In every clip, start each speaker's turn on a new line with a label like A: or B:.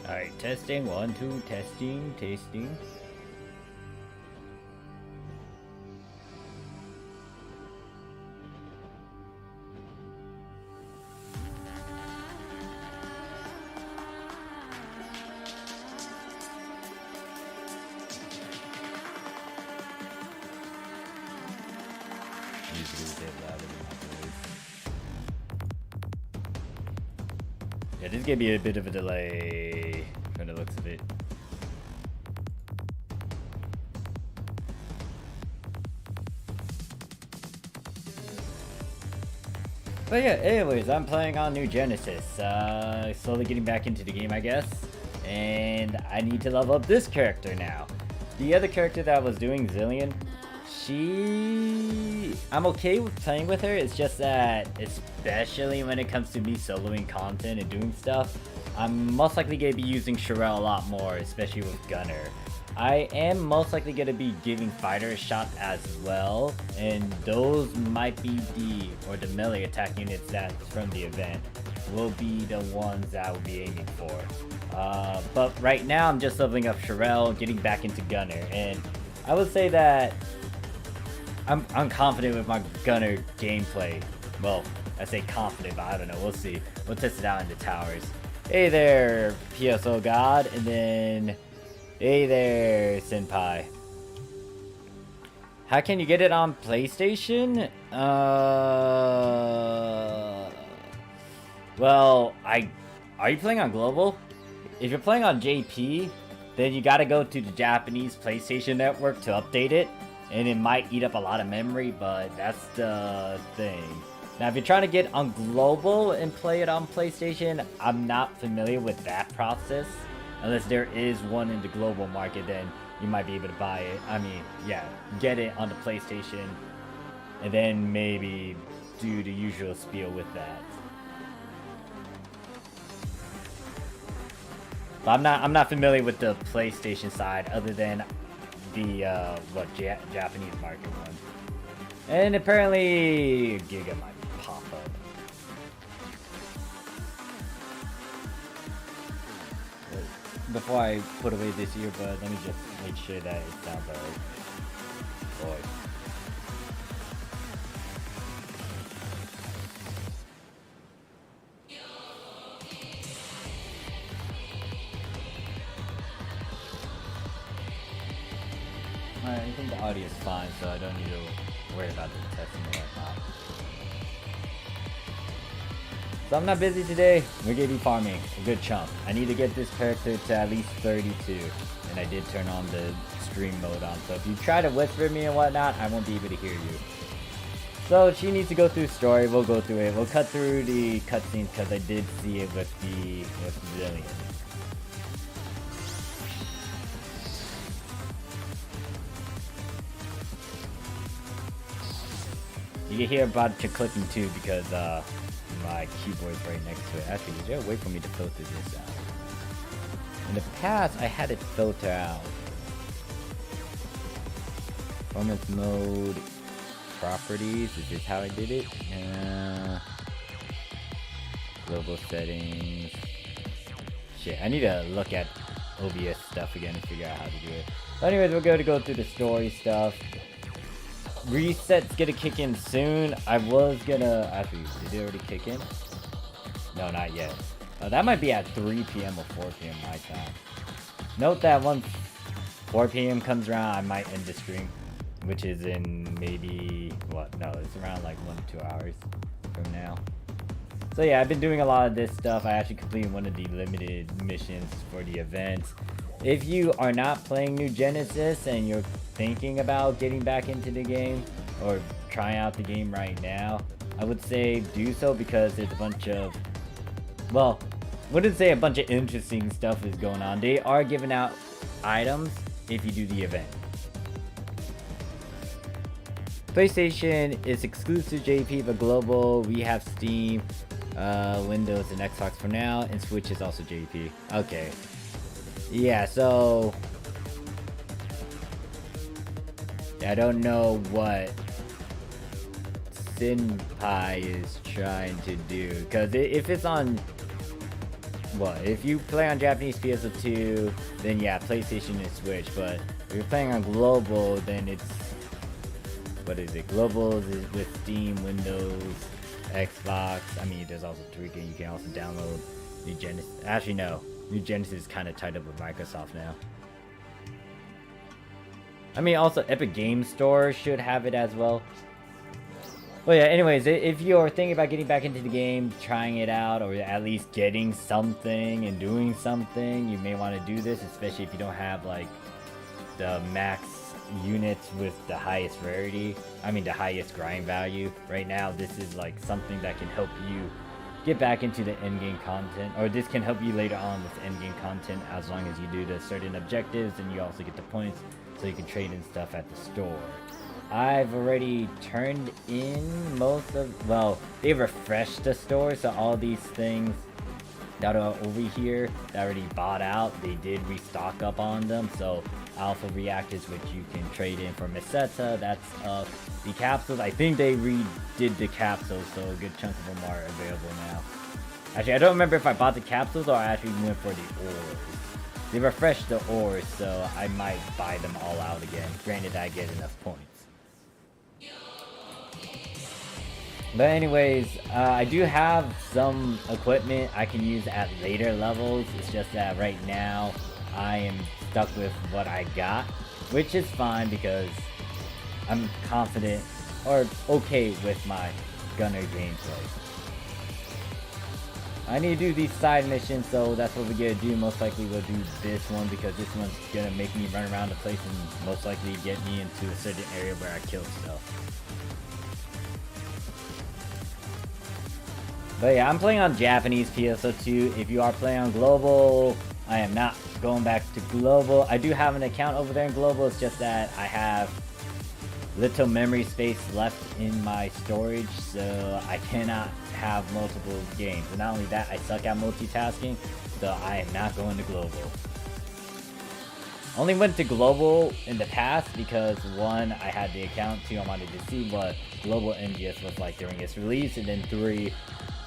A: Alright, testing, 1, 2, testing, tasting. Yeah, this is gonna be a bit of a delay from the looks of it. But yeah, anyways, I'm playing on New Genesis. Slowly getting back into the game, I guess. And I need to level up this character now. The other character that I was doing, Zillion, I'm okay with playing with her. It's just that, especially when it comes to me soloing content and doing stuff, I'm most likely going to be using Sherelle a lot more, especially with Gunner. I am most likely going to be giving Fighter a shot as well, and those might be the melee attack units that's from the event will be the ones that I will be aiming for. But right now I'm just leveling up Sherelle, getting back into Gunner, and I would say that I'm confident with my Gunner gameplay. Well, I say confident, but I don't know. We'll see. We'll test it out in the towers. Hey there, PSO God, and then hey there, Senpai. How can you get it on PlayStation? Well, are you playing on global? If you're playing on JP, then you gotta go to the Japanese PlayStation Network to update it. And it might eat up a lot of memory, but that's the thing. Now, if you're trying to get on global and play it on PlayStation, I'm not familiar with that process. Unless there is one in the global market, then you might be able to buy it. I mean, yeah, get it on the PlayStation, and then maybe do the usual spiel with that. But I'm not familiar with the PlayStation side, other than the Japanese market one. And apparently Giga might pop up. Before I put away this earbud, let me just make sure that it sounds alright. Boy. I think the audio is fine, so I don't need to worry about the testing and whatnot. So I'm not busy today. We're gonna be farming a good chunk. I need to get this character to at least 32, and I did turn on the stream mode on. So if you try to whisper at me and whatnot, I won't be able to hear you. So she needs to go through story. We'll go through it. We'll cut through the cutscenes because I did see it with Zillion. You can hear a bunch of clicking too because my keyboard's right next to it. Actually, is there a way for me to filter this out? In the past, I had it filter out. Performance mode, properties, is this how I did it? Global settings. Shit, I need to look at OBS stuff again and figure out how to do it. But anyways, we're going to go through the story stuff. Reset's gonna kick in soon. I was gonna... Actually, did it already kick in? No, not yet. That might be at 3 p.m. or 4 p.m. my time. Note that once 4 p.m. comes around, I might end the stream. Which is in maybe... What? No, it's around like 1 to 2 hours from now. So yeah, I've been doing a lot of this stuff. I actually completed one of the limited missions for the event. If you are not playing New Genesis and you're thinking about getting back into the game or trying out the game right now, I would say do so because there's a bunch of, well, wouldn't say a bunch of interesting stuff is going on. They are giving out items if you do the event. PlayStation is exclusive JP, but global we have Steam, Windows, and Xbox for now, and Switch is also JP. Okay. Yeah, so I don't know what Senpai is trying to do, because if it's on well, if you play on Japanese PSO2, then yeah, PlayStation and Switch. But if you're playing on global, then it's, what is it? Global is with Steam, Windows, Xbox. I mean, there's also tweaking. You can also download New Genesis. Actually, no, New Genesis is kind of tied up with Microsoft now. I mean, also Epic Game Store should have it as well. Well, yeah, anyways, if you're thinking about getting back into the game, trying it out, or at least getting something and doing something, you may want to do this, especially if you don't have, like, the max units with the highest rarity. I mean, the highest grind value. Right now, this is, like, something that can help you get back into the endgame content, or this can help you later on with endgame content as long as you do the certain objectives, and you also get the points, so you can trade in stuff at the store. I've already turned in most of, well, they refreshed the store, so all these things that are over here that I already bought out, they did restock up on them. So alpha reactors, which you can trade in for Meseta, that's the capsules. I think they redid the capsules, so a good chunk of them are available now. Actually, I don't remember if I bought the capsules or I actually went for the ores. They refreshed the ores, so I might buy them all out again, granted I get enough points. But anyways, I do have some equipment I can use at later levels. It's just that right now I am stuck with what I got, which is fine because I'm confident or okay with my gunner gameplay. I need to do these side missions, so that's what we're gonna do. Most likely we'll do this one because this one's gonna make me run around the place and most likely get me into a certain area where I kill stuff. But yeah, I'm playing on Japanese PSO2. If you are playing on global, I am not going back to global. I do have an account over there in global. It's just that I have little memory space left in my storage, so I cannot have multiple games. And not only that, I suck at multitasking, so I am not going to global. Only went to global in the past because 1, I had the account, 2, I wanted to see what global NGS was like during its release, and then 3,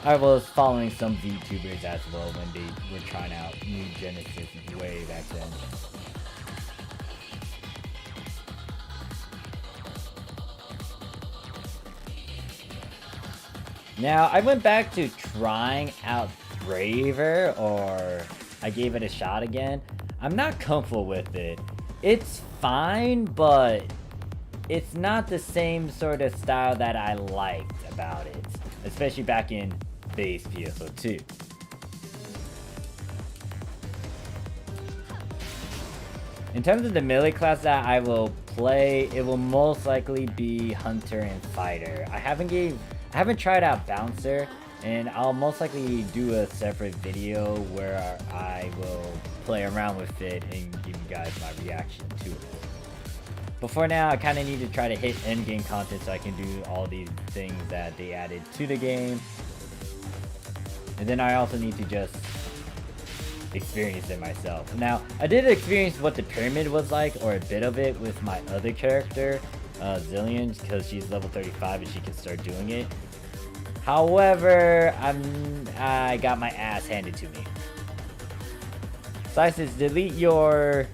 A: I was following some VTubers as well when they were trying out New Genesis way back then. Now, I went back to trying out Braver, or I gave it a shot again. I'm not comfortable with it. It's fine, but it's not the same sort of style that I liked about it, especially back in base PSO2. In terms of the melee class that I will play, it will most likely be Hunter and Fighter. I haven't tried out Bouncer, and I'll most likely do a separate video where I will play around with it and give you guys my reaction to it. But for now, I kind of need to try to hit endgame content so I can do all these things that they added to the game. And then I also need to just experience it myself. Now, I did experience what the pyramid was like, or a bit of it, with my other character, Zillion, because she's level 35 and she can start doing it. However, I got my ass handed to me. Sai says, delete your...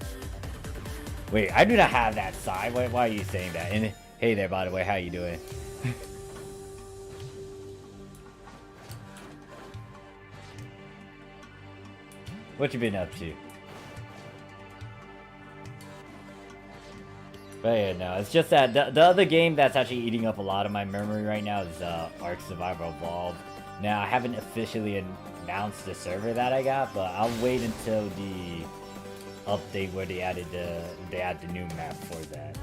A: Wait, I do not have that, Sai. Why are you saying that? And hey there, by the way, how you doing? What you been up to? But yeah, no, it's just that the other game that's actually eating up a lot of my memory right now is Ark Survival Evolved. Now, I haven't officially announced the server that I got, but I'll wait until the update where they add the new map for that.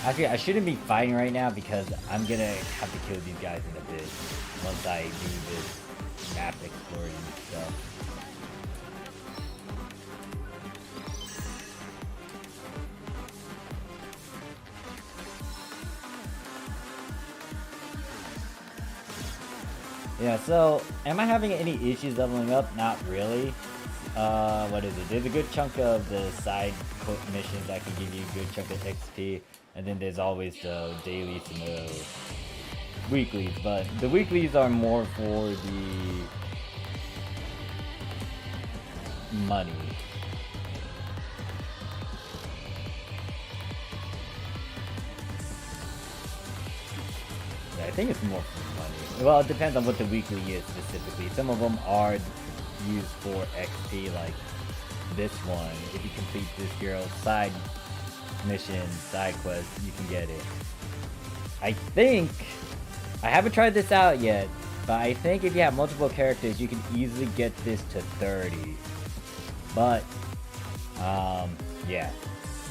A: Actually, I shouldn't be fighting right now because I'm gonna have to kill these guys in a bit once I do this map exploring stuff. Yeah, so am I having any issues leveling up? Not really. what is it? There's a good chunk of the side missions that can give you a good chunk of XP, and then there's always the dailies and the weeklies. But the weeklies are more for the money. I think it's more for money. Well, it depends on what the weekly is specifically. Some of them are used for XP, like this one. If you complete this girl's side mission, side quest, you can get it. I think, I haven't tried this out yet, but I think if you have multiple characters, you can easily get this to 30. But, yeah.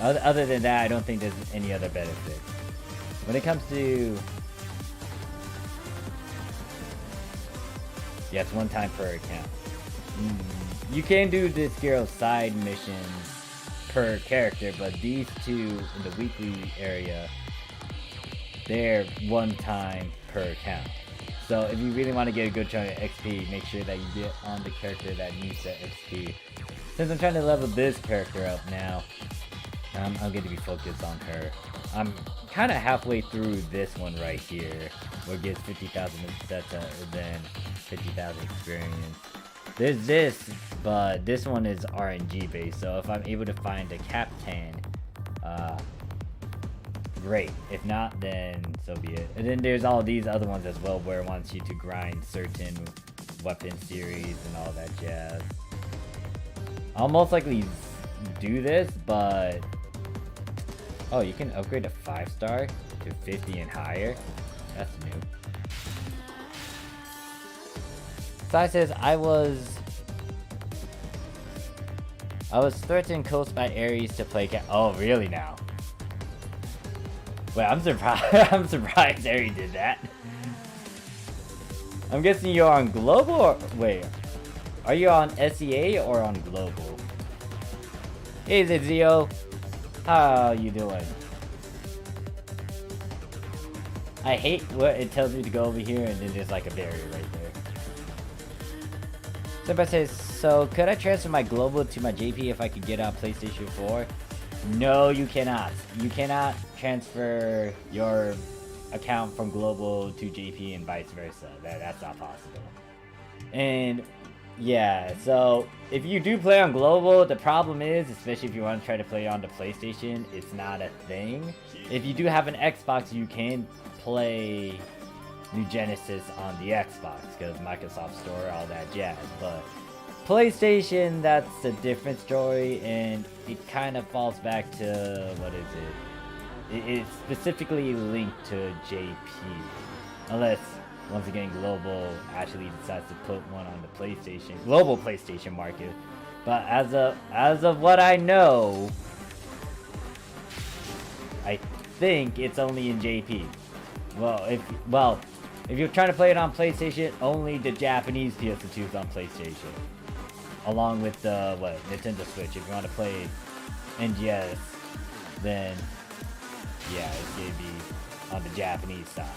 A: Other than that, I don't think there's any other benefit. When it comes to... Yeah, it's one time per account. You can do this girl's side missions per character, but these two in the weekly area, they're one time per account. So if you really want to get a good chunk of XP, make sure that you get on the character that needs that XP. Since I'm trying to level this character up now, I'm going to be focused on her. I'm kind of halfway through this one right here, where it gets 50,000 sets and then 50,000 experience. There's this, but this one is RNG based, so if I'm able to find a captain, great. If not, then so be it. And then there's all these other ones as well, where it wants you to grind certain weapon series and all that jazz. I'll most likely do this, but... Oh, you can upgrade a 5-star to 50 and higher? That's new. Sai says, I was threatened close by Ares to play Oh, really now? Wait, I'm surprised. I'm surprised Ares did that. I'm guessing you're on global or... Wait. Are you on SEA or on global? Hey, Zio. How you doing? I hate what it tells me to go over here and then there's like a barrier right there. Somebody says, so could I transfer my global to my JP if I could get on PlayStation 4? No, you cannot. You cannot transfer your account from global to JP and vice versa. That's not possible. And yeah, so if you do play on global, the problem is, especially if you want to try to play on the PlayStation, it's not a thing. If you do have an Xbox, you can play New Genesis on the Xbox because Microsoft Store, all that jazz. But PlayStation, that's a different story, and it kind of falls back to, what is it? It's specifically linked to JP, unless once again global actually decides to put one on the PlayStation global PlayStation market. But as of what I know, I think it's only in JP. Well, if you're trying to play it on PlayStation, only the Japanese PS2 is on PlayStation, along with the Nintendo Switch. If you want to play NGS, then yeah, it's gonna be on the Japanese side.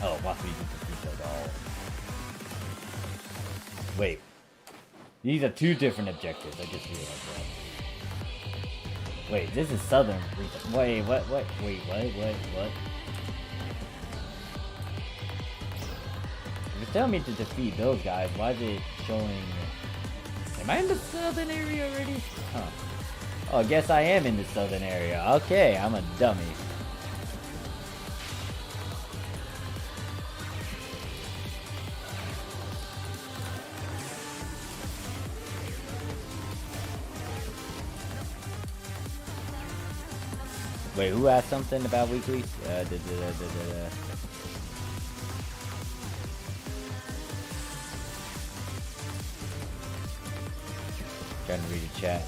A: Oh, wants me to complete that all. Wait. These are two different objectives. I just realized that. Wait, this is Southern. Wait, what? Wait, what? If it's telling me to defeat those guys, why is it showing... Am I in the Southern area already? Huh. Oh, I guess I am in the Southern area. Okay, I'm a dummy. Wait, who asked something about weeklies? Trying to read the chat.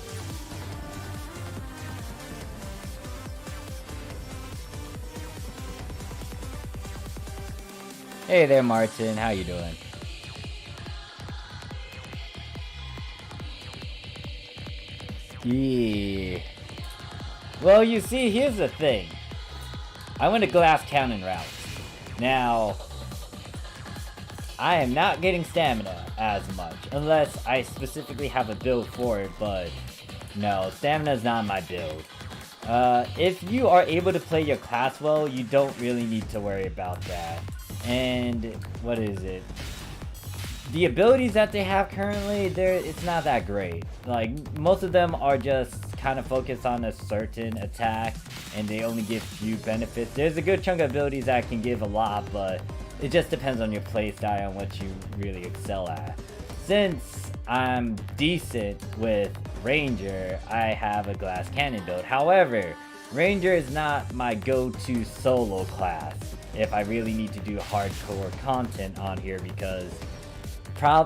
A: Hey there, Martin. How you doing? Yeah. Well, you see, here's the thing. I went to Glass Cannon route. Now, I am not getting stamina as much, unless I specifically have a build for it, but no, stamina is not my build. If you are able to play your class well, you don't really need to worry about that. And, what is it? The abilities that they have currently, it's not that great. Like, most of them are just kind of focused on a certain attack, and they only give few benefits. There's a good chunk of abilities that can give a lot, but it just depends on your playstyle and what you really excel at. Since I'm decent with Ranger, I have a glass cannon build. However, Ranger is not my go-to solo class if I really need to do hardcore content on here, because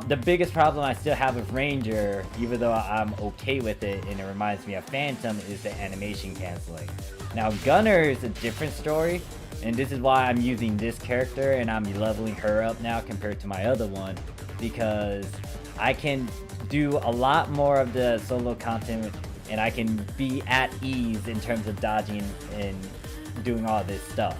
A: the biggest problem I still have with Ranger, even though I'm okay with it and it reminds me of Phantom, is the animation canceling. Now Gunner is a different story, and this is why I'm using this character and I'm leveling her up now compared to my other one, because I can do a lot more of the solo content and I can be at ease in terms of dodging and doing all this stuff.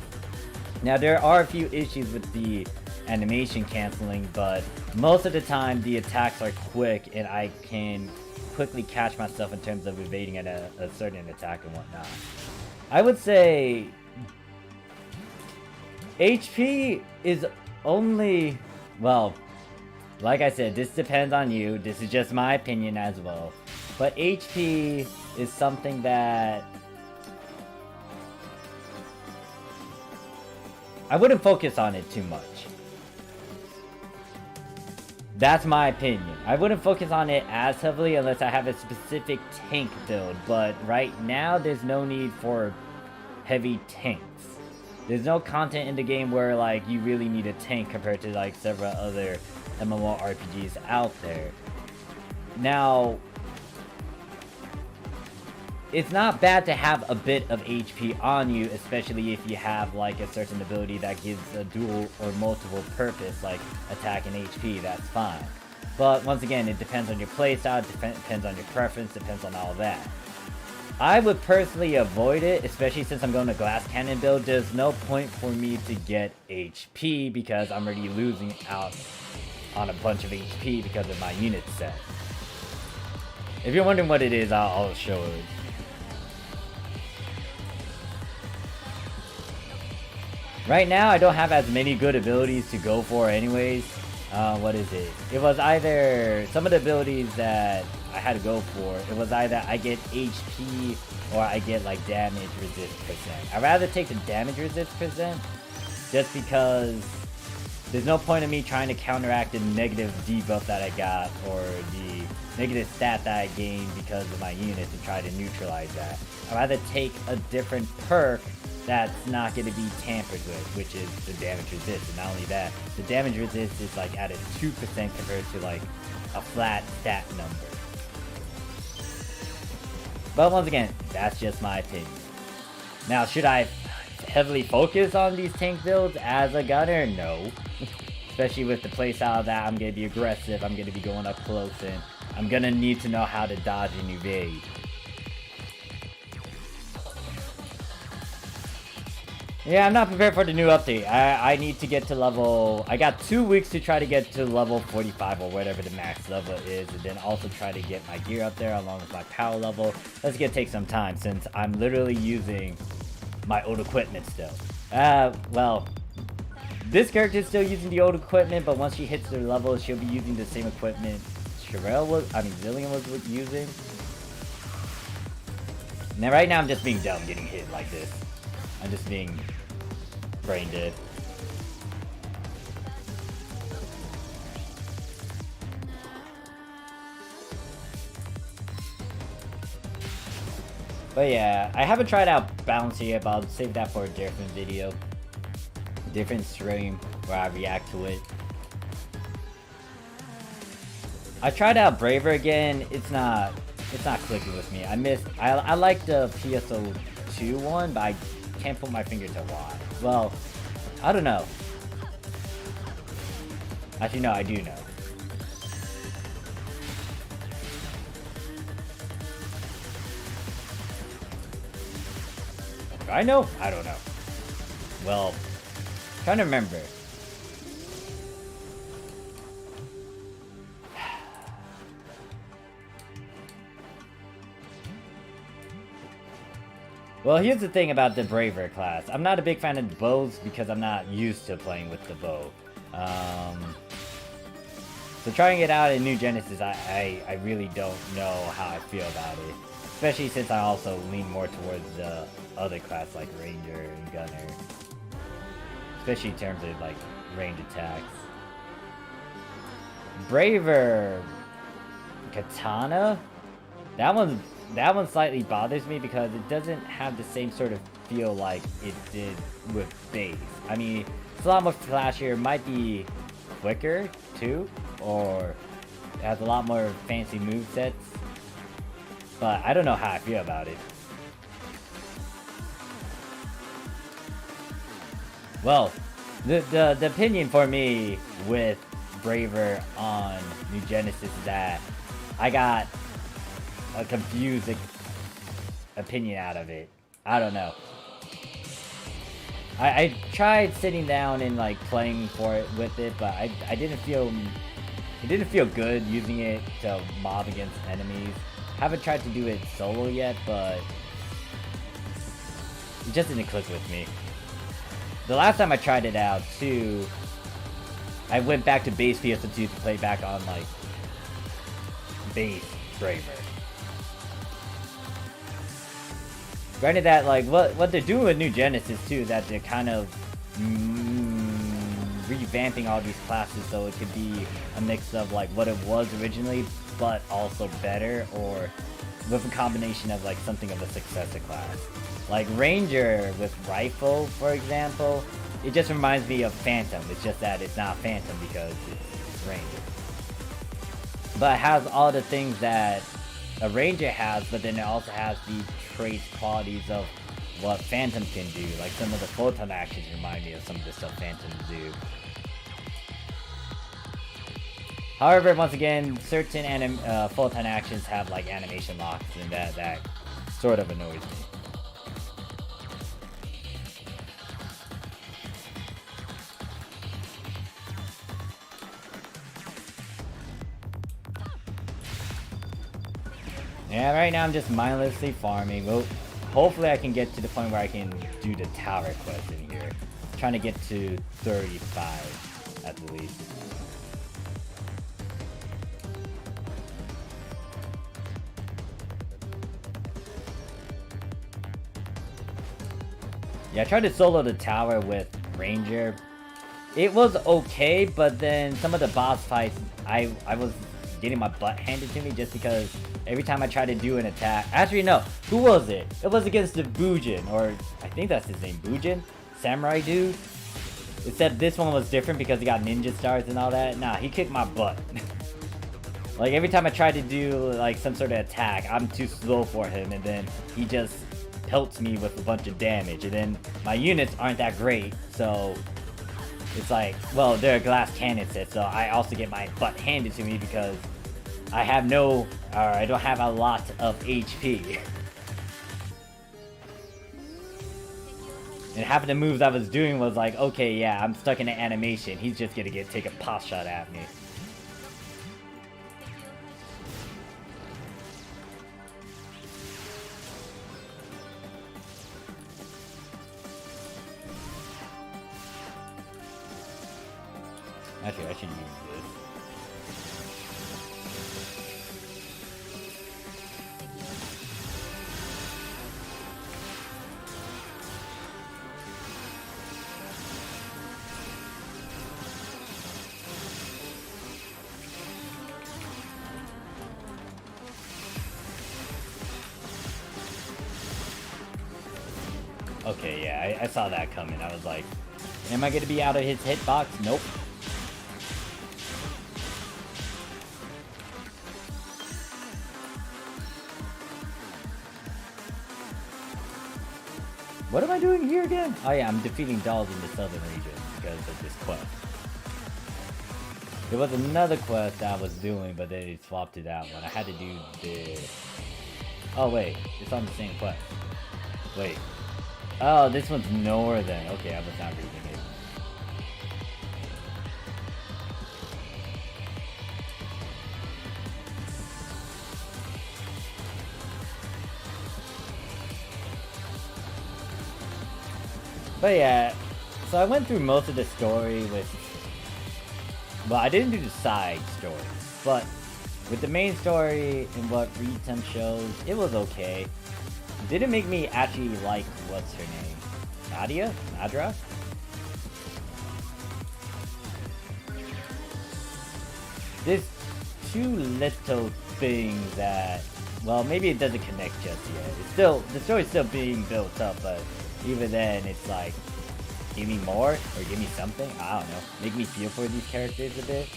A: Now there are a few issues with the animation canceling, but most of the time the attacks are quick and I can quickly catch myself in terms of evading at a certain attack and whatnot. I would say HP is only, well, like I said, this depends on you. This is just my opinion as well. But HP is something that I wouldn't focus on it too much. That's my opinion. I wouldn't focus on it as heavily unless I have a specific tank build, but right now there's no need for heavy tanks. There's no content in the game where like you really need a tank compared to like several other MMORPGs out there. Now, it's not bad to have a bit of HP on you, especially if you have like a certain ability that gives a dual or multiple purpose, like attack and HP, that's fine. But once again, it depends on your playstyle, depends on your preference, depends on all that. I would personally avoid it, especially since I'm going to glass cannon build. There's no point for me to get HP because I'm already losing out on a bunch of HP because of my unit set. If you're wondering what it is, I'll show it. Right now, I don't have as many good abilities to go for anyways. What is it? It was either some of the abilities that I had to go for. It was either I get HP or I get like damage resist %. I'd rather take the damage resist %, just because there's no point in me trying to counteract the negative debuff that I got or the negative stat that I gained because of my unit to try to neutralize that. I'd rather take a different perk that's not going to be tampered with, which is the damage resist. And not only that, the damage resist is like at a 2% compared to like a flat stat number. But once again, that's just my opinion. Now, should I heavily focus on these tank builds as a gunner? No. Especially with the playstyle that I'm going to be aggressive, I'm going to be going up close, and I'm going to need to know how to dodge and evade. Yeah, I'm not prepared for the new update. I need to get to level... I got 2 weeks to try to get to level 45 or whatever the max level is, and then also try to get my gear up there along with my power level. That's gonna take some time since I'm literally using my old equipment still. Well, this character is still using the old equipment, but once she hits their level, she'll be using the same equipment Zillion was using. Now, right now, I'm just being dumb getting hit like this. I'm just being brain dead. But yeah, I haven't tried out Bouncy yet, but I'll save that for a different video. Different stream where I react to it. I tried out Braver again. It's not clicking with me. I like the PSO2 one, but I can't put my finger to why. Well, I don't know. Actually, no, I do know. Do I know? I don't know. Well, trying to remember. Well, here's the thing about the Braver class. I'm not a big fan of the bows because I'm not used to playing with the bow. So trying it out in New Genesis, I really don't know how I feel about it. Especially since I also lean more towards the other class like Ranger and Gunner. Especially in terms of like range attacks. Braver Katana? That one slightly bothers me because it doesn't have the same sort of feel like it did with base. I mean, it's a lot more flashier, might be quicker too, or it has a lot more fancy movesets. But I don't know how I feel about it. Well, the opinion for me with Braver on New Genesis is that I got a confused opinion out of it. I don't know. I tried sitting down and like playing for it with it, but I didn't feel good using it to mob against enemies. Haven't tried to do it solo yet, but it just didn't click with me. The last time I tried it out too, I went back to base PSO2 to play back on like base Braver. Granted that like what they're doing with New Genesis too, that they're kind of revamping all these classes so it could be a mix of like what it was originally, but also better, or with a combination of like something of a successor class. Like Ranger with Rifle, for example, it just reminds me of Phantom. It's just that it's not Phantom because it's Ranger. But it has all the things that a Ranger has, but then it also has the traits, qualities of what Phantom can do. Like some of the photon actions remind me of some of the stuff Phantoms do. However, once again, certain photon actions have like animation locks, and that sort of annoys me. Yeah, right now I'm just mindlessly farming. Well, hopefully I can get to the point where I can do the tower quest in here. I'm trying to get to 35 at the least. Yeah, I tried to solo the tower with Ranger. It was okay, but then some of the boss fights, I was getting my butt handed to me just because every time I tried to do an attack... Actually, no. Who was it? It was against the Bujin, or I think that's his name, Bujin? Samurai dude? Except this one was different because he got ninja stars and all that. Nah, he kicked my butt. Like, every time I tried to do, like, some sort of attack, I'm too slow for him, and then he just pelts me with a bunch of damage. And then my units aren't that great, so... It's like, well, they're a glass cannon set, so I also get my butt handed to me because I don't have a lot of HP. And half of the moves I was doing was like, okay, yeah, I'm stuck in an animation. He's just gonna take a pot shot at me. Actually, I should use this. Okay, yeah, I saw that coming. I was like, am I gonna be out of his hitbox? Nope. What am I doing here again? Oh yeah, I'm defeating dolls in the southern region because of this quest. There was another quest that I was doing, but then it swapped to that one. I had to do this. Oh wait, it's on the same quest. Wait. Oh, this one's northern. Okay, I was not reading it. But yeah, so I went through most of the story with, well, I didn't do the side stories, but with the main story and what Retem shows, it was okay. It didn't make me actually like, what's her name? Nadia? Nadra? There's two little things that, well, maybe it doesn't connect just yet. It's still, the story's still being built up, but even then, it's like, give me more, or give me something? I don't know. Make me feel for these characters a bit.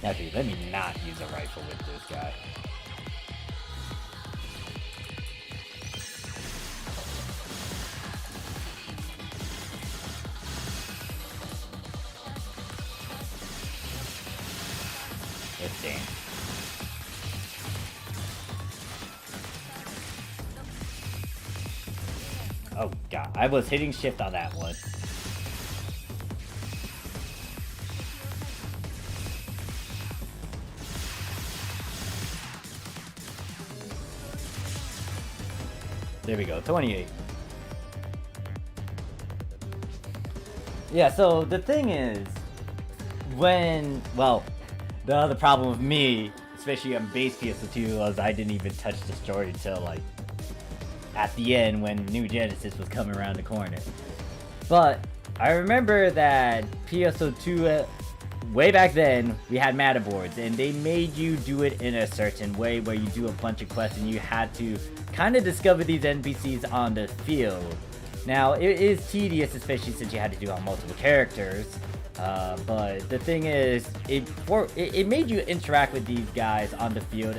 A: Actually, let me not use a rifle with this guy. Let's dance. Oh god, I was hitting shift on that one. There we go, 28. Yeah, so the thing is, when, well, the other problem with me, especially on base PSO2, was I didn't even touch the story until like at the end when New Genesis was coming around the corner. But I remember that PSO2, way back then, we had meta boards, and they made you do it in a certain way where you do a bunch of quests and you had to kind of discover these NPCs on the field. Now, it is tedious, especially since you had to do it on multiple characters. But the thing is, it made you interact with these guys on the field.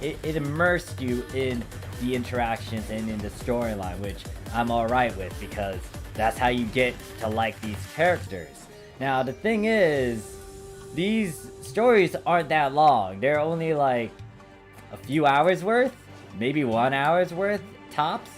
A: It immersed you in the interactions and in the storyline, which I'm alright with, because that's how you get to like these characters. Now, the thing is, these stories aren't that long. They're only like a few hours worth, maybe 1 hour's worth, tops.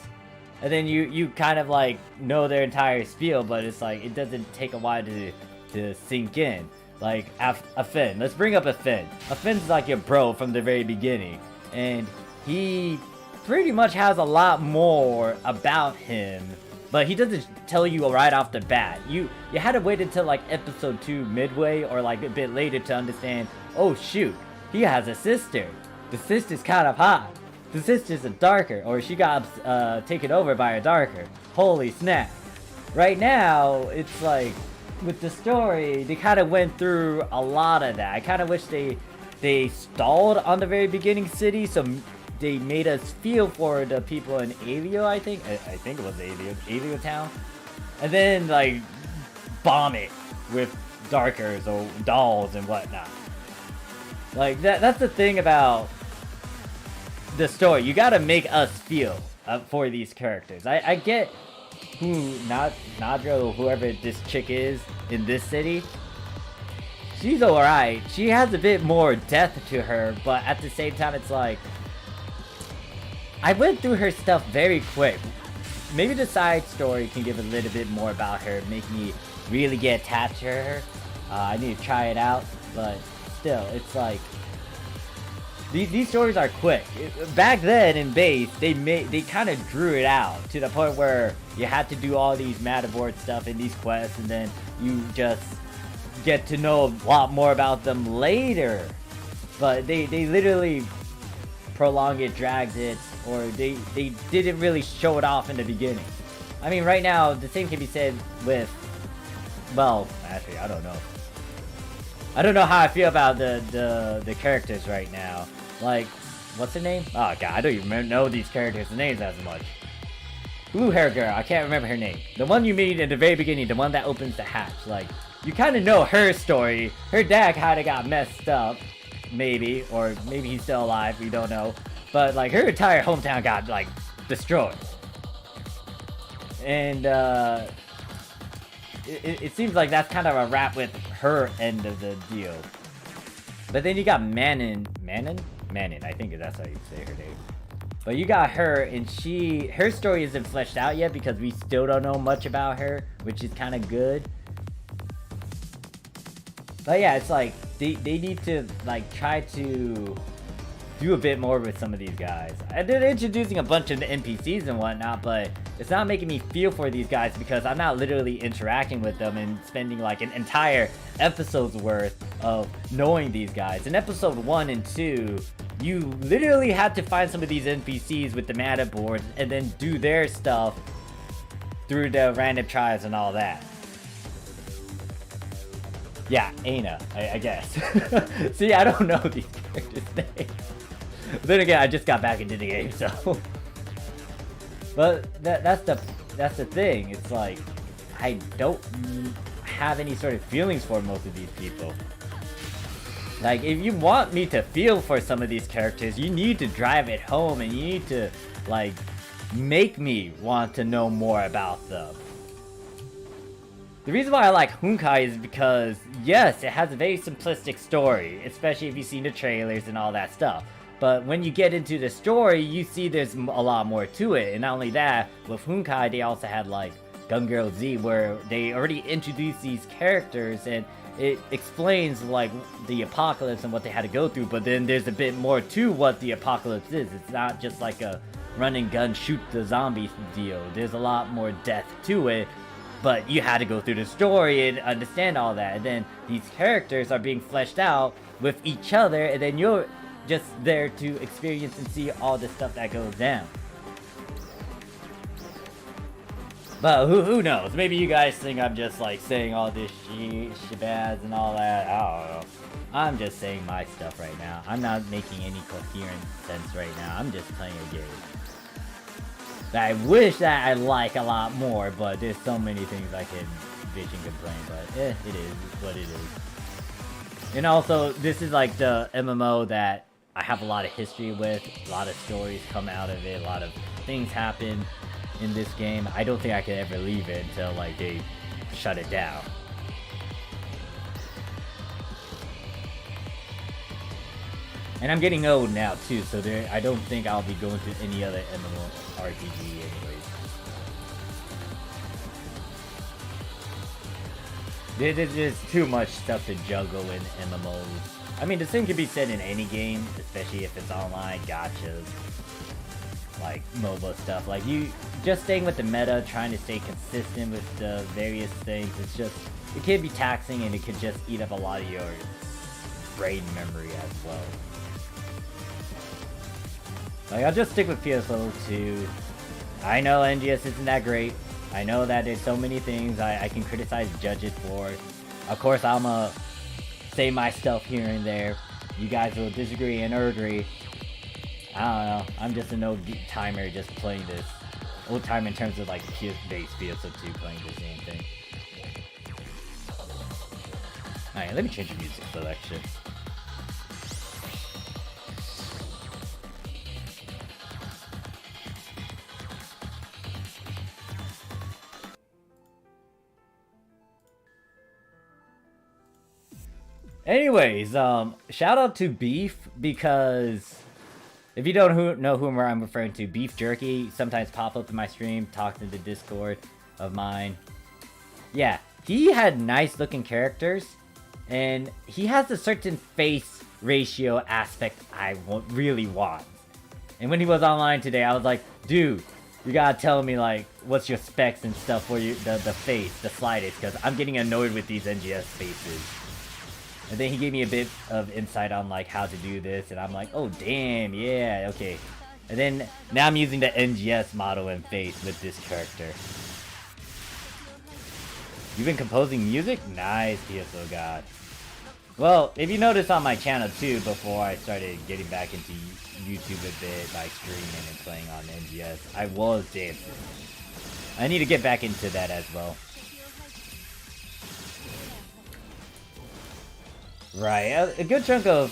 A: And then you kind of like know their entire spiel, but it's like, it doesn't take a while to sink in. Like, a Finn. Let's bring up a Finn. A Finn's like your bro from the very beginning. And he pretty much has a lot more about him, but he doesn't tell you right off the bat. You had to wait until like episode 2 midway or like a bit later to understand, oh shoot, he has a sister. The sister's kind of hot. The sister's a darker, or she got taken over by a darker. Holy snap. Right now, it's like, with the story, they kind of went through a lot of that. I kind of wish they stalled on the very beginning city, so they made us feel for the people in Avio, I think it was Avio town. And then, like, bomb it with darkers or dolls and whatnot. Like, that's the thing about the story. You gotta make us feel for these characters. I get who Nadra or whoever this chick is in this city. She's alright. She has a bit more depth to her, but at the same time, it's like, I went through her stuff very quick. Maybe the side story can give a little bit more about her, make me really get attached to her. I need to try it out, but still, it's like, these stories are quick. Back then in base, they kind of drew it out to the point where you had to do all these Matterboard stuff and these quests, and then you just get to know a lot more about them later. But they literally prolonged it, dragged it, or they didn't really show it off in the beginning. I mean, right now, the same can be said with, well, actually, I don't know. I don't know how I feel about the characters right now. Like, what's her name? Oh god, I don't even know these characters' names as much. Blue hair girl, I can't remember her name. The one you meet at the very beginning, the one that opens the hatch. Like, you kind of know her story. Her dad kind of got messed up, maybe, or maybe he's still alive, we don't know. But like, her entire hometown got like destroyed. And it seems like that's kind of a wrap with her end of the deal. But then you got Manon, I think that's how you say her name. But you got her, and her story isn't fleshed out yet because we still don't know much about her, which is kind of good. But yeah, it's like, they need to like try to do a bit more with some of these guys. They're introducing a bunch of the NPCs and whatnot, but it's not making me feel for these guys because I'm not literally interacting with them and spending like an entire episode's worth of knowing these guys. In episode 1 and 2, you literally had to find some of these NPCs with the mana boards and then do their stuff through the random tries and all that. Yeah, Aina, I guess. See, I don't know these characters' names. Then again, I just got back into the game, so. But that's the thing. It's like I don't have any sort of feelings for most of these people. Like, if you want me to feel for some of these characters, you need to drive it home and you need to like make me want to know more about them. The reason why I like Honkai is because, yes, it has a very simplistic story, especially if you've seen the trailers and all that stuff. But when you get into the story, you see there's a lot more to it. And not only that, with Honkai, they also had like Gun Girl Z, where they already introduced these characters and it explains like the apocalypse and what they had to go through. But then there's a bit more to what the apocalypse is. It's not just like a run and gun, shoot the zombies deal. There's a lot more depth to it. But you had to go through the story and understand all that. And then these characters are being fleshed out with each other. And then you're just there to experience and see all the stuff that goes down. But who knows? Maybe you guys think I'm just like saying all this shabazz and all that. I don't know. I'm just saying my stuff right now. I'm not making any coherent sense right now. I'm just playing a game that I wish that I like a lot more, but there's so many things I can bitch and complain, but it is what it is. And also, this is like the MMO that I have a lot of history with, a lot of stories come out of it, a lot of things happen in this game. I don't think I could ever leave it until like they shut it down. And I'm getting old now too, so I don't think I'll be going to any other MMORPG anyways. There's just too much stuff to juggle in MMOs. I mean, the same can be said in any game, especially if it's online, gotchas, like MOBA stuff. Like, you just staying with the meta, trying to stay consistent with the various things, it can be taxing and it can just eat up a lot of your brain memory as well. Like, I'll just stick with PSO2. I know NGS isn't that great. I know that there's so many things I can criticize judges for. Of course, I'ma say my stuff here and there. You guys will disagree and agree. I don't know. I'm just an old timer just playing this. Old timer in terms of like base PSO2 playing the same thing. Alright, let me change the music selection. Anyways, shout out to Beef, because if you don't know who I'm referring to, Beef Jerky sometimes pop up in my stream, talk in the Discord of mine. Yeah, he had nice looking characters, and he has a certain face ratio aspect I really want. And when he was online today, I was like, dude, you gotta tell me like what's your specs and stuff for you, the face, the slightest, because I'm getting annoyed with these NGS faces. And then he gave me a bit of insight on like how to do this, and I'm like, oh damn, yeah, okay. And then now I'm using the NGS model and face with this character. You've been composing music? Nice, PSO God. Well, if you notice on my channel too, before I started getting back into YouTube a bit by streaming and playing on NGS, I was dancing. I need to get back into that as well. Right, a good chunk of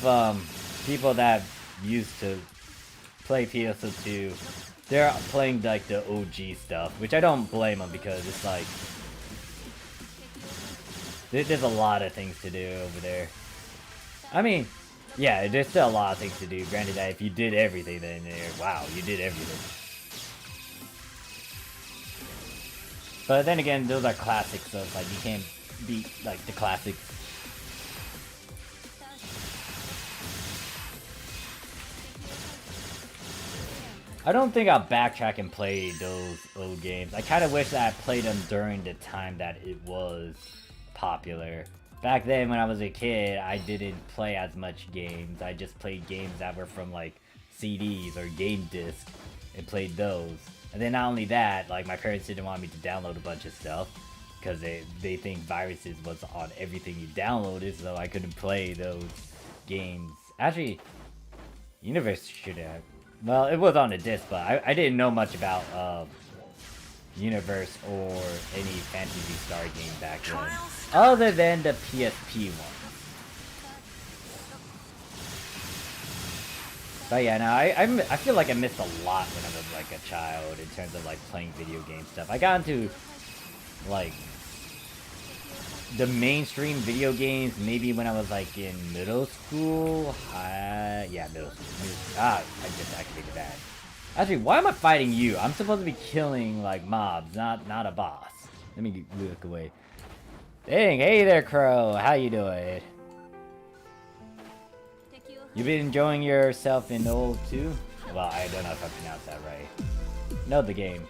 A: people that used to play PSO2, they're playing like the OG stuff, which I don't blame them, because it's like there's a lot of things to do over there. I mean, yeah, there's still a lot of things to do. Granted that if you did everything, then wow, you did everything. But then again, those are classics, so it's like you can't beat like the classics. I don't think I'll backtrack and play those old games. I kind of wish that I played them during the time that it was popular. Back then, when I was a kid, I didn't play as much games. I just played games that were from like CDs or game discs and played those. And then not only that, like my parents didn't want me to download a bunch of stuff because they think viruses was on everything you downloaded, so I couldn't play those games. Actually, Universe should have. Well, it was on a disc, but I didn't know much about Universe or any Phantasy Star game back then, other than the PSP one. But yeah, no, I feel like I missed a lot when I was like a child in terms of like playing video game stuff. I got into like the mainstream video games maybe when I was like in middle school. Yeah, middle school. I just activated that. Actually, why am I fighting you? I'm supposed to be killing like mobs, not a boss. Let me look away. Dang, hey there, Crow. How you doing? You been enjoying yourself in old too? Well, I don't know if I pronounced that right. Know the game.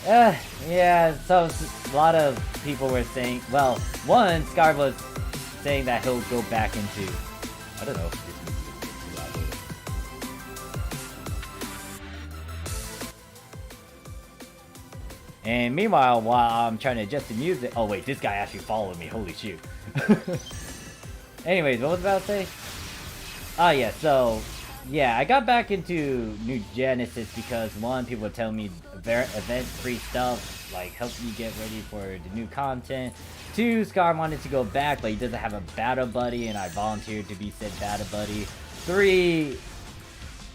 A: Yeah, so a lot of people were saying, well, one, Scar was saying that he'll go back into, I don't know if this music is too loud. And meanwhile, while I'm trying to adjust the music, oh wait, this guy actually followed me, holy shoot. Anyways, what was I about to say? Oh yeah, so, yeah, I got back into New Genesis because one, people were telling me event-free stuff, like help you get ready for the new content. Two, Scar wanted to go back, but he doesn't have a battle buddy, and I volunteered to be said battle buddy. Three,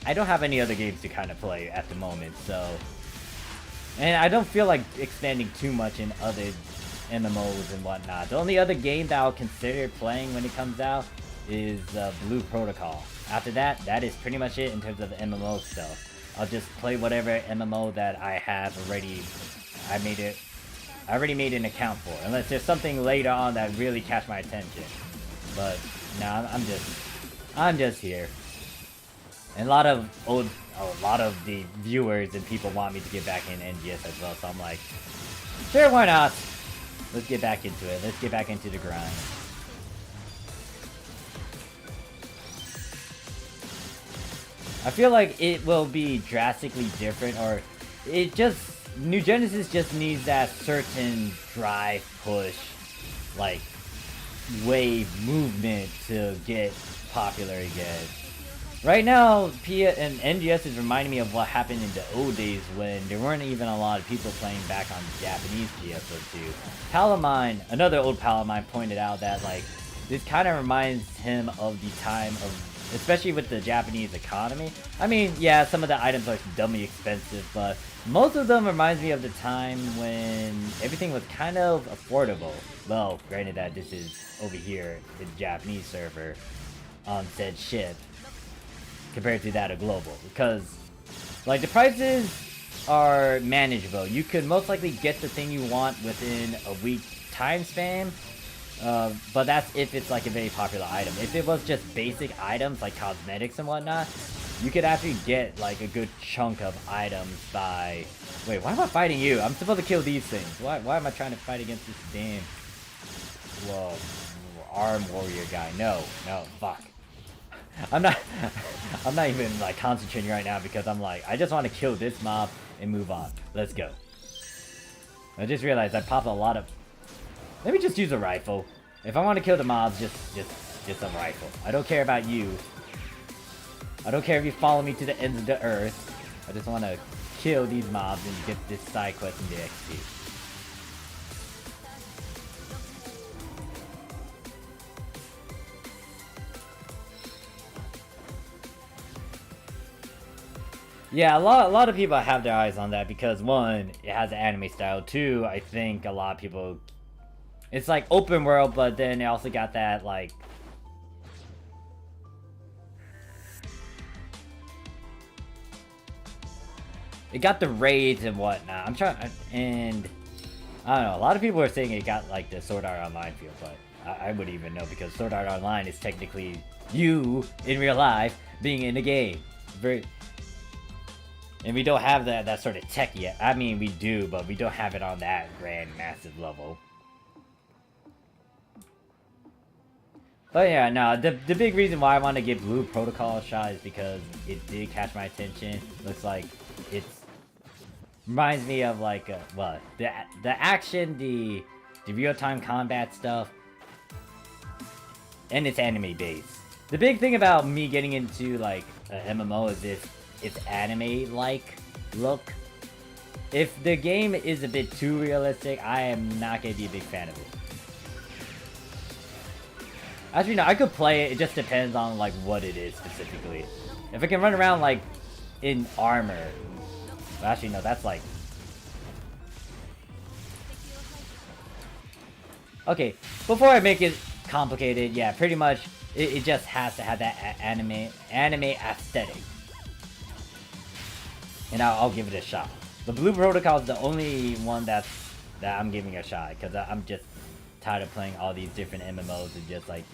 A: I don't have any other games to kind of play at the moment, so... And I don't feel like expanding too much in other MMOs and whatnot. The only other game that I'll consider playing when it comes out is Blue Protocol. After that, that is pretty much it in terms of the MMO stuff. I'll just play whatever MMO that I have already. I already made an account for, unless there's something later on that really catch my attention. But no, I'm just here. And a lot of the viewers and people want me to get back in NGS as well, so I'm like, sure, why not? Let's get back into it. Let's get back into the grind. I feel like it will be drastically different, or New Genesis just needs that certain drive, push, like, wave movement to get popular again. Right now, and NGS is reminding me of what happened in the old days when there weren't even a lot of people playing back on Japanese PSO2. Pal of mine, another old pal of mine, pointed out that, like, this kind of reminds him of the time of, especially with the Japanese economy. I mean, yeah, some of the items are dummy expensive, but most of them reminds me of the time when everything was kind of affordable. Well, granted that this is over here, the Japanese server on said ship, compared to that of global. Because, like, the prices are manageable. You could most likely get the thing you want within a week time span. But that's if it's like a very popular item. If it was just basic items like cosmetics and whatnot, you could actually get like a good chunk of items by... Wait, why am I fighting you? I'm supposed to kill these things. Why am I trying to fight against this damn... Whoa, arm warrior guy? No, fuck. I'm not even like concentrating right now because I'm like, I just want to kill this mob and move on. Let's go. I just realized I popped a lot of... Let me just use a rifle. If I want to kill the mobs, just a rifle. I don't care about you. I don't care if you follow me to the ends of the earth. I just want to kill these mobs and get this side quest and the XP. Yeah, a lot of people have their eyes on that because one, it has an anime style. Two, I think a lot of people... It's like open world, but then it also got that, like... It got the raids and whatnot. I'm trying... And... I don't know, a lot of people are saying it got, like, the Sword Art Online feel, but I wouldn't even know because Sword Art Online is technically you, in real life, being in the game. And we don't have that sort of tech yet. I mean, we do, but we don't have it on that grand, massive level. But yeah, no, the big reason why I want to give Blue Protocol a shot is because it did catch my attention. Looks like it's reminds me of like well, the action, the real-time combat stuff, and it's anime based. The big thing about me getting into like an MMO is it's anime-like look. If the game is a bit too realistic, I am not gonna be a big fan of it. Actually, no, I could play it. It just depends on like what it is specifically. If I can run around like in armor. Well, actually, no, that's like. Okay, before I make it complicated, yeah, pretty much it just has to have that anime aesthetic, and I'll give it a shot. The Blue Protocol is the only one that I'm giving a shot because I'm just tired of playing all these different MMOs and just like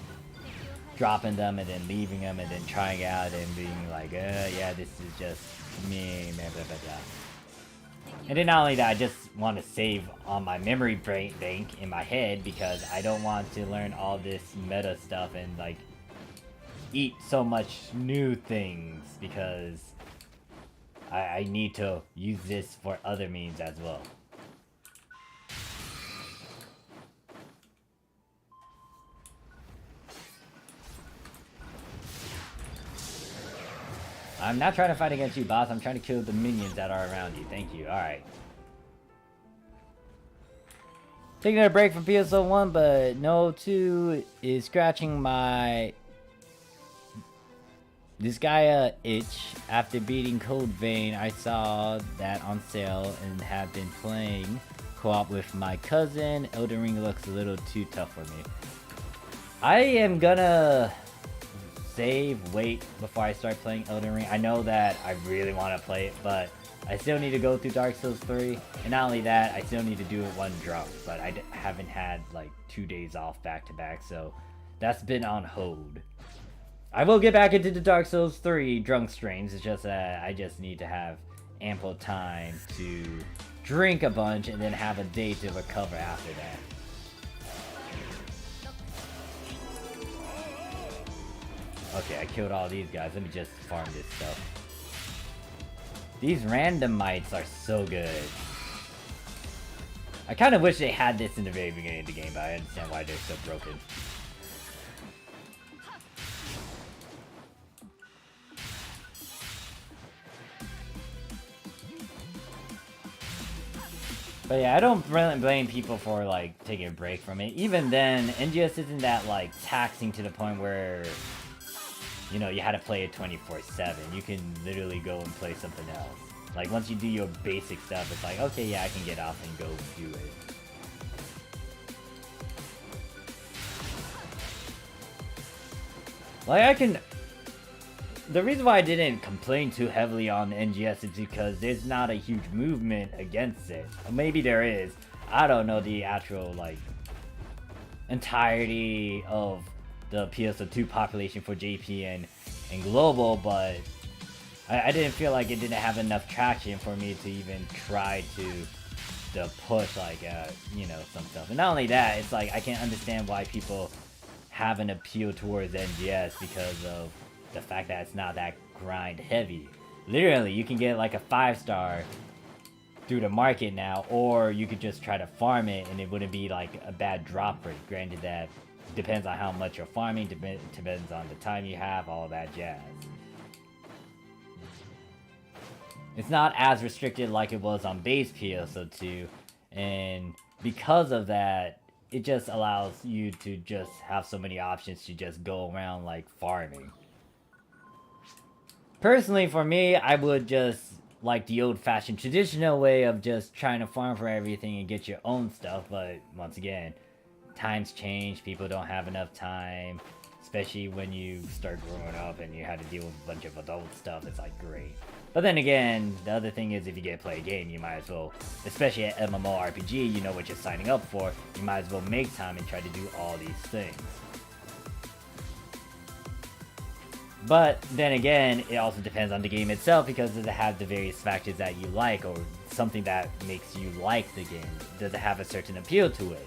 A: dropping them and then leaving them and then trying out and being like, yeah, this is just me, blah, blah, blah, blah. And then not only that, I just want to save on my memory bank in my head because I don't want to learn all this meta stuff and like eat so much new things because I need to use this for other means as well. I'm not trying to fight against you, boss. I'm trying to kill the minions that are around you. Thank you. Alright. Taking a break from PSO1, but No 2 is scratching my Disgaea itch. After beating Code Vein, I saw that on sale and have been playing co-op with my cousin. Elden Ring looks a little too tough for me. I am gonna wait before I start playing Elden Ring. I know that I really want to play it, but I still need to go through Dark Souls 3, and not only that, I still need to do it one drunk, but I haven't had like 2 days off back to back, so that's been on hold. I will get back into the Dark Souls 3 drunk streams. It's just that I just need to have ample time to drink a bunch and then have a day to recover after that. Okay, I killed all these guys. Let me just farm this stuff. These random mites are so good. I kind of wish they had this in the very beginning of the game, but I understand why they're so broken. But yeah, I don't really blame people for like taking a break from it. Even then, NGS isn't that like taxing to the point where, you know, you had to play it 24/7. You can literally go and play something else. Like once you do your basic stuff, it's like, okay, yeah, I can get off and go do it. Like the reason why I didn't complain too heavily on NGS is because there's not a huge movement against it. Maybe there is. I don't know the actual like entirety of the PSO2 population for JP and global, but I didn't feel like it didn't have enough traction for me to even try to push like you know, some stuff. And not only that, it's like I can't understand why people have an appeal towards NGS because of the fact that it's not that grind heavy. Literally, you can get like a 5-star through the market now, or you could just try to farm it and it wouldn't be like a bad drop rate. Granted, that depends on how much you're farming, depends on the time you have, all of that jazz. It's not as restricted like it was on base PSO2, and because of that, it just allows you to just have so many options to just go around like farming. Personally, for me, I would just like the old-fashioned traditional way of just trying to farm for everything and get your own stuff, but once again, times change, people don't have enough time, especially when you start growing up and you had to deal with a bunch of adult stuff. It's like great. But then again, the other thing is if you get to play a game, you might as well, especially at MMORPG, you know what you're signing up for, you might as well make time and try to do all these things. But then again, it also depends on the game itself, because does it have the various factors that you like, or something that makes you like the game? Does it have a certain appeal to it?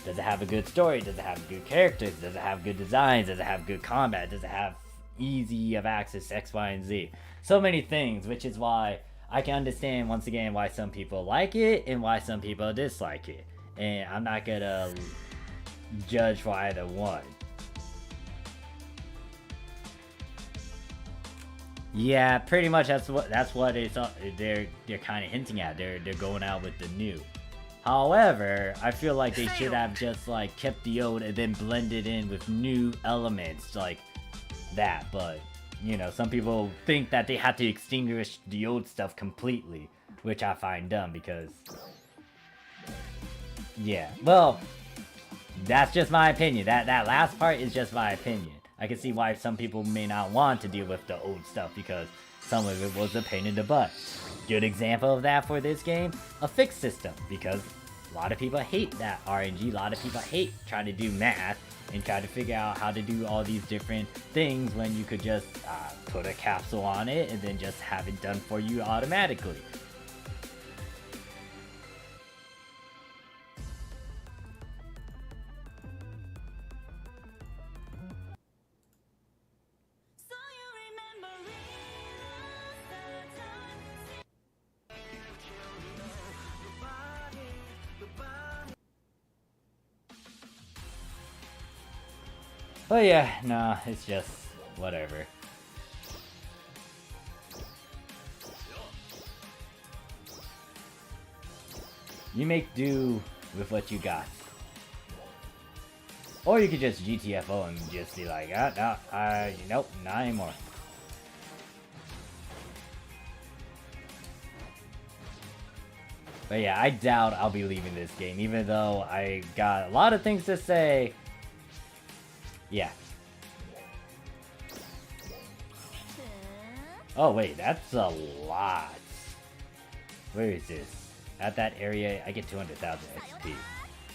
A: Does it have a good story? Does it have good characters? Does it have good designs? Does it have good combat? Does it have easy of access X, Y, and Z? So many things, which is why I can understand, once again, why some people like it and why some people dislike it. And I'm not gonna judge for either one. Yeah, pretty much that's what it's they're kind of hinting at. They're going out with the new. However, I feel like they should have just like kept the old and then blended in with new elements like that. But you know, some people think that they have to extinguish the old stuff completely, which I find dumb because yeah, well, that's just my opinion. That last part is just my opinion. I can see why some people may not want to deal with the old stuff because some of it was a pain in the butt. Good example of that for this game, a fixed system, because a lot of people hate that RNG, a lot of people hate trying to do math and try to figure out how to do all these different things when you could just put a capsule on it and then just have it done for you automatically. But yeah, nah, it's just whatever. You make do with what you got. Or you could just GTFO and just be like, nope, not anymore. But yeah, I doubt I'll be leaving this game, even though I got a lot of things to say. Yeah. Oh wait, that's a lot. Where is this? At that area, I get 200,000 XP.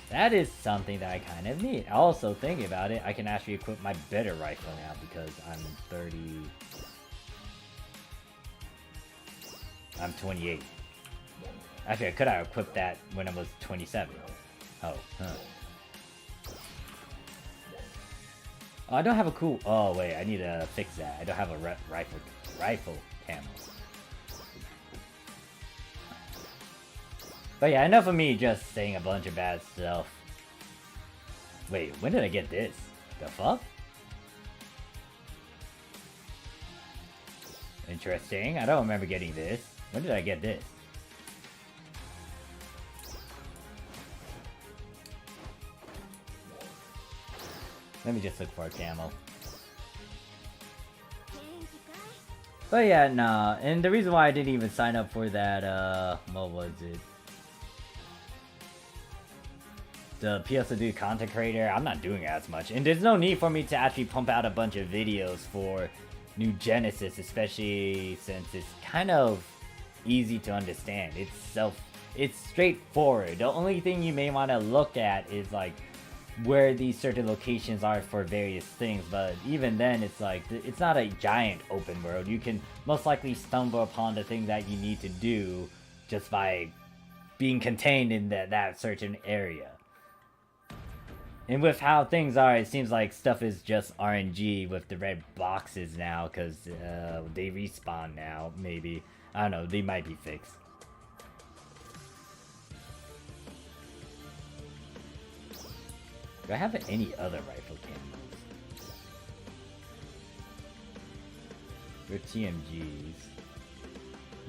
A: That is something that I kind of need. Also, thinking about it, I can actually equip my better rifle now because I'm 30... I'm 28. Actually, I could have equipped that when I was 27. Oh, huh. Oh, I don't have a cool... Oh, wait, I need to fix that. I don't have a rifle camo. But yeah, enough of me just saying a bunch of bad stuff. Wait, when did I get this? The fuck? Interesting. I don't remember getting this. When did I get this? Let me just look for a camo. But yeah, nah. And the reason why I didn't even sign up for that, what was it? The PSO2 content creator, I'm not doing as much. And there's no need for me to actually pump out a bunch of videos for New Genesis, especially since it's kind of easy to understand. It's straightforward. The only thing you may want to look at is like where these certain locations are for various things, but even then it's like, it's not a giant open world. You can most likely stumble upon the thing that you need to do just by being contained in that certain area. And with how things are, it seems like stuff is just RNG with the red boxes now, because they respawn now, maybe. I don't know, they might be fixed. Do I have any other rifle camos? We're TMGs.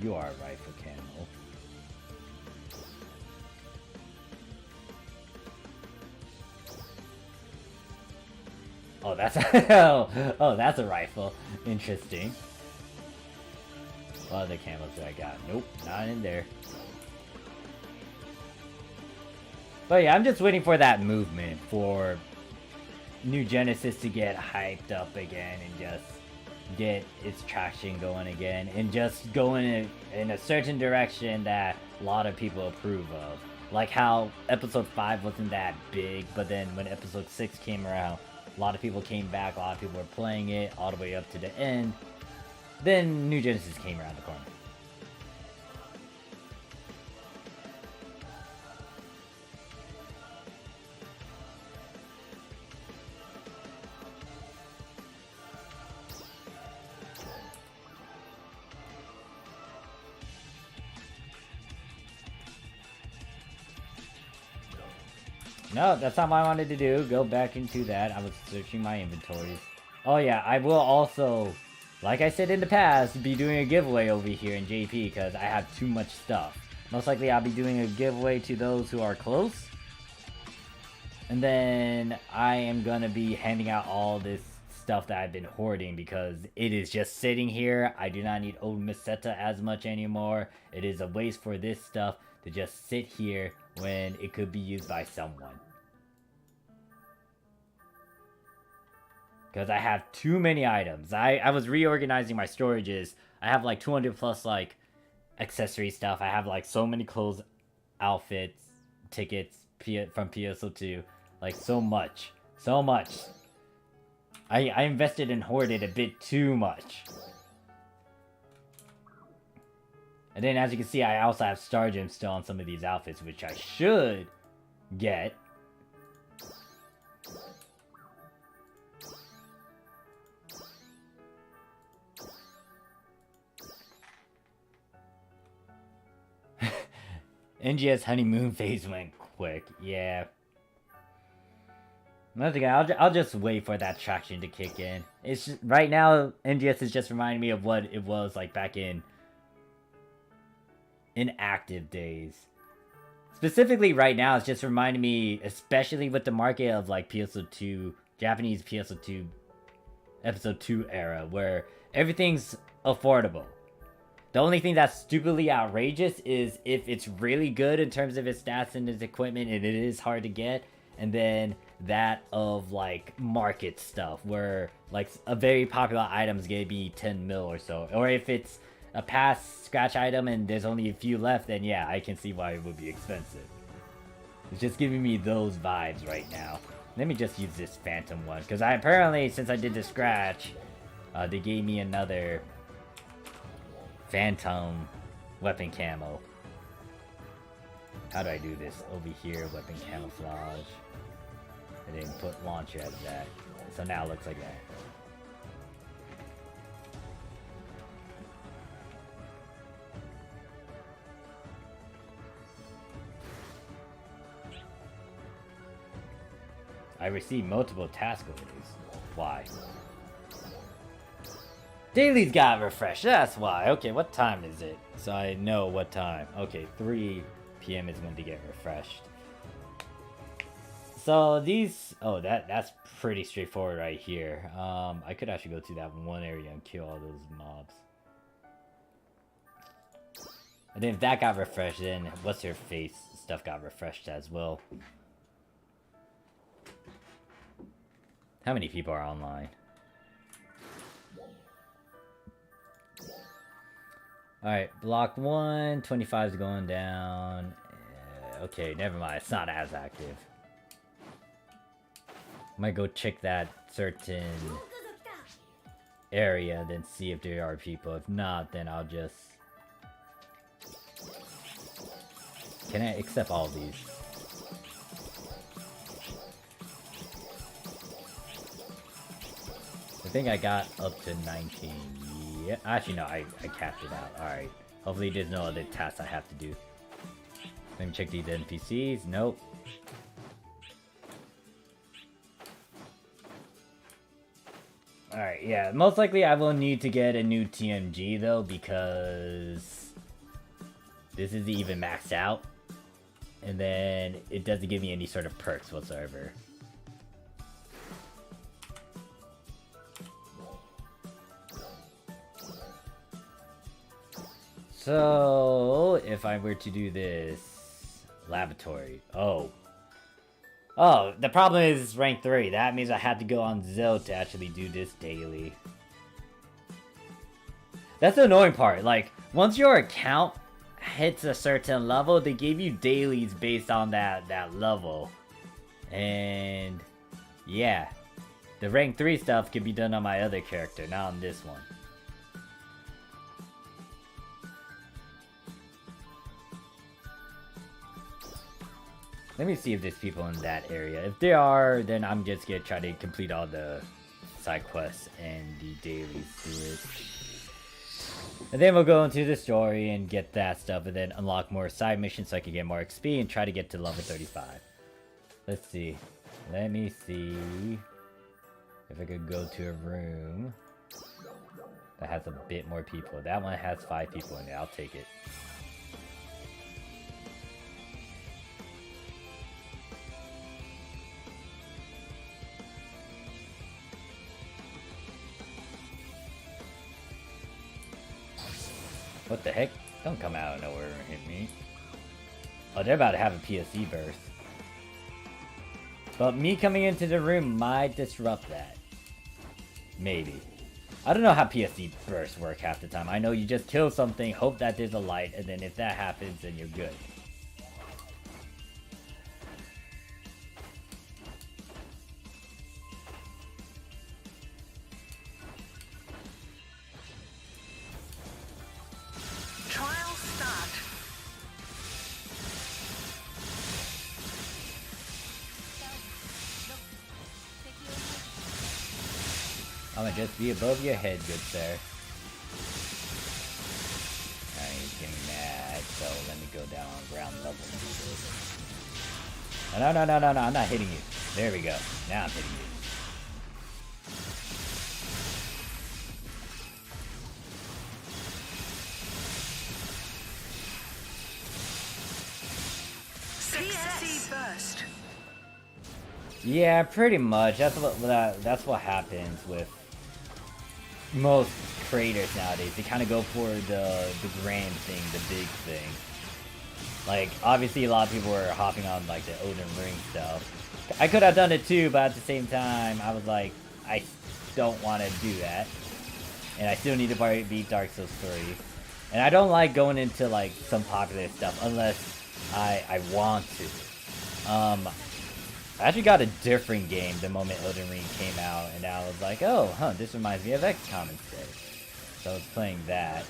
A: You are a rifle camo. Oh, that's oh, that's a rifle. Interesting. What other camos do I got? Nope, not in there. But yeah, I'm just waiting for that movement for New Genesis to get hyped up again and just get its traction going again and just go in a certain direction that a lot of people approve of. Like how episode 5 wasn't that big, but then when episode 6 came around, A lot of people came back, a lot of people were playing it all the way up to the end. Then New Genesis came around the corner. No, that's not what I wanted to do. Go back into that. I was searching my inventories. Oh yeah, I will also, like I said in the past, be doing a giveaway over here in JP because I have too much stuff. Most likely I'll be doing a giveaway to those who are close. And then I am gonna be handing out all this stuff that I've been hoarding because it is just sitting here. I do not need old Meseta as much anymore. It is a waste for this stuff to just sit here when it could be used by someone. Because I have too many items. I was reorganizing my storages. I have like 200 plus like accessory stuff. I have like so many clothes, outfits, tickets from PSO2. Like so much. So much. I invested and hoarded a bit too much. And then as you can see, I also have Star Gems still on some of these outfits, which I should get. NGS honeymoon phase went quick, yeah. Once again, I'll just wait for that traction to kick in. It's just, right now, NGS is just reminding me of what it was like back in active days. Specifically right now, it's just reminding me, especially with the market of like PSO2, Japanese PSO2 episode 2 era, where everything's affordable. The only thing that's stupidly outrageous is if it's really good in terms of its stats and its equipment and it is hard to get, and then that of like market stuff where like a very popular item is gonna be 10 mil or so, or if it's a past scratch item and there's only a few left, then yeah, I can see why it would be expensive. It's just giving me those vibes right now. Let me just use this phantom one, because I apparently, since I did the scratch, they gave me another phantom weapon camo. How do I do this? Over here, weapon camouflage. And then put launcher as that. So now it looks like that. I received multiple task orders. Why? Dailies got refreshed, that's why. Okay, what time is it? So I know what time. Okay, 3 PM is when to get refreshed. So these... Oh, that's pretty straightforward right here. I could actually go to that one area and kill all those mobs. And then if that got refreshed, then what's her face stuff got refreshed as well. How many people are online? Alright, block 1, 25 is going down. Okay, never mind, it's not as active. Might go check that certain area, then see if there are people. If not, then I'll just... Can I accept all of these? I think I got up to 19. Yeah, actually no, I capped it out. Alright. Hopefully there's no other tasks I have to do. Let me check these NPCs. Nope. Alright, yeah. Most likely I will need to get a new TMG though, because this isn't even maxed out. And then it doesn't give me any sort of perks whatsoever. So, if I were to do this... Laboratory. Oh, the problem is rank 3. That means I had to go on Zill to actually do this daily. That's the annoying part. Like, once your account hits a certain level, they give you dailies based on that level. And... yeah. The rank 3 stuff can be done on my other character, not on this one. Let me see if there's people in that area. If there are, then I'm just gonna try to complete all the side quests and the dailies through it. And then we'll go into the story and get that stuff, and then unlock more side missions so I can get more XP and try to get to level 35. Let's see. Let me see if I could go to a room that has a bit more people. That one has 5 people in it. I'll take it. What the heck? Don't come out of nowhere and hit me. Oh, they're about to have a PSE burst. But me coming into the room might disrupt that. Maybe. I don't know how PSE bursts work half the time. I know you just kill something, hope that there's a light, and then if that happens, then you're good. I'm gonna just be above your head, good sir. Alright, he's getting mad, so let me go down on ground level and do this. No, I'm not hitting you. There we go. Now I'm hitting you.
B: PSE burst.
A: Yeah, pretty much. That's what happens with most creators nowadays. They kind of go for the grand thing, the big thing. Like, obviously a lot of people were hopping on like the Elden Ring stuff. I could have done it too, but at the same time, I was like, I don't want to do that. And I still need to beat Dark Souls 3. And I don't like going into like some popular stuff unless I want to. I actually got a different game the moment Elden Ring came out, and I was like, oh, this reminds me of XCOM instead. So I was playing that.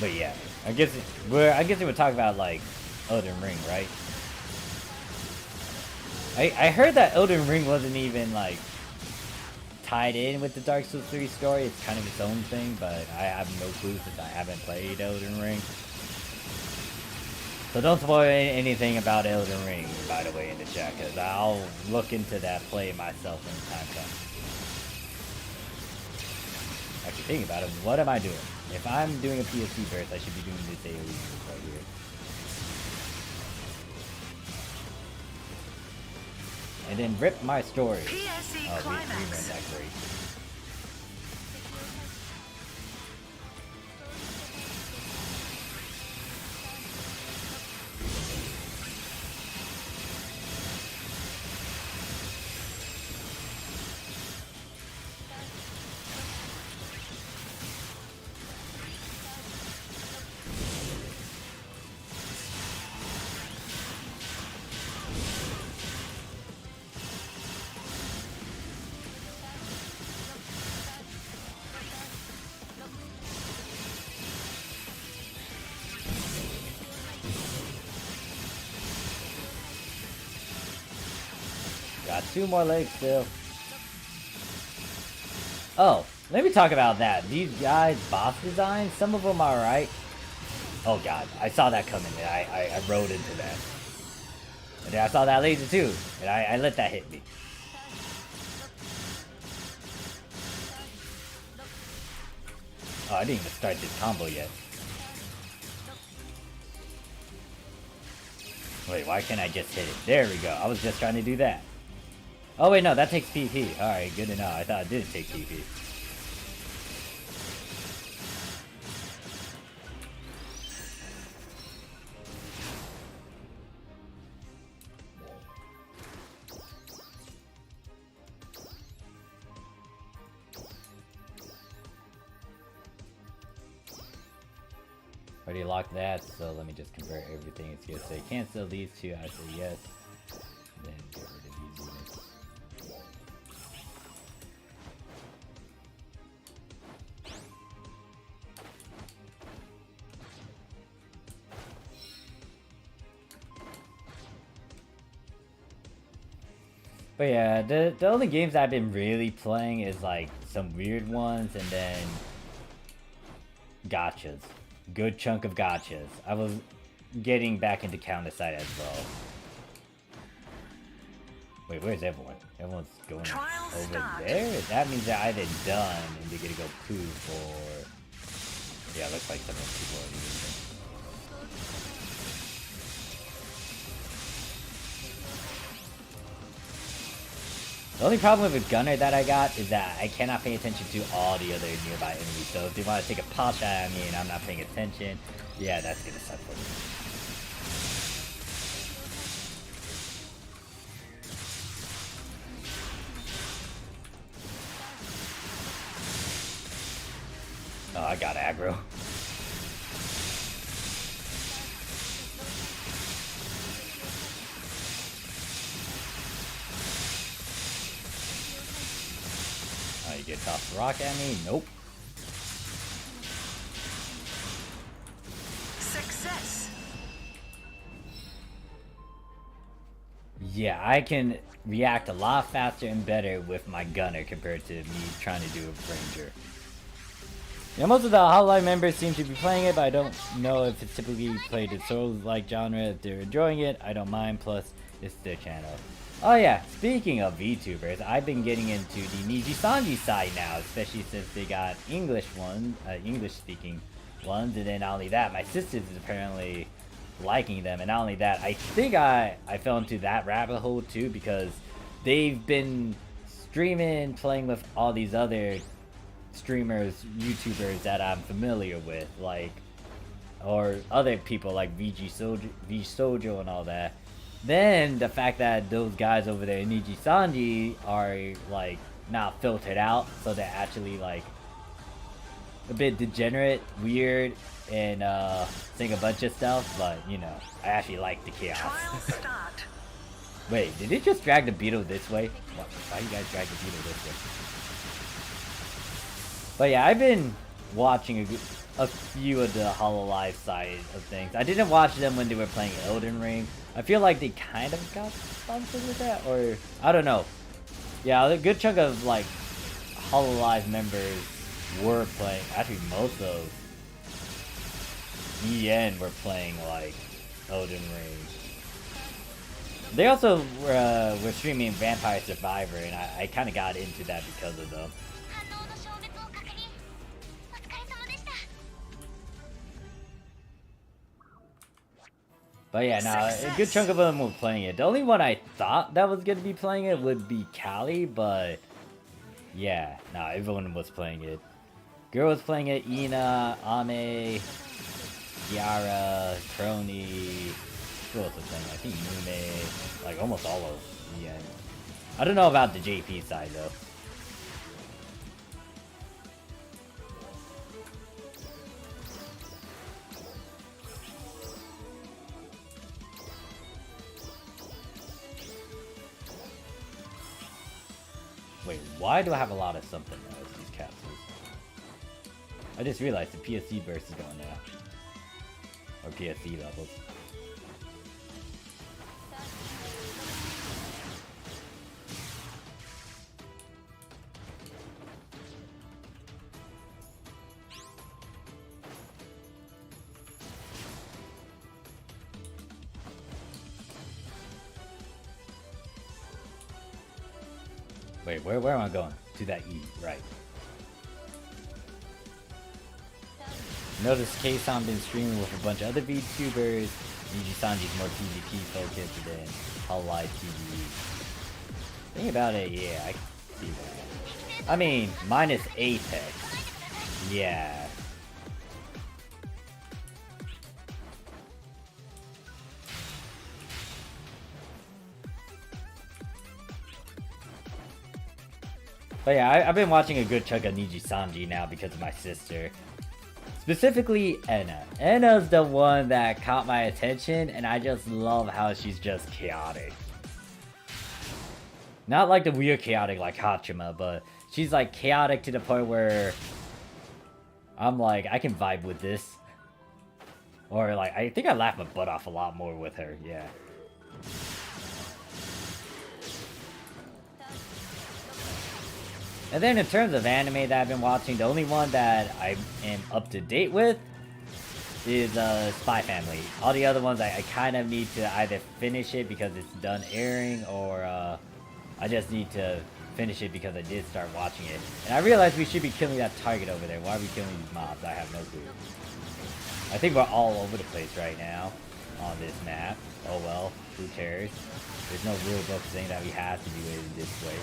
A: But yeah, I guess we're talking about like Elden Ring, right? I heard that Elden Ring wasn't even like tied in with the Dark Souls 3 story. It's kind of its own thing, but I have no clue since I haven't played Elden Ring. So don't spoil anything about Elden Ring, by the way, in the chat, because I'll look into that play myself when the time comes. Actually, think about it. What am I doing? If I'm doing a PSP burst, I should be doing this daily right here. And then rip my story.
B: PSE
A: oh, we
B: climax.
A: ran that great. Got 2 more legs still. Oh, let me talk about that. These guys' boss designs, some of them are right. Oh god, I saw that coming. I rode into that. And then I saw that laser too, and I let that hit me. Oh, I didn't even start this combo yet. Wait, why can't I just hit it? There we go. I was just trying to do that. Oh wait, no, that takes PP. Alright, good to know. I thought it didn't take PP. Already locked that, so let me just convert everything. It's gonna say cancel these two, I say yes. Then get rid of these units. But yeah, the only games I've been really playing is like some weird ones and then gotchas. Good chunk of gotchas. I was getting back into Counter-Side as well. Wait, where's everyone? Everyone's going
B: Trial
A: over
B: start.
A: there? That means they're either done and they're gonna go poof or... Yeah, looks like some of those people are leaving. The only problem with Gunner that I got is that I cannot pay attention to all the other nearby enemies. So if they want to take a pot shot at me and I'm not paying attention, yeah, that's gonna suck for me. Oh, I got aggro. You get tossed the rock at me? Nope.
B: Success.
A: Yeah, I can react a lot faster and better with my gunner compared to me trying to do a ranger. Yeah, most of the Hololive members seem to be playing it, but I don't know if it's typically played in Souls-like genre. If they're enjoying it, I don't mind, plus it's their channel. Oh yeah, speaking of VTubers, I've been getting into the Nijisanji side now, especially since they got English speaking ones, and then not only that, my sister is apparently liking them, and not only that, I think I fell into that rabbit hole too, because they've been streaming, playing with all these other streamers, YouTubers that I'm familiar with, like, or other people like VSojo and all that. Then the fact that those guys over there in Nijisanji are like not filtered out, so they're actually like a bit degenerate, weird, and saying a bunch of stuff, but you know, I actually like the chaos.
B: Trial start.
A: Wait, did it just drag the beetle this way? Why you guys drag the beetle this way? But yeah, I've been watching a few of the Hololive side of things. I didn't watch them when they were playing Elden Ring. I feel like they kind of got sponsored with that, or I don't know. Yeah, a good chunk of like Hololive members were playing. Actually, most of EN were playing like Elden Ring. They also were streaming Vampire Survivor, and I kind of got into that because of them. But yeah, now a good chunk of them were playing it. The only one I thought that was gonna be playing it would be Callie, but yeah, nah, everyone was playing it. Girl was playing it, Ina, Ame, Kiara, Crony, who else was playing it? I think Nume, like almost all of the end. I don't know about the JP side though. Wait, why do I have a lot of something now with these capsules? I just realized the PSC burst is going now. Or PSC levels. Wait, where am I going? To that E, right. Notice K-San been streaming with a bunch of other VTubers. Nijisanji's more PvP focused than Hololive PvE. Think about it, yeah, I can see that. I mean, minus Apex. Yeah. But yeah, I've been watching a good chunk of Nijisanji now because of my sister. Specifically, Enna. Enna's the one that caught my attention, and I just love how she's just chaotic. Not like the weird chaotic like Hachima, but she's like chaotic to the point where I'm like, I can vibe with this. Or like, I think I laugh my butt off a lot more with her, yeah. And then in terms of anime that I've been watching, the only one that I am up to date with is Spy Family. All the other ones I kind of need to either finish it because it's done airing, or I just need to finish it because I did start watching it. And I realized we should be killing that target over there. Why are we killing these mobs? I have no clue. I think we're all over the place right now on this map. Oh well, who cares? There's no rule book saying that we have to do it this way.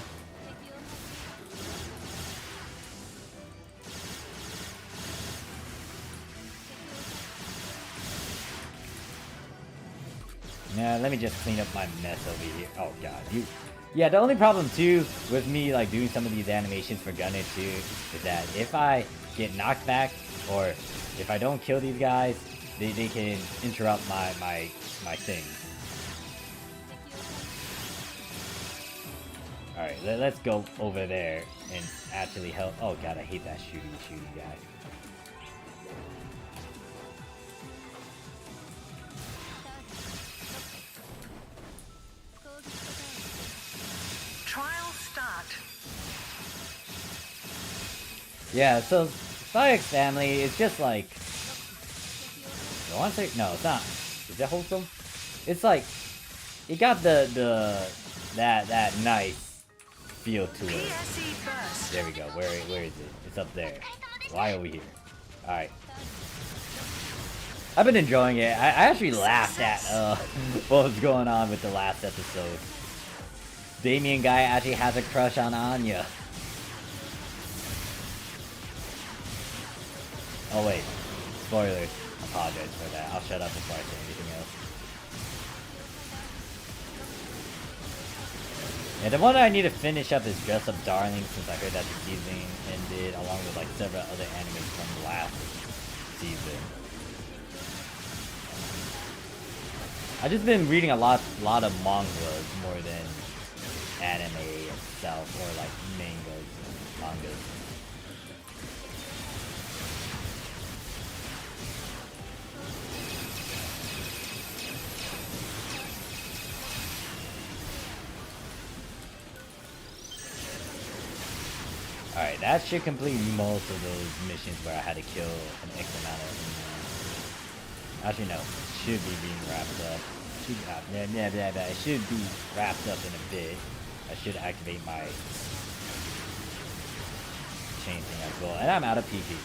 A: Now, let me just clean up my mess over here. Oh god, you... Yeah, the only problem too with me like doing some of these animations for Gunner too is that if I get knocked back or if I don't kill these guys, they can interrupt my thing. Alright, let's go over there and actually help. Oh god, I hate that shooty guy.
B: Trial start.
A: Yeah, so Spy X Family is just like... I want to say... No, it's not. Is it wholesome? It's like... It got that nice feel to it.
B: PSE burst.
A: There we go. Where is it? It's up there. Why over here? Alright. I've been enjoying it. I actually laughed at what was going on with the last episode. Damien guy actually has a crush on Anya. Oh wait, spoilers. I apologize for that. I'll shut up before I say anything else. Yeah, the one I need to finish up is Dress Up Darling, since I heard that the season ended, along with like several other animes from the last season. I've just been reading a lot of mangas more than anime itself, or like mangas. Alright, that should complete most of those missions where I had to kill an X amount of... Actually, no. Should be being wrapped up. It should be wrapped up in a bit. I should activate my chain thing as well. And I'm out of PP.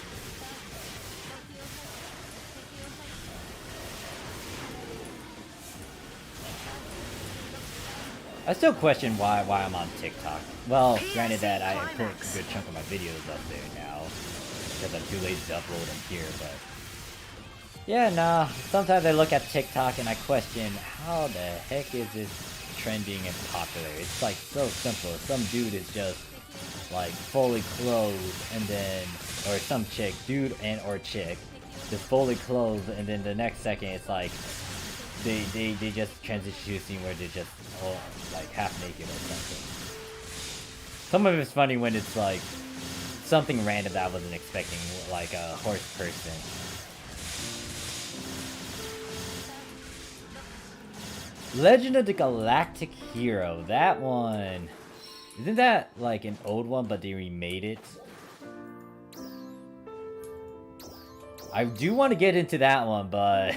A: I still question why I'm on TikTok. Well, granted that I put a good chunk of my videos up there now, because I'm too lazy to upload them here, but... Yeah, nah, sometimes I look at TikTok and I question, how the heck is this trending and popular? It's like so simple. Some dude is just like fully clothed and then, or some chick, dude and or chick, just fully clothed, and then the next second it's like, they just transition to a scene where they're just all like half naked or something. Some of it's funny when it's like something random that I wasn't expecting, like a horse person. Legend of the Galactic Hero, that one. Isn't that like an old one but they remade it? I do want to get into that one, but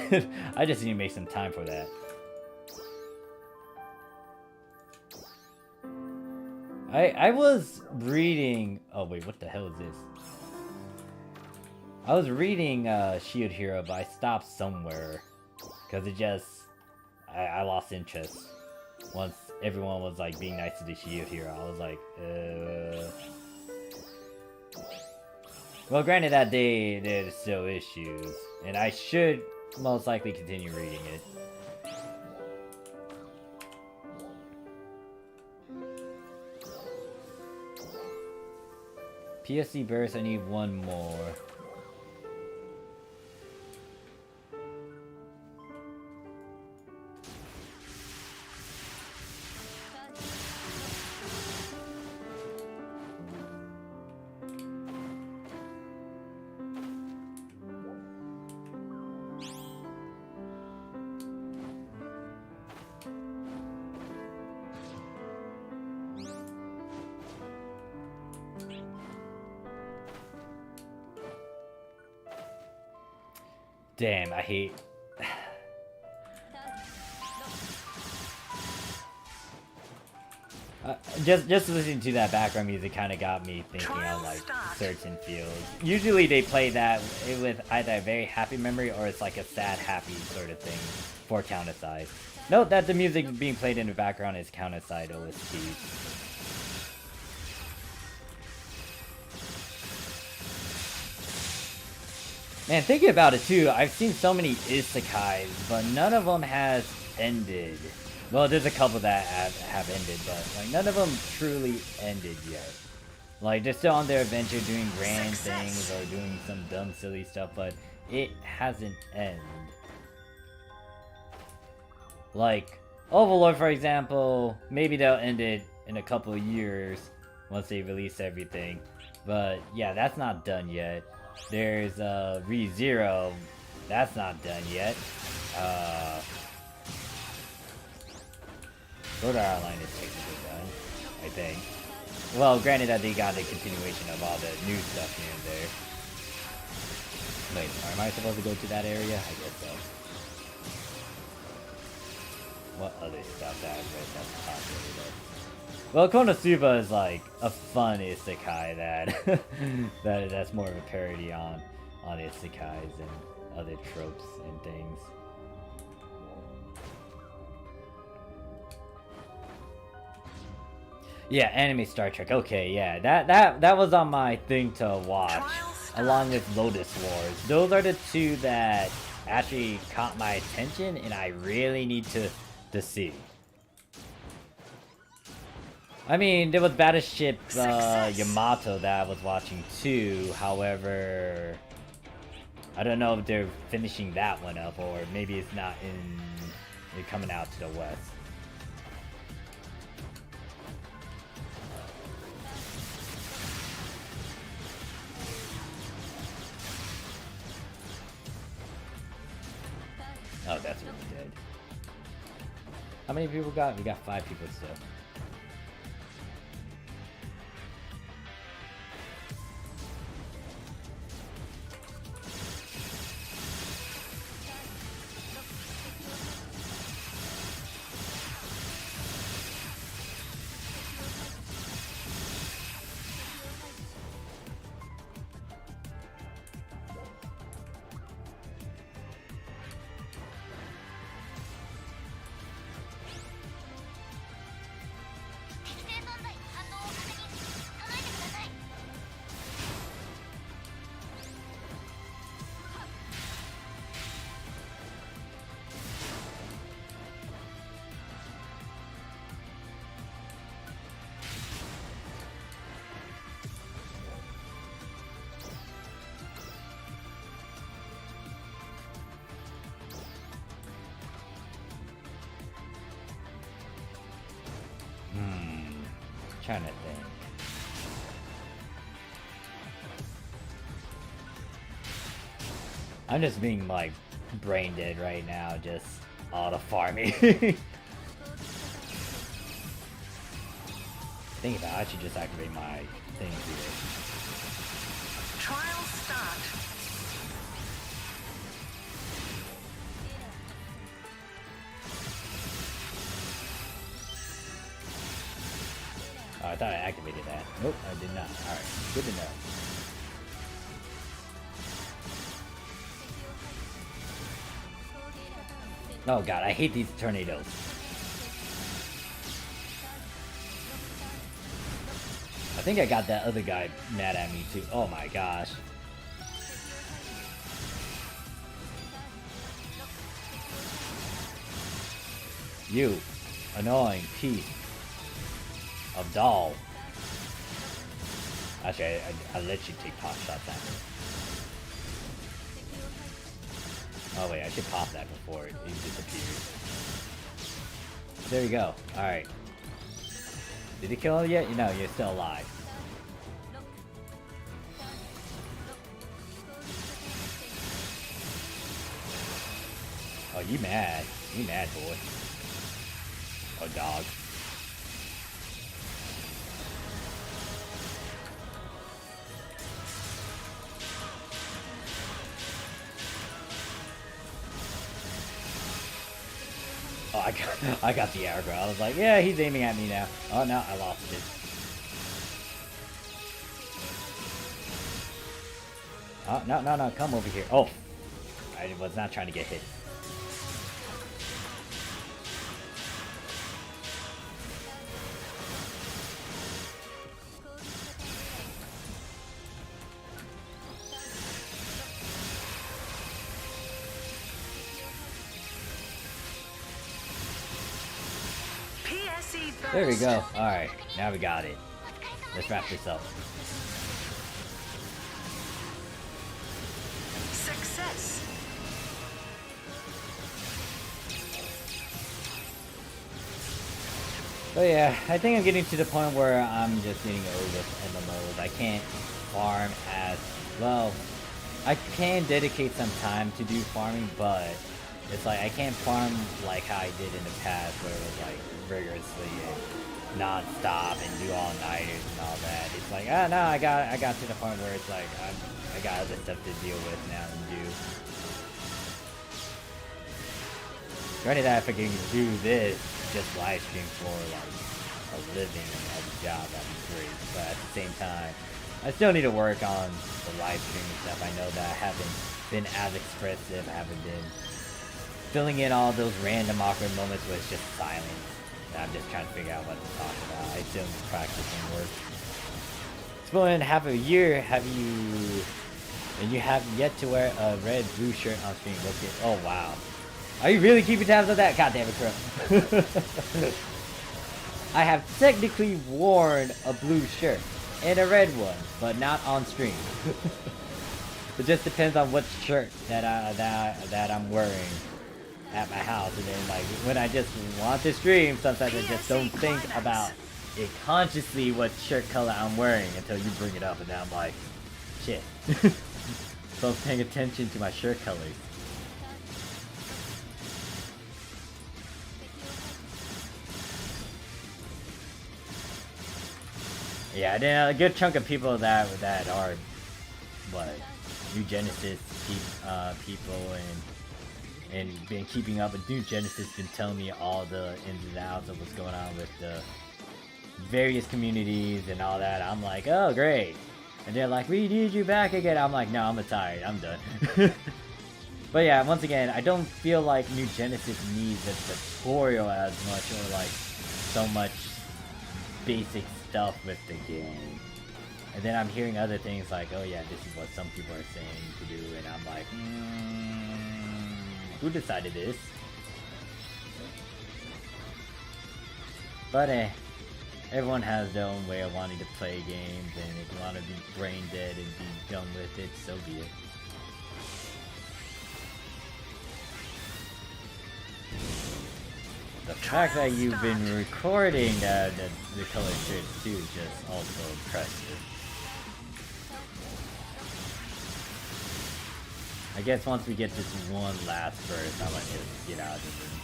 A: I just need to make some time for that. I was reading... Oh wait, what the hell is this? I was reading Shield Hero, but I stopped somewhere. Because it just... I lost interest. Once everyone was like being nice to the Shield Hero, I was like, Well, granted that day there's still issues, and I should most likely continue reading it. PSC burst, I need one more. Damn, I hate... just listening to that background music kind of got me thinking of like certain fields. Usually they play that with either a very happy memory or it's like a sad happy sort of thing for Counter-Side. Note that the music being played in the background is Counter-Side OST. Man, thinking about it too, I've seen so many isekais, but none of them has ended. Well, there's a couple that have ended, but like none of them truly ended yet. Like they're still on their adventure doing grand things or doing some dumb silly stuff, but it hasn't ended. Like Overlord, for example, maybe they'll end it in a couple of years once they release everything. But yeah, that's not done yet. There's ReZero, that's not done yet. Sword Art Online is technically done, I think. Well, granted that they got a continuation of all the new stuff here and there. Wait, am I supposed to go to that area? I guess so. What other stuff that I've read that's popular though? Well, Konosuba is like a fun isekai that's more of a parody on isekais and other tropes and things. Yeah, anime Star Trek. Okay, yeah, that was on my thing to watch, along with Lotus Wars. Those are the two that actually caught my attention, and I really need to see. I mean, there was Battleship Yamato that I was watching too. However, I don't know if they're finishing that one up, or maybe it's not in coming out to the West. Oh, that's really dead. How many people got? We got 5 people still. Trying to think. I'm just being like brain dead right now, just auto farming. Think about it, I should just activate my thing here.
B: Trial start.
A: Oh, I thought I activated that. Nope, I did not. Alright, good to know. Oh god, I hate these tornadoes. I think I got that other guy mad at me too. Oh my gosh. You annoying piece of doll. Actually, I'll let you take pot shots at me. Oh wait, I should pop that before it disappears. There you go. Alright. Did he kill him yet? No, you're still alive. Oh, you mad. You mad, boy. Oh, dog. I got the aggro. I was like, yeah, he's aiming at me now. Oh no, I lost it. Oh no, come over here. Oh, I was not trying to get hit. There we go. Alright, now we got it. Let's wrap this up.
B: Success.
A: But yeah, I think I'm getting to the point where I'm just getting old with MMOs. I can't farm as well. I can dedicate some time to do farming, but it's like I can't farm like how I did in the past, where it was like rigorously and non-stop and do all-nighters and all that. It's like, oh no, I got to the point where it's like I got other stuff to deal with now and do. Granted that if I can do this, just live stream for like a living and as a job, that'd be great. But at the same time, I still need to work on the live streaming stuff. I know that I haven't been as expressive, I haven't been filling in all those random awkward moments where it's just silence. And I'm just trying to figure out what to talk about. I still need to practice and work. It's been half a year. And you have yet to wear a red blue shirt on stream. Look at, oh wow. Are you really keeping tabs on that? God damn it, Crow. I have technically worn a blue shirt and a red one, but not on stream. It just depends on what shirt that I'm wearing at my house, and then like when I just want to stream, sometimes I just don't think about it consciously what shirt color I'm wearing until you bring it up, and then I'm like, shit. So I'm paying attention to my shirt colors. Yeah, then a good chunk of people that are what New Genesis people and been keeping up with New Genesis, been telling me all the ins and outs of what's going on with the various communities and all that. I'm like, oh great, and they're like, we need you back again. I'm like, no, I'm retired, I'm done. But yeah, once again, I don't feel like New Genesis needs a tutorial as much, or like so much basic stuff with the game. And then I'm hearing other things like, oh yeah, this is what some people are saying to do, and I'm like, who decided this? But everyone has their own way of wanting to play games, and if you want to be brain dead and be done with it, so be it. The fact that you've been recording the color shirts too is just also impressive. I guess once we get this one last verse, I'm gonna just get out of the room.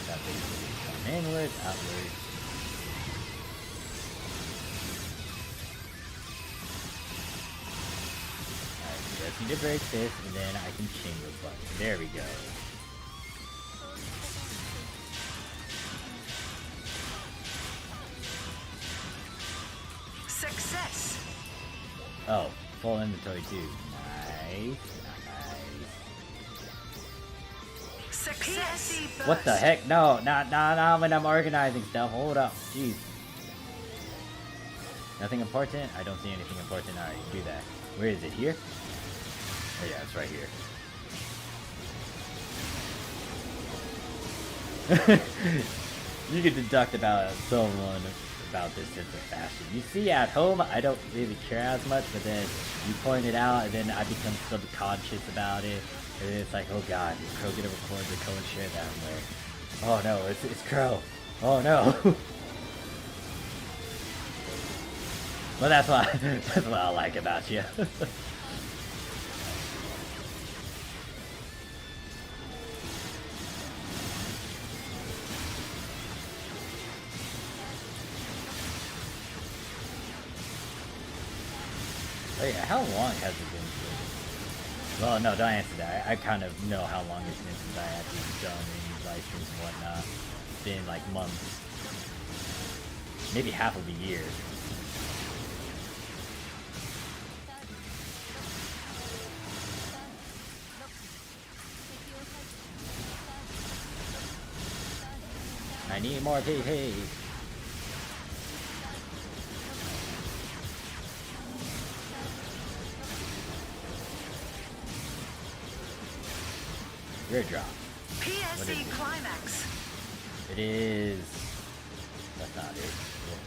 A: That basically come inwards, outwards. Alright, just need to break this, and then I can chain the button. There we go.
B: Success.
A: Oh, full inventory too. Nice.
B: Success.
A: What the heck? No, not when I'm organizing stuff. Hold up. Jeez. Nothing important? I don't see anything important. Alright, do that. Where is it? Here? Oh yeah, it's right here. You can deduct about someone about this sense of fashion. You see, at home, I don't really care as much, but then you point it out, and then I become subconscious about it, and then it's like, oh god, is Crow gonna record the color shirt that I'm wearing? Oh no, it's Crow. Oh no. Well, that's what I like about you. Wait, how long has it been? Well, no, don't answer that. I kind of know how long it's been since I actually done any live streams and whatnot. It's been like months. Maybe half of a year. I need more PP. Your drop.
B: PSE climax.
A: It is. That's not it.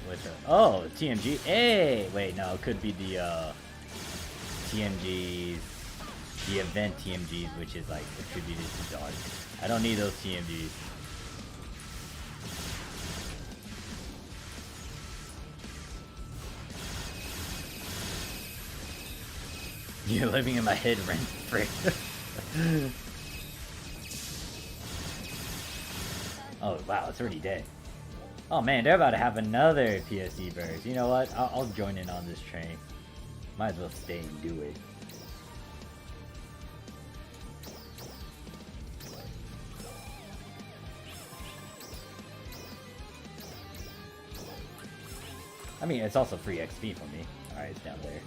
A: What's the? Oh, TMG. Hey, wait, no, it could be the TMGs, the event TMGs, which is like attributed to Dark. I don't need those TMGs. You're living in my head rent free. Oh wow, it's already dead. Oh man, they're about to have another PSE burst. You know what? I'll join in on this train. Might as well stay and do it. I mean, it's also free XP for me. Alright, it's down there.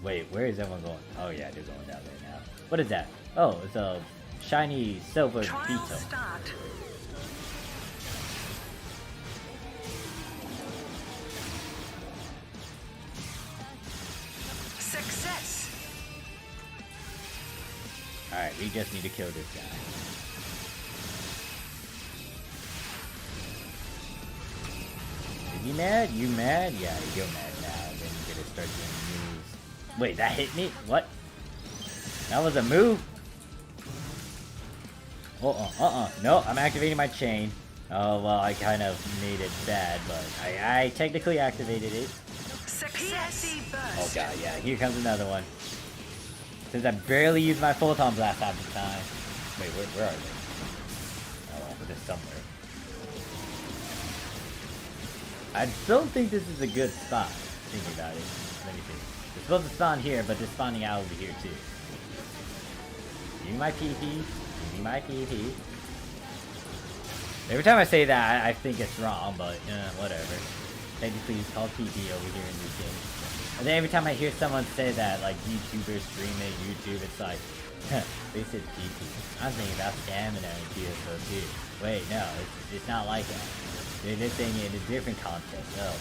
A: Wait, where is everyone going? Oh yeah, they're going down there now. What is that? Oh, it's a shiny silver beetle.
B: Start. Success.
A: Alright, we just need to kill this guy. Is he mad? You mad? Yeah, you're mad now. Then you gotta start doing moves. Wait, that hit me? What? That was a move? No, I'm activating my chain. Oh, well, I kind of made it bad, but I technically activated it.
B: PSE burst.
A: Oh god, yeah, here comes another one. Since I barely used my photon blast half the time. Wait, where are they? Oh, well, they're somewhere. I don't think this is a good spot, thinking about it. Let me see. They're supposed to spawn here, but they're spawning out over here too. Give me my PP. Give me my PP. Every time I say that, I think it's wrong, but whatever. Technically, it's called PP over here in this game. And then every time I hear someone say that, like YouTubers stream it, YouTube, it's like, they said PP. I'm thinking about stamina and PSO2. Wait, no, it's not like that. They're saying it in a different context. Oh,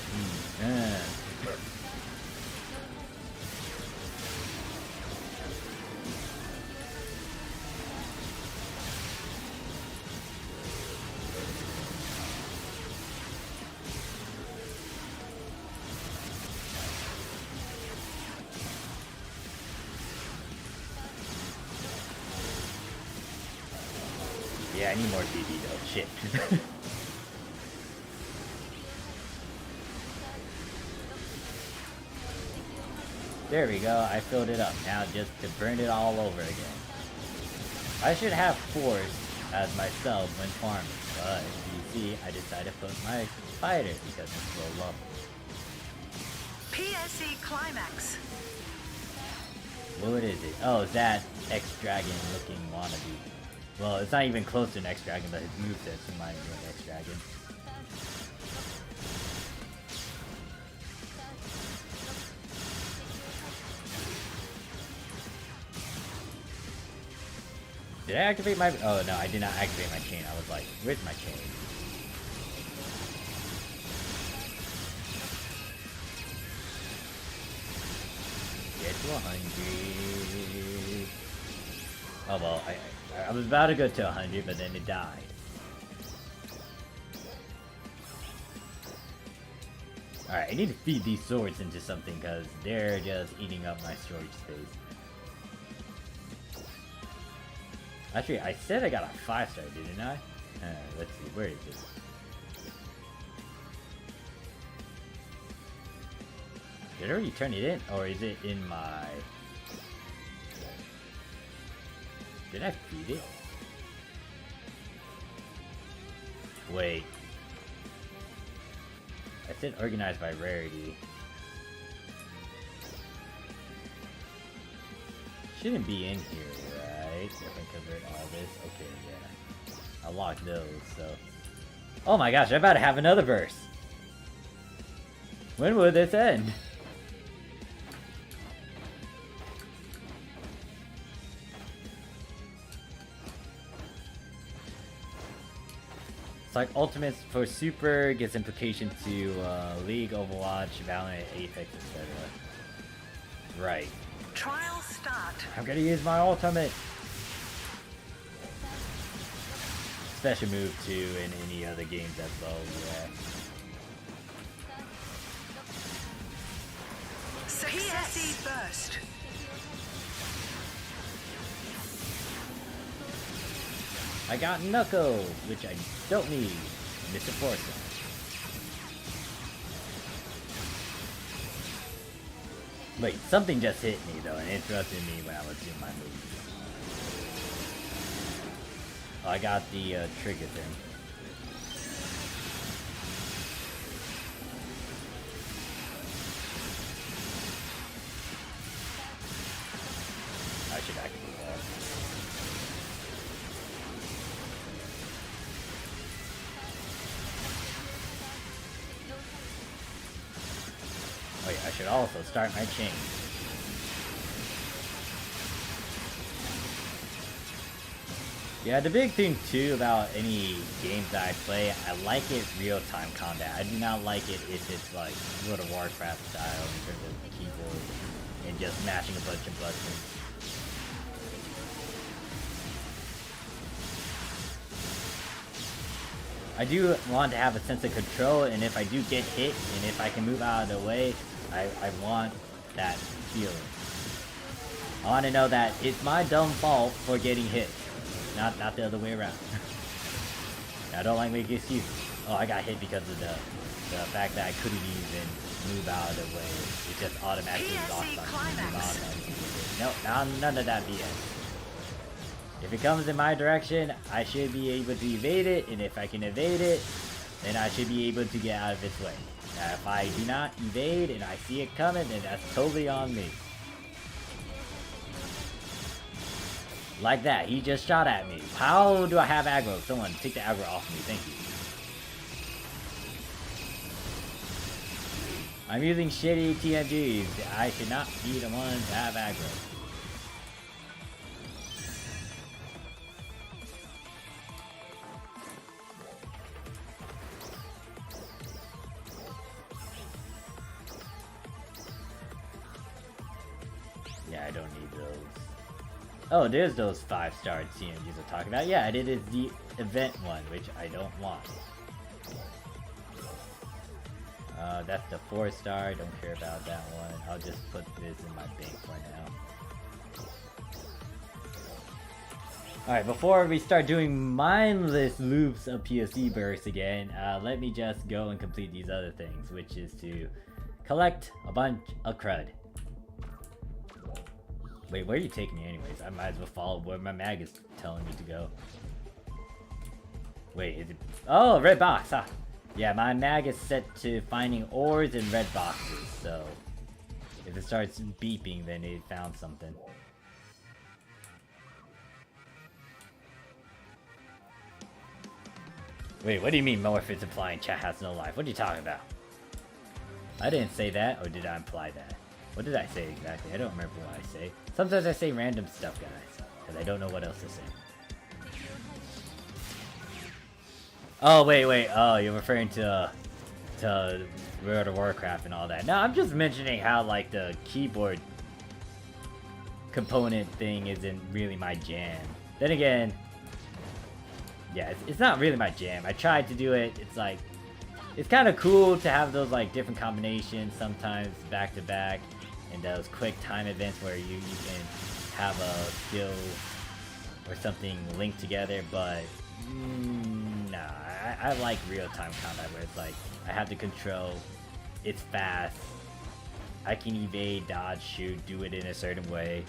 A: Yeah, I need more PP though. Shit. There we go. I filled it up. Now just to burn it all over again. I should have force as myself when farming, but as you see, I decided to put my spider because it's low level.
B: PSE climax.
A: What is it? Oh, it's that X-Dragon looking wannabe. Well, it's not even close to an X-Dragon, but his moveset reminds me of an X-Dragon. Did I activate my... Oh, no, I did not activate my chain. I was like, where's my chain? Get to 100. Oh, well, I was about to go to 100, but then it died. Alright, I need to feed these swords into something, because they're just eating up my storage space. Actually, I said I got a 5-star, didn't I? Let's see, where is it? Did I already turn it in? Or is it in my... Did I feed it? Wait. I said organized by rarity. Shouldn't be in here, right? If I convert all this. Okay, yeah. I locked those, so. Oh my gosh, I'm about to have another verse. When will this end? It's like Ultimates for Super gets implication to League, Overwatch, Valorant, Apex, etc. Right.
B: Trial start.
A: I'm gonna use my ultimate. Special move too in any other games as well, yeah.
B: PSE burst.
A: I got Knuckle, which I don't need. Mr. Forza. Wait, something just hit me though and interrupted me when I was doing my move. Oh, I got the trigger thing. I should activate that. Oh yeah, I should also start my chain. Yeah, the big thing too about any games that I play, I like it real-time combat. I do not like it if it's like World of Warcraft style in terms of the keyboard and just mashing a bunch of buttons. I do want to have a sense of control, and if I do get hit, and if I can move out of the way, I want that feeling. I want to know that it's my dumb fault for getting hit, not the other way around. I don't like making excuses. Oh, I got hit because of the fact that I couldn't even move out of the way. It just automatically locked on me. Nope, none of that BS. If it comes in my direction, I should be able to evade it, and if I can evade it, then I should be able to get out of its way. Now, if I do not evade and I see it coming, then that's totally on me. Like that, he just shot at me. How do I have aggro? Someone take the aggro off me, thank you. I'm using shitty TMGs. I should not be the one to have aggro. Yeah, I don't need those. Oh, there's those 5-star TMGs I'm talking about. Yeah, it is the event one, which I don't want. That's the 4-star. I don't care about that one. I'll just put this in my bank for now. Alright, before we start doing mindless loops of PSE bursts again, let me just go and complete these other things, which is to collect a bunch of crud. Wait, where are you taking me anyways? I might as well follow where my mag is telling me to go. Wait, is it... Oh, red box! Ah. Yeah, my mag is set to finding ores in red boxes, so... if it starts beeping, then it found something. Wait, what do you mean Morphsuit implying chat has no life? What are you talking about? I didn't say that, or did I imply that? What did I say exactly? I don't remember what I say. Sometimes I say random stuff, guys, because I don't know what else to say. Oh, wait. Oh, you're referring to World of Warcraft and all that. No, I'm just mentioning how, like, the keyboard component thing isn't really my jam. Then again, yeah, it's not really my jam. I tried to do it. It's like, it's kind of cool to have those, like, different combinations sometimes back to back. And those quick time events where you can have a skill or something linked together, but nah, I like real-time combat where it's like, I have the control, it's fast, I can evade, dodge, shoot, do it in a certain way.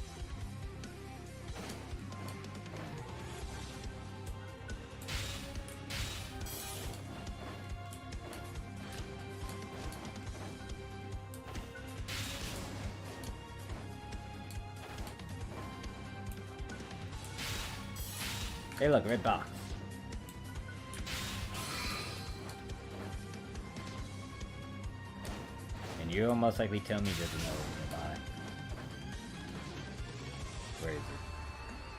A: Hey, look, red box. And you'll most likely tell me there's another nearby. Where is it?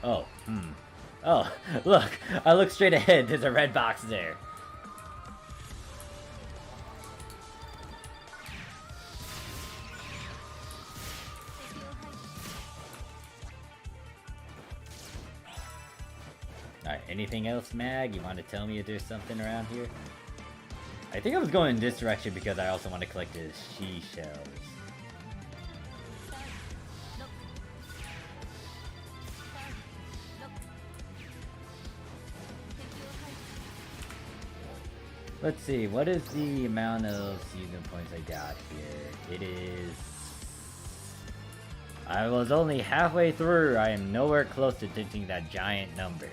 A: Oh, Oh, look! I look straight ahead, there's a red box there. Alright, anything else, Mag? You want to tell me if there's something around here? I think I was going in this direction because I also want to collect the she shells. Let's see, what is the amount of season points I got here? It is... I was only halfway through. I am nowhere close to hitting that giant number.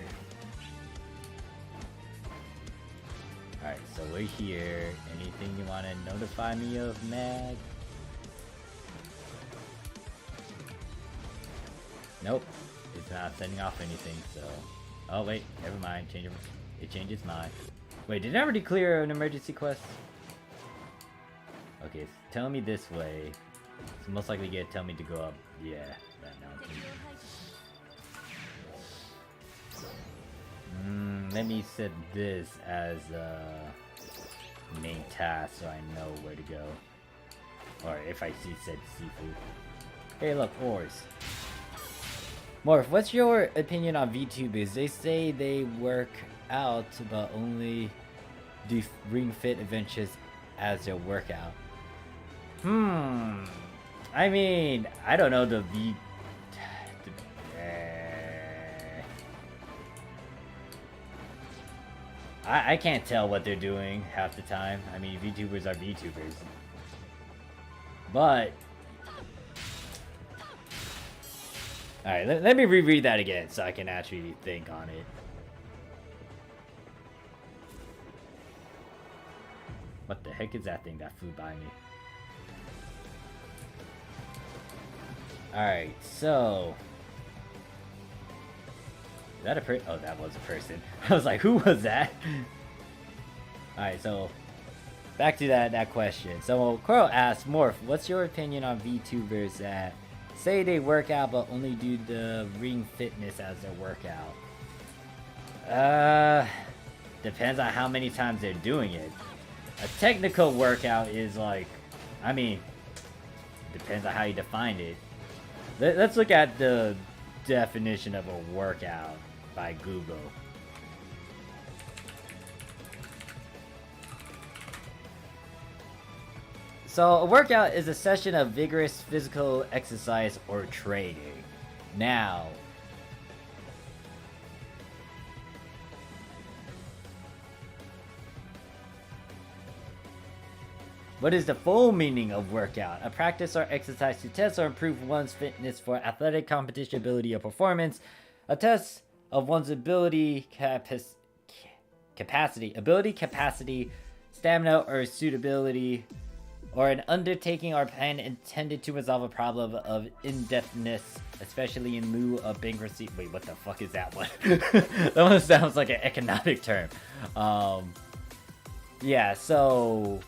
A: Alright, so we're here. Anything you want to notify me of, Mag? Nope. It's not sending off anything, so... Oh, wait. Never mind. It changes mind. Wait, did I already clear an emergency quest? Okay, so tell me this way. It's most likely gonna tell me to go up. Yeah, that mountain. Let me set this as main task so I know where to go. Or if I see said seafood. Hey, look, ores. Morph, what's your opinion on VTubers? They say they work out, but only do Ring Fit adventures as their workout. I mean, I don't know the I can't tell what they're doing half the time. I mean, VTubers are VTubers. But... Alright, let me reread that again so I can actually think on it. What the heck is that thing that flew by me? Alright, so... Is that a person? Oh, that was a person. I was like, who was that? Alright, so... Back to that question. So, Coral asks, Morph, what's your opinion on VTubers that say they work out but only do the ring fitness as their workout? Depends on how many times they're doing it. A technical workout is like, I mean, depends on how you define it. Let's look at the definition of a workout by Google. So, a workout is a session of vigorous physical exercise or training. Now, what is the full meaning of workout? A practice or exercise to test or improve one's fitness for athletic competition ability or performance. A test of one's ability capacity, stamina, or suitability. Or an undertaking or plan intended to resolve a problem of in-depthness, especially in lieu of bankruptcy. Wait, what the fuck is that one? That one sounds like an economic term. Yeah, so...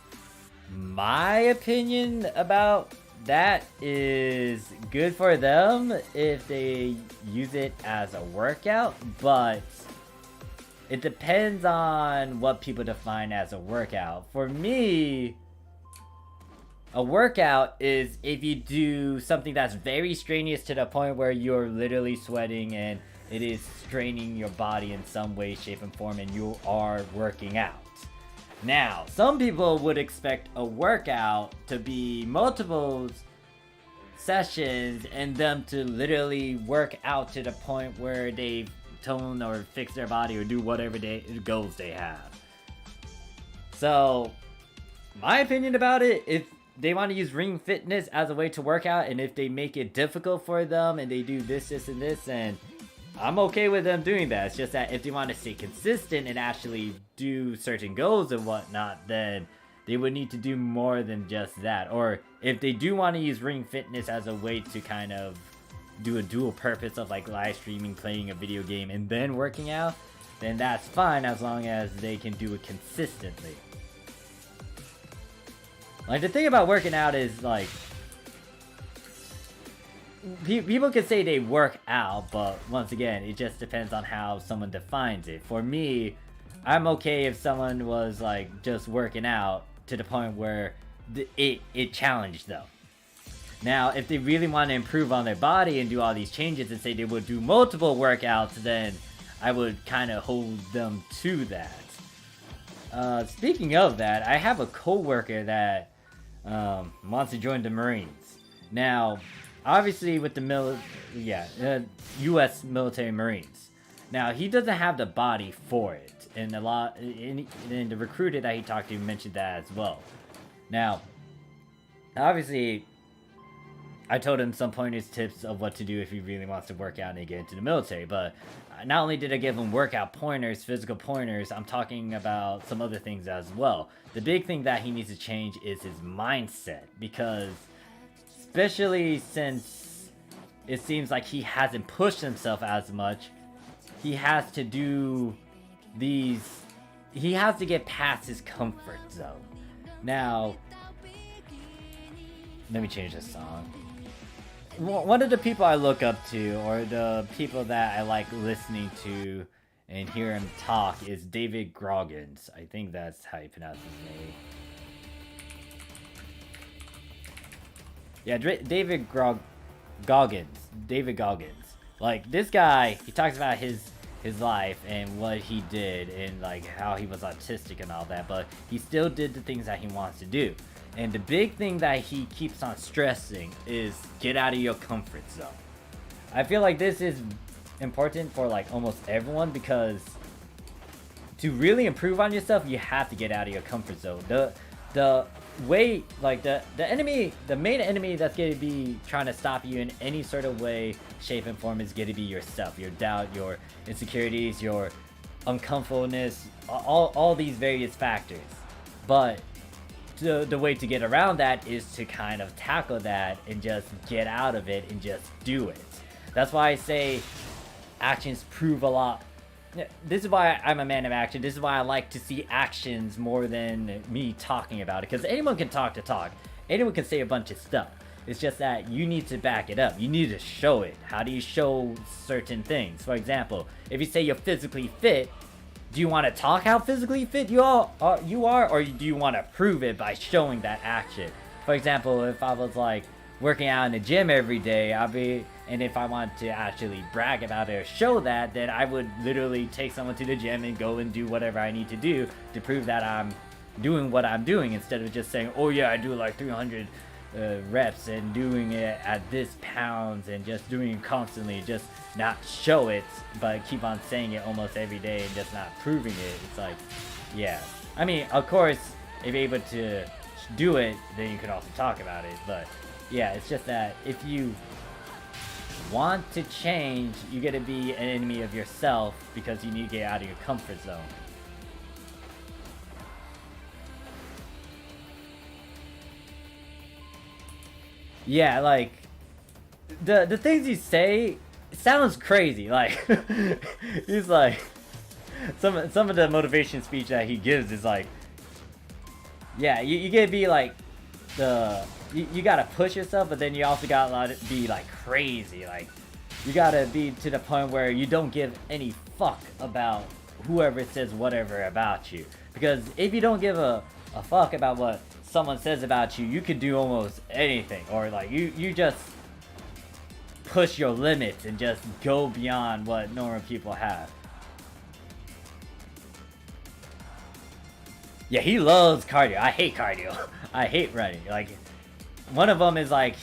A: my opinion about that is good for them if they use it as a workout, but it depends on what people define as a workout. For me, a workout is if you do something that's very strenuous to the point where you're literally sweating and it is straining your body in some way, shape, and form, and you are working out. Now, some people would expect a workout to be multiple sessions and them to literally work out to the point where they tone or fix their body or do whatever goals they have. So, my opinion about it, if they want to use ring fitness as a way to work out, and if they make it difficult for them and they do this, and this, and I'm okay with them doing that. It's just that if they want to stay consistent and actually do certain goals and whatnot, then they would need to do more than just that. Or if they do want to use ring fitness as a way to kind of do a dual purpose of like live streaming, playing a video game, and then working out, then that's fine as long as they can do it consistently. Like, the thing about working out is, like, people can say they work out, but once again, it just depends on how someone defines it. For me, I'm okay if someone was, like, just working out to the point where it challenged them. Now, if they really want to improve on their body and do all these changes and say they would do multiple workouts, then I would kind of hold them to that. Speaking of that, I have a coworker that wants to join the Marines. Now, obviously with the U.S. military Marines. Now, he doesn't have the body for it, and the recruiter that he talked to mentioned that as well. Now, obviously, I told him some pointers, tips of what to do if he really wants to work out and get into the military, but not only did I give him workout pointers, physical pointers, I'm talking about some other things as well. The big thing that he needs to change is his mindset, because especially since it seems like he hasn't pushed himself as much, he has to do these, he has to get past his comfort zone. Now, let me change this song. One of the people I look up to, or the people that I like listening to and hear him talk, is David Goggins. I think that's how you pronounce his name. Yeah, David Goggins. David Goggins. Like, this guy, he talks about his life and what he did and like how he was autistic and all that, but he still did the things that he wants to do. And the big thing that he keeps on stressing is get out of your comfort zone. I feel like this is important for like almost everyone, because to really improve on yourself, you have to get out of your comfort zone. The way, like the main enemy that's going to be trying to stop you in any sort of way, shape, and form is going to be yourself. Your doubt, your insecurities, your uncomfortableness, all these various factors. But the way to get around that is to kind of tackle that and just get out of it and just do it. That's why I say actions prove a lot. This is why I'm a man of action. This is why I like to see actions more than me talking about it. Because anyone can talk to talk. Anyone can say a bunch of stuff. It's just that you need to back it up. You need to show it. How do you show certain things? For example, if you say you're physically fit, do you want to talk how physically fit you are, or do you want to prove it by showing that action? For example, if I was like working out in the gym every day, and if I want to actually brag about it or show that, then I would literally take someone to the gym and go and do whatever I need to do to prove that I'm doing what I'm doing, instead of just saying, oh yeah, I do like 300 reps and doing it at this pounds and just doing it constantly, just not show it, but keep on saying it almost every day and just not proving it. It's like, yeah. I mean, of course, if you're able to do it, then you can also talk about it, but yeah, it's just that if you want to change, you gotta be an enemy of yourself, because you need to get out of your comfort zone. Yeah, like the things you say sounds crazy. Like he's like some of the motivation speech that he gives is like, yeah, you gotta be like you gotta push yourself, but then you also gotta be like crazy. Like you gotta be to the point where you don't give any fuck about whoever says whatever about you, because if you don't give a fuck about what someone says about you, you can do almost anything, or like you just push your limits and just go beyond what normal people have. Yeah, he loves cardio. I hate cardio. I hate running. Like, one of them is like,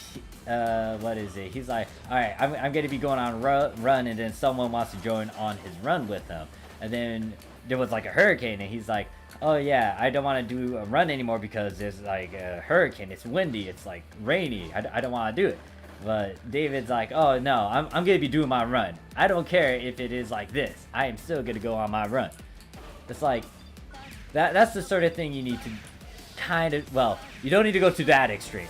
A: what is it? He's like, all right, I'm going to be going on run, and then someone wants to join on his run with him. And then there was like a hurricane, and he's like, oh yeah, I don't want to do a run anymore because there's like a hurricane. It's windy. It's like rainy. I don't want to do it. But David's like, oh no, I'm going to be doing my run. I don't care if it is like this. I am still going to go on my run. It's like, that's the sort of thing you need to kind of, well, you don't need to go to that extreme.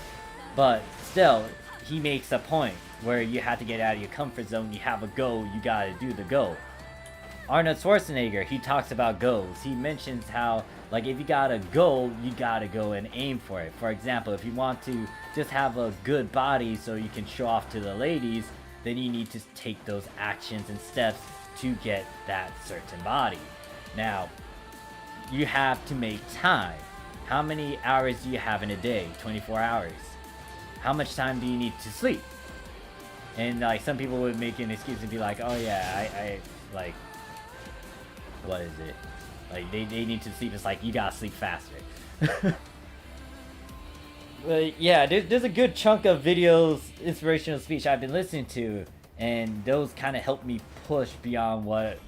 A: But still, he makes a point. where you have to get out of your comfort zone, you have a goal, you gotta do the goal. Arnold Schwarzenegger, he talks about goals. He mentions how, like, if you got a goal, you gotta go and aim for it. For example, if you want to just have a good body so you can show off to the ladies, then you need to take those actions and steps to get that certain body. Now, you have to make time. How many hours do you have in a day? 24 hours. How much time do you need to sleep? And like some people would make an excuse and be like, oh yeah, I like, what is it? Like they need to sleep. It's like, you gotta sleep faster. But yeah, there's a good chunk of videos, inspirational speech I've been listening to, and those kind of help me push beyond what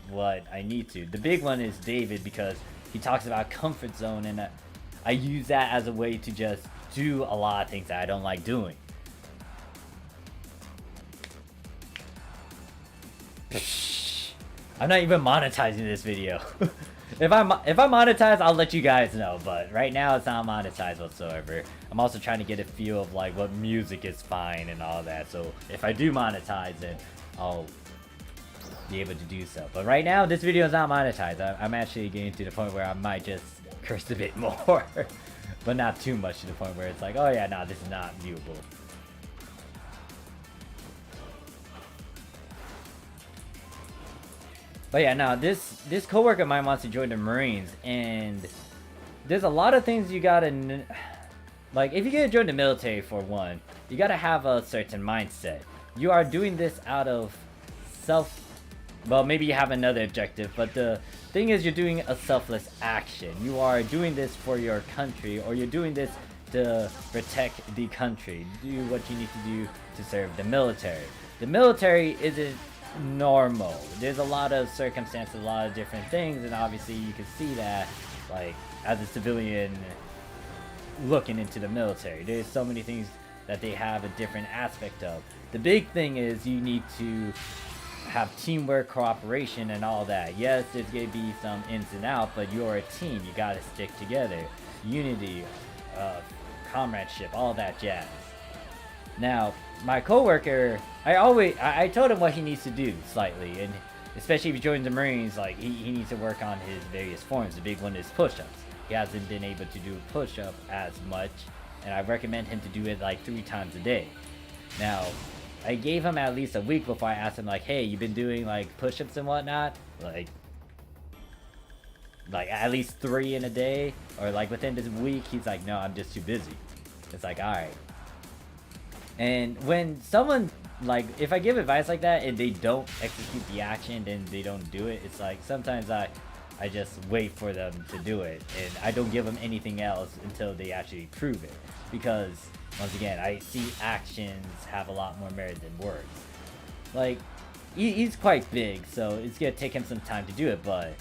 A: I need to. The big one is David, because he talks about comfort zone, and I use that as a way to just do a lot of things that I don't like doing. I'm not even monetizing this video. If I monetize, I'll let you guys know, but right now it's not monetized whatsoever. I'm also trying to get a feel of like what music is fine and all that, so if I do monetize, then I'll be able to do so. But right now, this video is not monetized. I'm actually getting to the point where I might just curse a bit more, but not too much to the point where it's like, oh yeah, no, this is not viewable. But yeah, now this coworker of mine wants to join the Marines, and there's a lot of things you gotta, like, if you're gonna join the military, for one, you gotta have a certain mindset. You are doing this out of well, maybe you have another objective, but the thing is, you're doing a selfless action. You are doing this for your country, or you're doing this to protect the country. Do what you need to do to serve the military. The military isn't normal. There's a lot of circumstances, a lot of different things, and obviously you can see that, like, as a civilian looking into the military, there's so many things that they have a different aspect of. The big thing is you need to have teamwork, cooperation, and all that. Yes, there's gonna be some ins and outs, but you're a team. You gotta stick together. Unity, comradeship, all that jazz. Now, my coworker, I told him what he needs to do slightly, and especially if he joins the Marines, like he needs to work on his various forms. The big one is push-ups. He hasn't been able to do a push-up as much, and I recommend him to do it like 3 times a day. Now, I gave him at least a week before I asked him, like, hey, you've been doing like push-ups and whatnot, like at least 3 in a day, or like within this week. He's like, no, I'm just too busy. It's like, all right. And when someone, like, if I give advice like that and they don't execute the action, then they don't do it, it's like sometimes I just wait for them to do it, and I don't give them anything else until they actually prove it. Because, once again, I see actions have a lot more merit than words. Like, he's quite big, so it's gonna take him some time to do it, but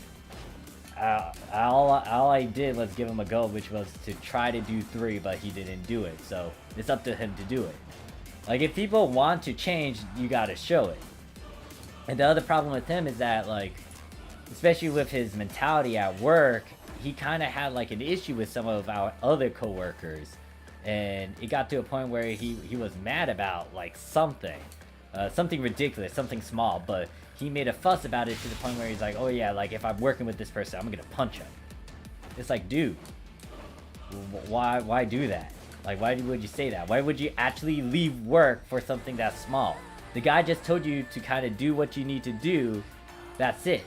A: all I did was give him a go, which was to try to do 3, but he didn't do it, so it's up to him to do it. Like, if people want to change, you gotta show it. And the other problem with him is that, like, especially with his mentality at work, he kind of had, like, an issue with some of our other coworkers. And it got to a point where he was mad about, like, something. Something ridiculous, something small, but he made a fuss about it to the point where he's like, oh yeah, like, if I'm working with this person, I'm gonna punch him. It's like, dude, why do that? Like, why would you say that? Why would you actually leave work for something that's small? The guy just told you to kind of do what you need to do. That's it.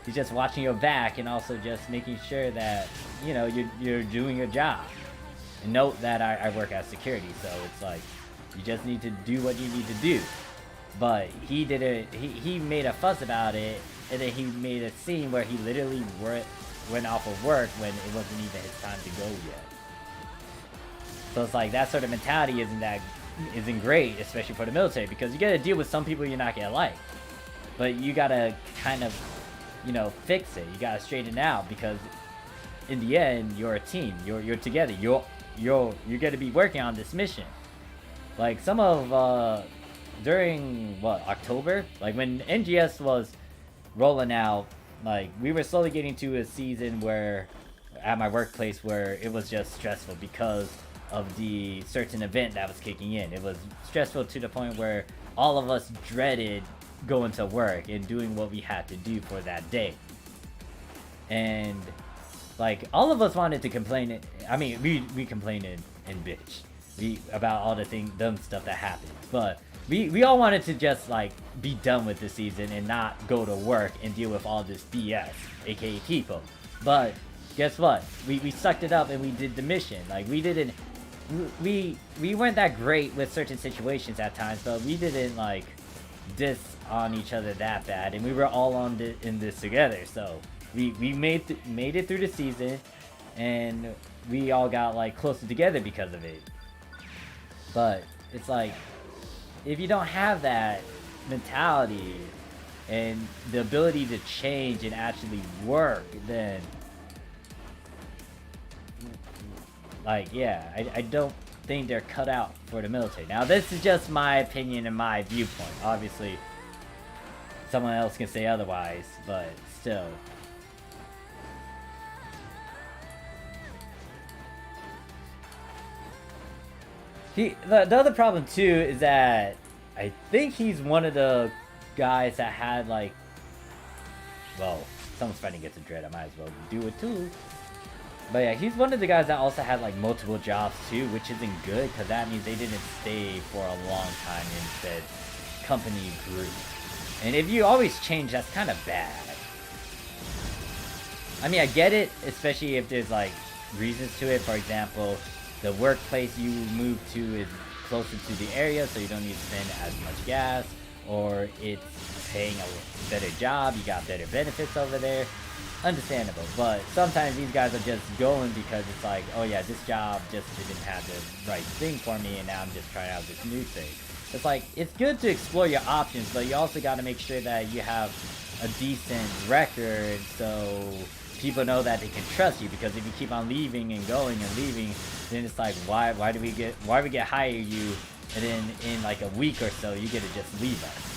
A: He's just watching your back and also just making sure that, you know, you're doing your job. And note that I work as security, so it's like, you just need to do what you need to do. But he did it, he made a fuss about it, and then he made a scene where he literally went off of work when it wasn't even his time to go yet. So it's like, that sort of mentality isn't great, especially for the military, because you gotta deal with some people you're not gonna like. But you gotta kind of, you know, fix it. You gotta straighten it out, because in the end, you're a team. You're together. You're gonna be working on this mission. Like, some of during October, like when NGS was rolling out, like, we were slowly getting to a season where at my workplace where it was just stressful because of the certain event that was kicking in. It was stressful to the point where all of us dreaded going to work and doing what we had to do for that day. And like all of us wanted to complain. I mean, we complained and bitch about all the dumb stuff that happened, but we all wanted to just like be done with the season and not go to work and deal with all this BS, aka people. But guess what? We sucked it up and we did the mission. Like we weren't that great with certain situations at times, but we didn't like diss on each other that bad, and we were all in this together. So we made it through the season, and we all got like closer together because of it. But it's like, if you don't have that mentality and the ability to change and actually work, then like, yeah, I don't think they're cut out for the military. Now, this is just my opinion and my viewpoint. Obviously, someone else can say otherwise, but still. The other problem too is that I think he's one of the guys that had like, well, someone's trying to get to dread, I might as well do it too. But yeah, he's one of the guys that also had like multiple jobs too, which isn't good because that means they didn't stay for a long time and said company grew. And if you always change, that's kind of bad. I mean, I get it, especially if there's like reasons to it. For example, the workplace you move to is closer to the area, so you don't need to spend as much gas, or it's paying a better job, you got better benefits over there. Understandable, but sometimes these guys are just going because it's like, oh yeah, this job just didn't have the right thing for me, and now I'm just trying out this new thing. It's like, it's good to explore your options, but you also got to make sure that you have a decent record so people know that they can trust you, because if you keep on leaving and going and leaving, then it's like, why do we get hire you, and then in like a week or so you get to just leave us.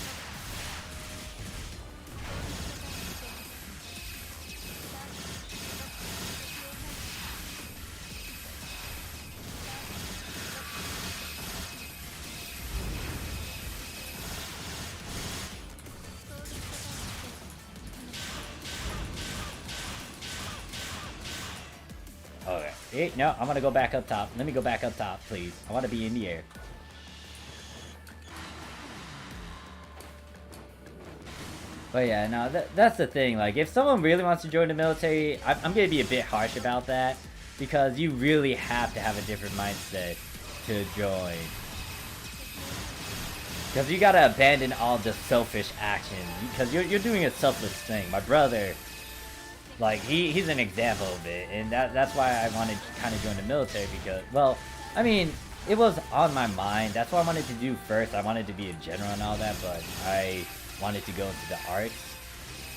A: Okay, no, I'm gonna go back up top. Let me go back up top, please. I want to be in the air. But yeah, no, that's the thing. Like, if someone really wants to join the military, I'm gonna be a bit harsh about that, because you really have to have a different mindset to join. Because you gotta abandon all the selfish actions, because you're doing a selfless thing. My brother, like, he's an example of it, and that's why I wanted to kind of join the military, because, well, I mean, it was on my mind. That's what I wanted to do first. I wanted to be a general and all that, but I wanted to go into the arts.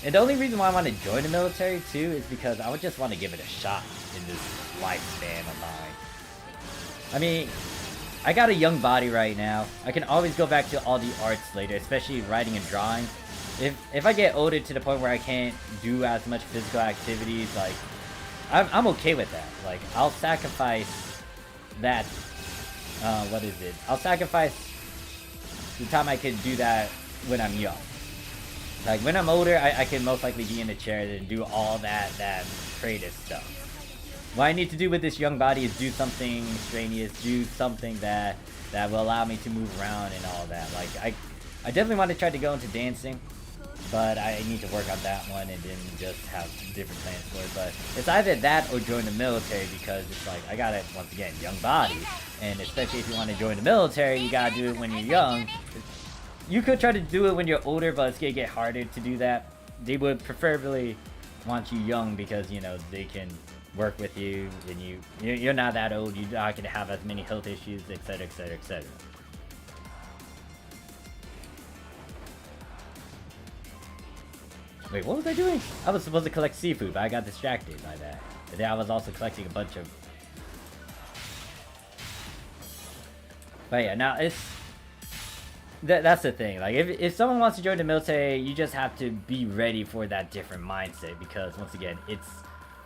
A: And the only reason why I want to join the military, too, is because I would just want to give it a shot in this lifespan of mine. I mean, I got a young body right now. I can always go back to all the arts later, especially writing and drawing. If I get older to the point where I can't do as much physical activities, like, I'm okay with that. Like, I'll sacrifice that, what is it? I'll sacrifice the time I could do that when I'm young. Like, when I'm older, I can most likely be in a chair and do all that creative stuff. What I need to do with this young body is do something strenuous, do something that will allow me to move around and all that. Like, I definitely want to try to go into dancing, but I need to work on that one and then just have different plans for it. But it's either that or join the military, because it's like, I gotta, once again, young body. And especially if you want to join the military, you gotta do it when you're young. You could try to do it when you're older, but it's gonna get harder to do that. They would preferably want you young because, you know, they can work with you, and you're not that old, you're not gonna have as many health issues, etc, etc, etc. Wait, what was I doing? I was supposed to collect seafood, but I got distracted by that. And then I was also collecting a bunch of... But yeah, now it's... That's the thing. Like, if someone wants to join the military, you just have to be ready for that different mindset, because, once again, it's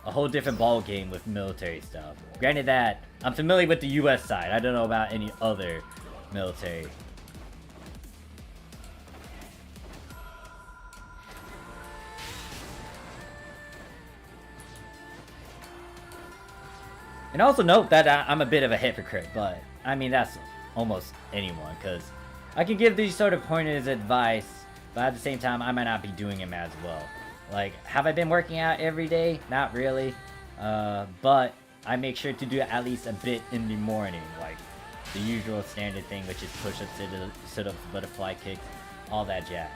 A: a whole different ball game with military stuff. Granted that I'm familiar with the US side. I don't know about any other military. And also note that I'm a bit of a hypocrite, but I mean that's almost anyone, because I can give these sort of pointers advice, but at the same time I might not be doing them as well. Like, have I been working out every day? Not really, but I make sure to do at least a bit in the morning, like the usual standard thing, which is push-ups, sit-ups, butterfly kicks, all that jazz.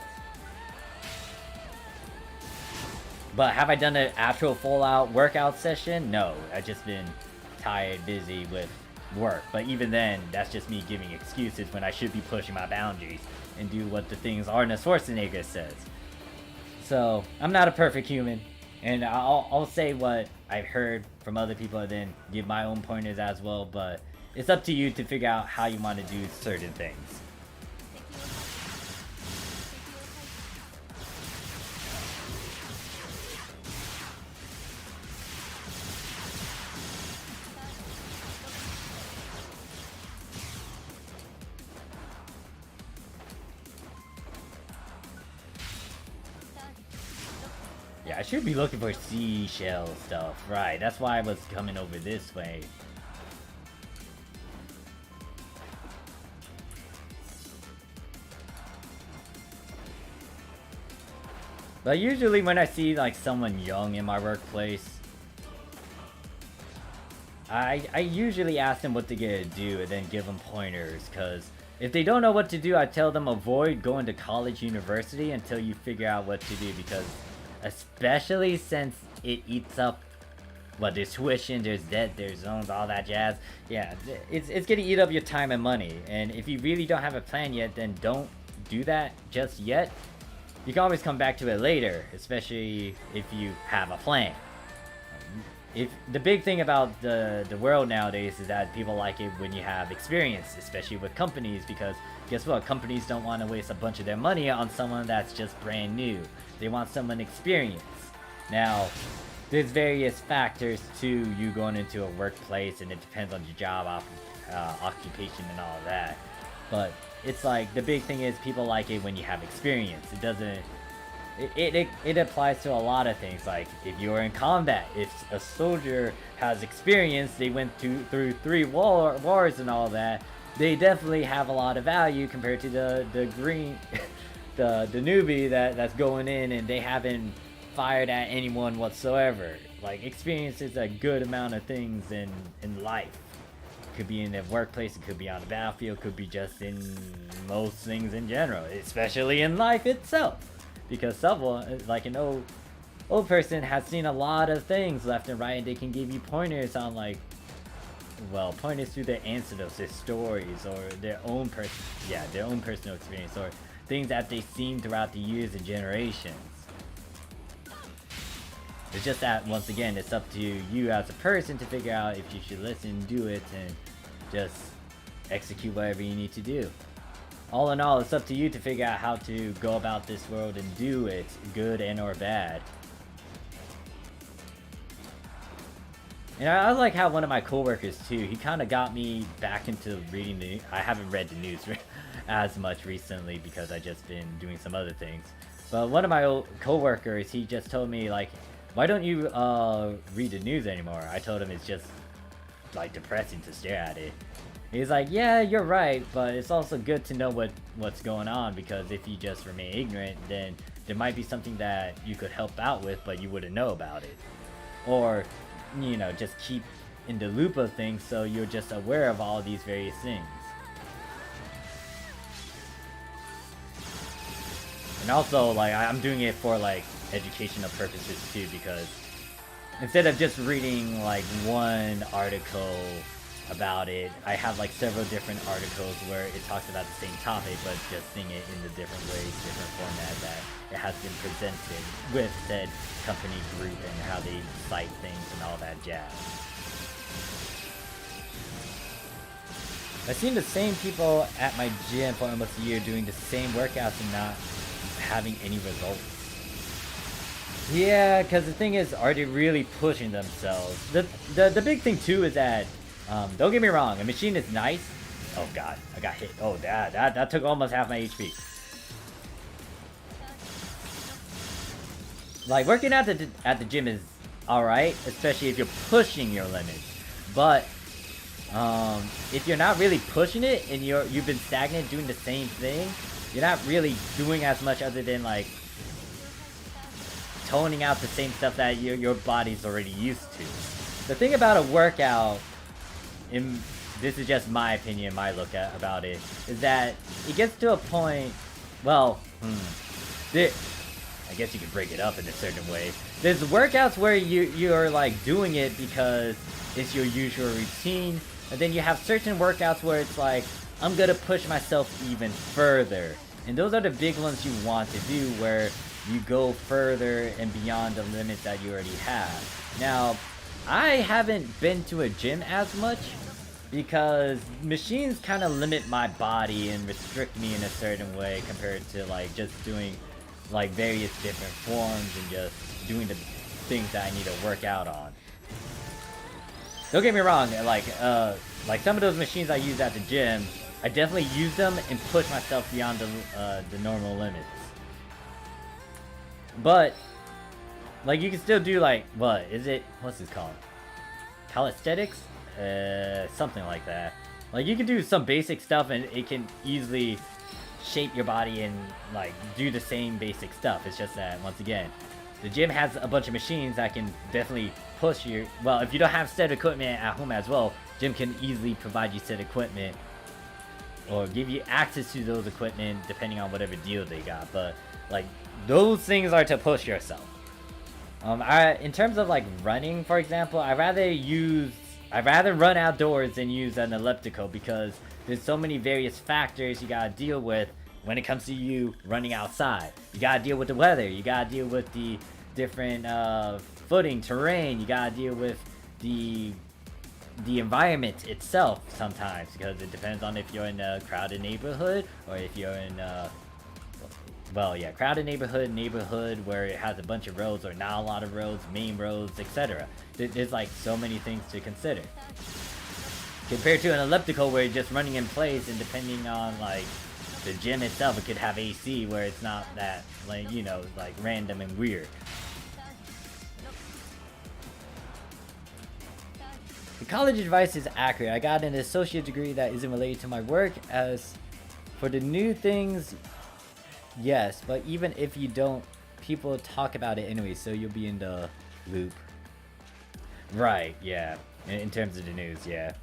A: But have I done an actual full-out workout session? No, I've just been tired, busy with work. But even then, that's just me giving excuses when I should be pushing my boundaries and do what the things Arnold Schwarzenegger says. So, I'm not a perfect human, and I'll say what I've heard from other people and then give my own pointers as well, but it's up to you to figure out how you want to do certain things. Yeah, I should be looking for seashell stuff, right? That's why I was coming over this way. But usually when I see like someone young in my workplace, I usually ask them what they get to do and then give them pointers, because if they don't know what to do, I tell them avoid going to college, university until you figure out what to do, because especially since it eats up, well, there's tuition, there's debt, there's loans, all that jazz. Yeah, it's gonna eat up your time and money, and if you really don't have a plan yet, then don't do that just yet. You can always come back to it later, especially if you have a plan. If the big thing about the world nowadays is that people like it when you have experience, especially with companies, because guess what? Companies don't want to waste a bunch of their money on someone that's just brand new. They want someone experienced. Now, there's various factors to you going into a workplace, and it depends on your job, occupation, and all of that. But it's like, the big thing is people like it when you have experience. It doesn't... It applies to a lot of things, like if you're in combat, if a soldier has experience, they went through 3 wars and all that, they definitely have a lot of value compared to the green, the newbie that's going in and they haven't fired at anyone whatsoever. Like, experience is a good amount of things in life. It could be in the workplace, it could be on the battlefield, it could be just in most things in general, especially in life itself. Because someone, like an old person, has seen a lot of things left and right, and they can give you pointers on, like, well, pointers through their anecdotes, their stories, or their own personal experience, or things that they've seen throughout the years and generations. It's just that, once again, it's up to you as a person to figure out if you should listen, do it, and just execute whatever you need to do. All in all, it's up to you to figure out how to go about this world and do it, good and or bad. And I like how one of my coworkers too, he kind of got me back into reading the... I haven't read the news as much recently because I just been doing some other things. But one of my old coworkers, he just told me, like, why don't you read the news anymore? I told him it's just, like, depressing to stare at it. He's like, yeah, you're right, but it's also good to know what's going on, because if you just remain ignorant, then there might be something that you could help out with, but you wouldn't know about it. Or, you know, just keep in the loop of things so you're just aware of all these various things. And also, like, I'm doing it for, like, educational purposes too, because instead of just reading, like, one article about it, I have like several different articles where it talks about the same topic, but just seeing it in the different ways, different format that it has been presented with said company group and how they cite things and all that jazz. I've seen the same people at my gym for almost a year doing the same workouts and not having any results. Yeah, because the thing is, are they really pushing themselves? The big thing too is that, don't get me wrong, a machine is nice. Oh god, I got hit. Oh, that took almost half my HP. Like, working at the gym is alright, especially if you're pushing your limits. but if you're not really pushing it and you've been stagnant doing the same thing, you're not really doing as much other than like toning out the same stuff that your body's already used to. The thing about a workout, and this is just my opinion, my look about it, is that it gets to a point, well, I guess you could break it up in a certain way. There's workouts where you're like doing it because it's your usual routine, and then you have certain workouts where it's like, I'm gonna push myself even further. And those are the big ones you want to do, where you go further and beyond the limits that you already have. Now, I haven't been to a gym as much because machines kind of limit my body and restrict me in a certain way compared to like just doing like various different forms and just doing the things that I need to work out on. Don't get me wrong, like some of those machines I use at the gym, I definitely use them and push myself beyond the normal limits. But like you can still do like, what's this called? Calisthenics? Something like that. Like you can do some basic stuff and it can easily shape your body and like do the same basic stuff. It's just that once again, the gym has a bunch of machines that can definitely push you. Well, if you don't have set equipment at home as well, gym can easily provide you set equipment or give you access to those equipment depending on whatever deal they got. But like those things are to push yourself. In terms of like running, for example, I'd rather run outdoors than use an elliptical because there's so many various factors you gotta deal with when it comes to you running outside. You gotta deal with the weather, you gotta deal with the different footing, terrain, you gotta deal with the environment itself sometimes, because it depends on if you're in a crowded neighborhood or if you're in crowded neighborhood where it has a bunch of roads or not a lot of roads, main roads, etc. There's like so many things to consider. Compared to an elliptical where you're just running in place, and depending on like the gym itself, it could have AC where it's not that like, you know, like random and weird. The college advice is accurate. I got an associate degree that isn't related to my work. As for the new things, yes, but even if you don't, people talk about it anyway, so you'll be in the loop. Right, yeah. In terms of the news, yeah.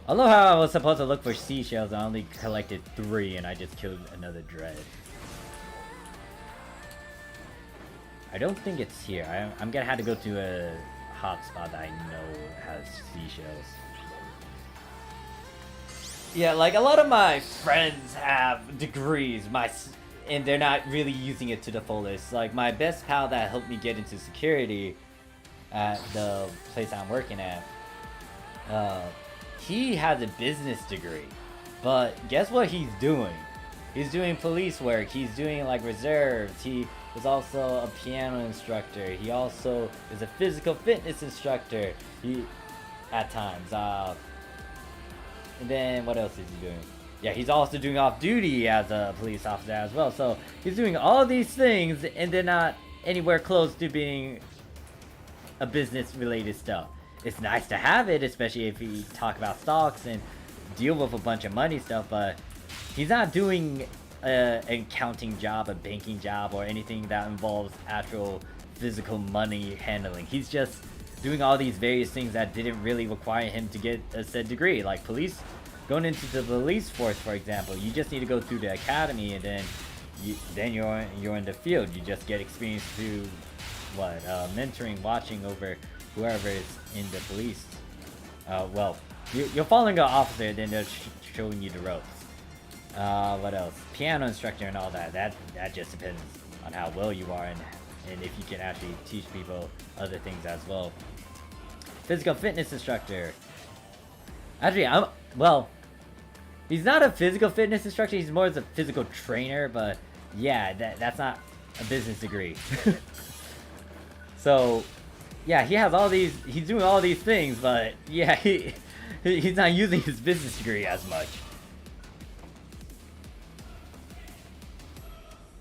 A: I love how I was supposed to look for seashells and I only collected 3 and I just killed another dread. I don't think it's here. I'm gonna have to go to a hotspot that I know has seashells. Yeah, like a lot of my friends have degrees, and they're not really using it to the fullest. Like my best pal that helped me get into security at the place I'm working at, he has a business degree, but guess what he's doing? He's doing police work. He's doing like reserves. He is also a piano instructor. He also is a physical fitness instructor. At times. And then what else is he doing? Yeah, he's also doing off duty as a police officer as well. So he's doing all these things and they're not anywhere close to being a business related stuff. It's nice to have it, especially if you talk about stocks and deal with a bunch of money stuff, but he's not doing an accounting job, a banking job, or anything that involves actual physical money handling. He's just doing all these various things that didn't really require him to get a said degree, like going into the police force, for example. You just need to go through the academy, and then you're in the field. You just get experience through mentoring, watching over whoever is in the police. You're following an officer, then they're showing you the ropes. What else? Piano instructor and all that. That just depends on how well you are and if you can actually teach people other things as well. Physical fitness instructor. Actually, he's not a physical fitness instructor. He's more as a physical trainer. But yeah, that's not a business degree. So yeah, he has all these. He's doing all these things, but yeah, he's not using his business degree as much.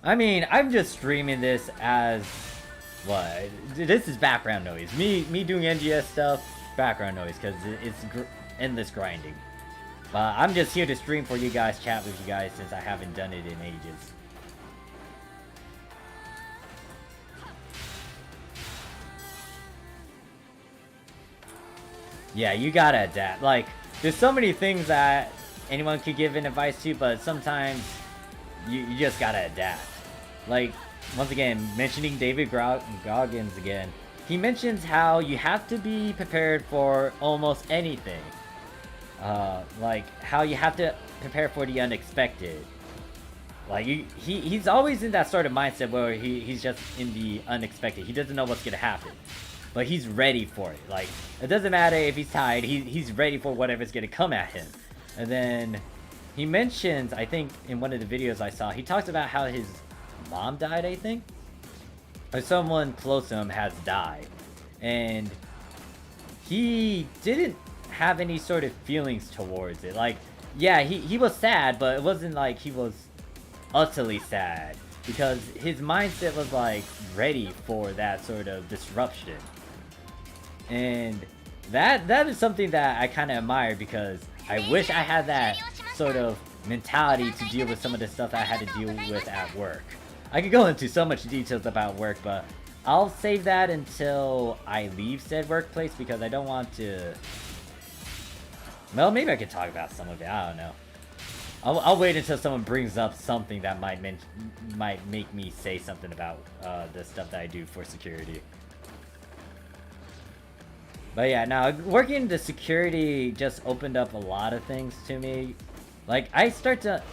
A: I mean, I'm just streaming this as what? This is background noise. Me doing NGS stuff, background noise, because it's endless grinding. But I'm just here to stream for you guys, chat with you guys, since I haven't done it in ages. Yeah, you gotta adapt. Like, there's so many things that anyone could give an advice to, but sometimes you just gotta adapt. Like, once again, mentioning David Goggins again, he mentions how you have to be prepared for almost anything. Like, how you have to prepare for the unexpected. Like, he's always in that sort of mindset where he's just in the unexpected. He doesn't know what's gonna happen. But he's ready for it. Like, it doesn't matter if he's tired, he's ready for whatever's gonna come at him. And then he mentions, I think in one of the videos I saw, he talks about how his mom died, I think? Or someone close to him has died. And he didn't have any sort of feelings towards it. Like, yeah, he was sad, but it wasn't like he was utterly sad. Because his mindset was like ready for that sort of disruption. And that is something that I kind of admire, because I wish I had that sort of mentality to deal with some of the stuff I had to deal with at work. I could go into so much details about work, but I'll save that until I leave said workplace, because I don't want to... Well, maybe I could talk about some of it, I don't know. I'll wait until someone brings up something that might make me say something about the stuff that I do for security. But yeah, now working in the security just opened up a lot of things to me. Like, I start to...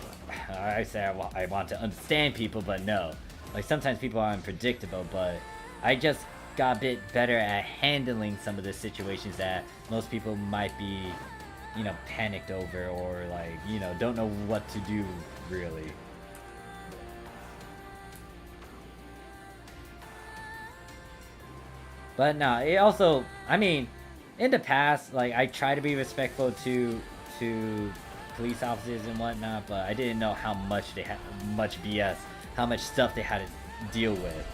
A: I say I want to understand people, but no. Like, sometimes people are unpredictable, but I just got a bit better at handling some of the situations that most people might be, you know, panicked over, or like, you know, don't know what to do, really. But no, it also, I mean, in the past, like, I try to be respectful to police officers and whatnot, but I didn't know how much they had, much BS, how much stuff they had to deal with.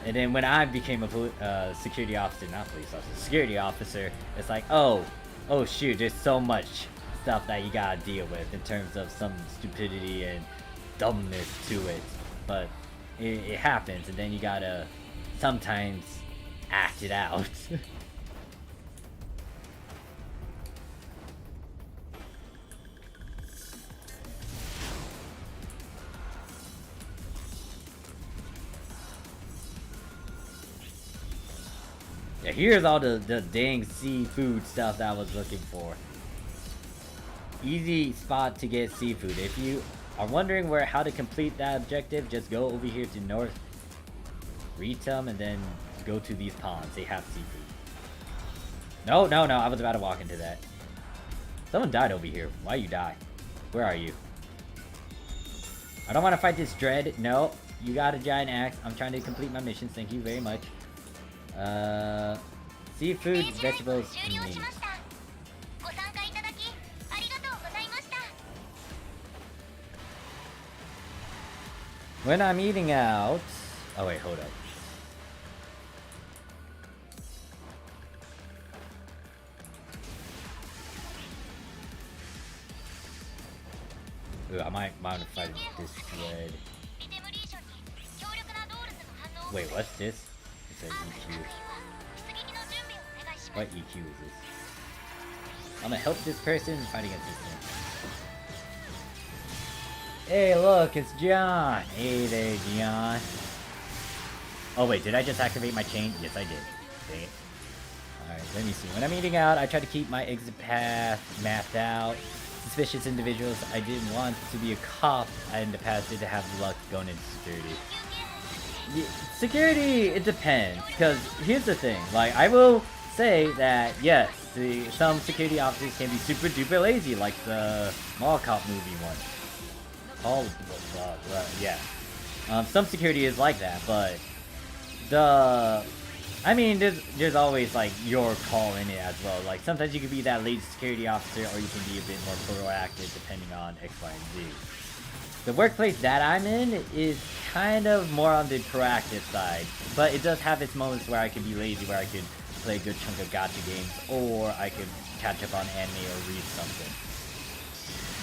A: And then when I became a security officer, not police officer, security officer, it's like, oh shoot, there's so much stuff that you gotta deal with in terms of some stupidity and dumbness to it. But it happens, and then you gotta sometimes act it out. Yeah, here's all the dang seafood stuff that I was looking for. Easy spot to get seafood. If you are wondering how to complete that objective, just go over here to North Retum and then go to these ponds. They have seafood. No, I was about to walk into that. Someone died over here. Why you die? Where are you? I don't want to fight this dread. No, you got a giant axe. I'm trying to complete my missions. Thank you very much. Seafood, vegetables, and meat. When I'm eating out... Oh wait, hold up. Ooh, I might want to fight this thread. Wait, what's this? It says EQ. What EQ is this? I'm gonna help this person fight against this thing. Hey, look, it's John. Hey there, John. Oh wait, did I just activate my chain? Yes, I did. Dang it. Alright, let me see. When I'm eating out, I try to keep my exit path mapped out. Suspicious individuals. I didn't want to be a cop. I in the past didn't have luck going into security. Security, it depends. Because here's the thing. Like, I will say that, yes, some security officers can be super duper lazy, like the Mall Cop movie one. Yeah. Some security is like that, but I mean, there's always like your call in it as well. Like sometimes you can be that lazy security officer, or you can be a bit more proactive depending on X, Y, and Z. The workplace that I'm in is kind of more on the proactive side, but it does have its moments where I could be lazy, where I could play a good chunk of gacha games, or I could catch up on anime or read something.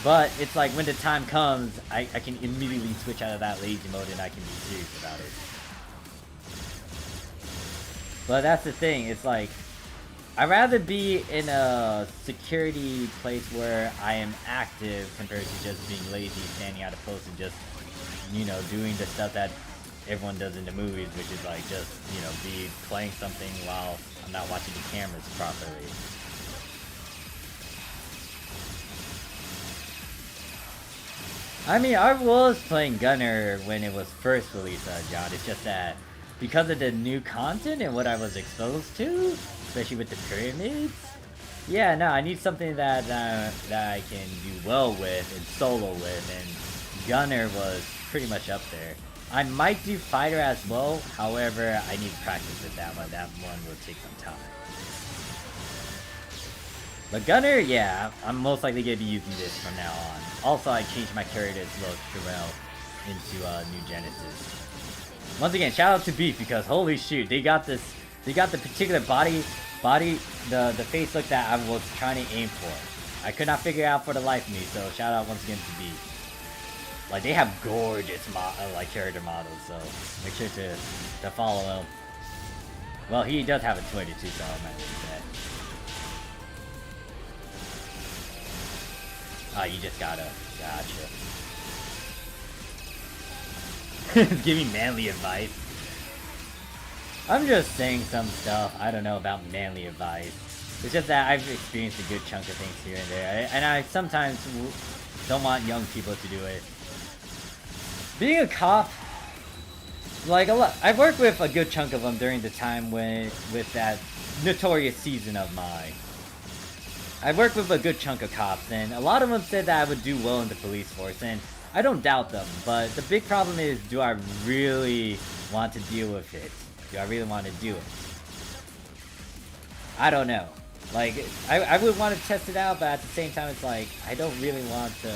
A: But it's like when the time comes, I can immediately switch out of that lazy mode and I can be serious about it. But that's the thing, it's like, I'd rather be in a security place where I am active compared to just being lazy, standing at a post and just, you know, doing the stuff that everyone does in the movies, which is like just, you know, be playing something while I'm not watching the cameras properly. I mean, I was playing Gunner when it was first released, John. It's just that because of the new content and what I was exposed to, especially with the pyramids, yeah, no, I need something that that I can do well with and solo with, and Gunner was pretty much up there. I might do Fighter as well, however, I need to practice with that one. That one will take some time. But Gunner, yeah, I'm most likely going to be using this from now on. Also, I changed my character as well, Sherelle, into New Genesis. Once again, shout out to Beef, because holy shoot, they got the particular body, the face look that I was trying to aim for. I could not figure it out for the life of me, so shout out once again to Beef. Like, they have gorgeous like character models, so make sure to follow him. Well, he does have a 22, so I might leave that. Oh, you just gotcha. Giving manly advice. I'm just saying some stuff. I don't know about manly advice. It's just that I've experienced a good chunk of things here and there, and I sometimes don't want young people to do it. Being a cop, like I've worked with a good chunk of them during the time with that notorious season of mine. I worked with a good chunk of cops, and a lot of them said that I would do well in the police force, and I don't doubt them, but the big problem is, do I really want to deal with it? Do I really want to do it? I don't know. Like, I would want to test it out, but at the same time, it's like, I don't really want to,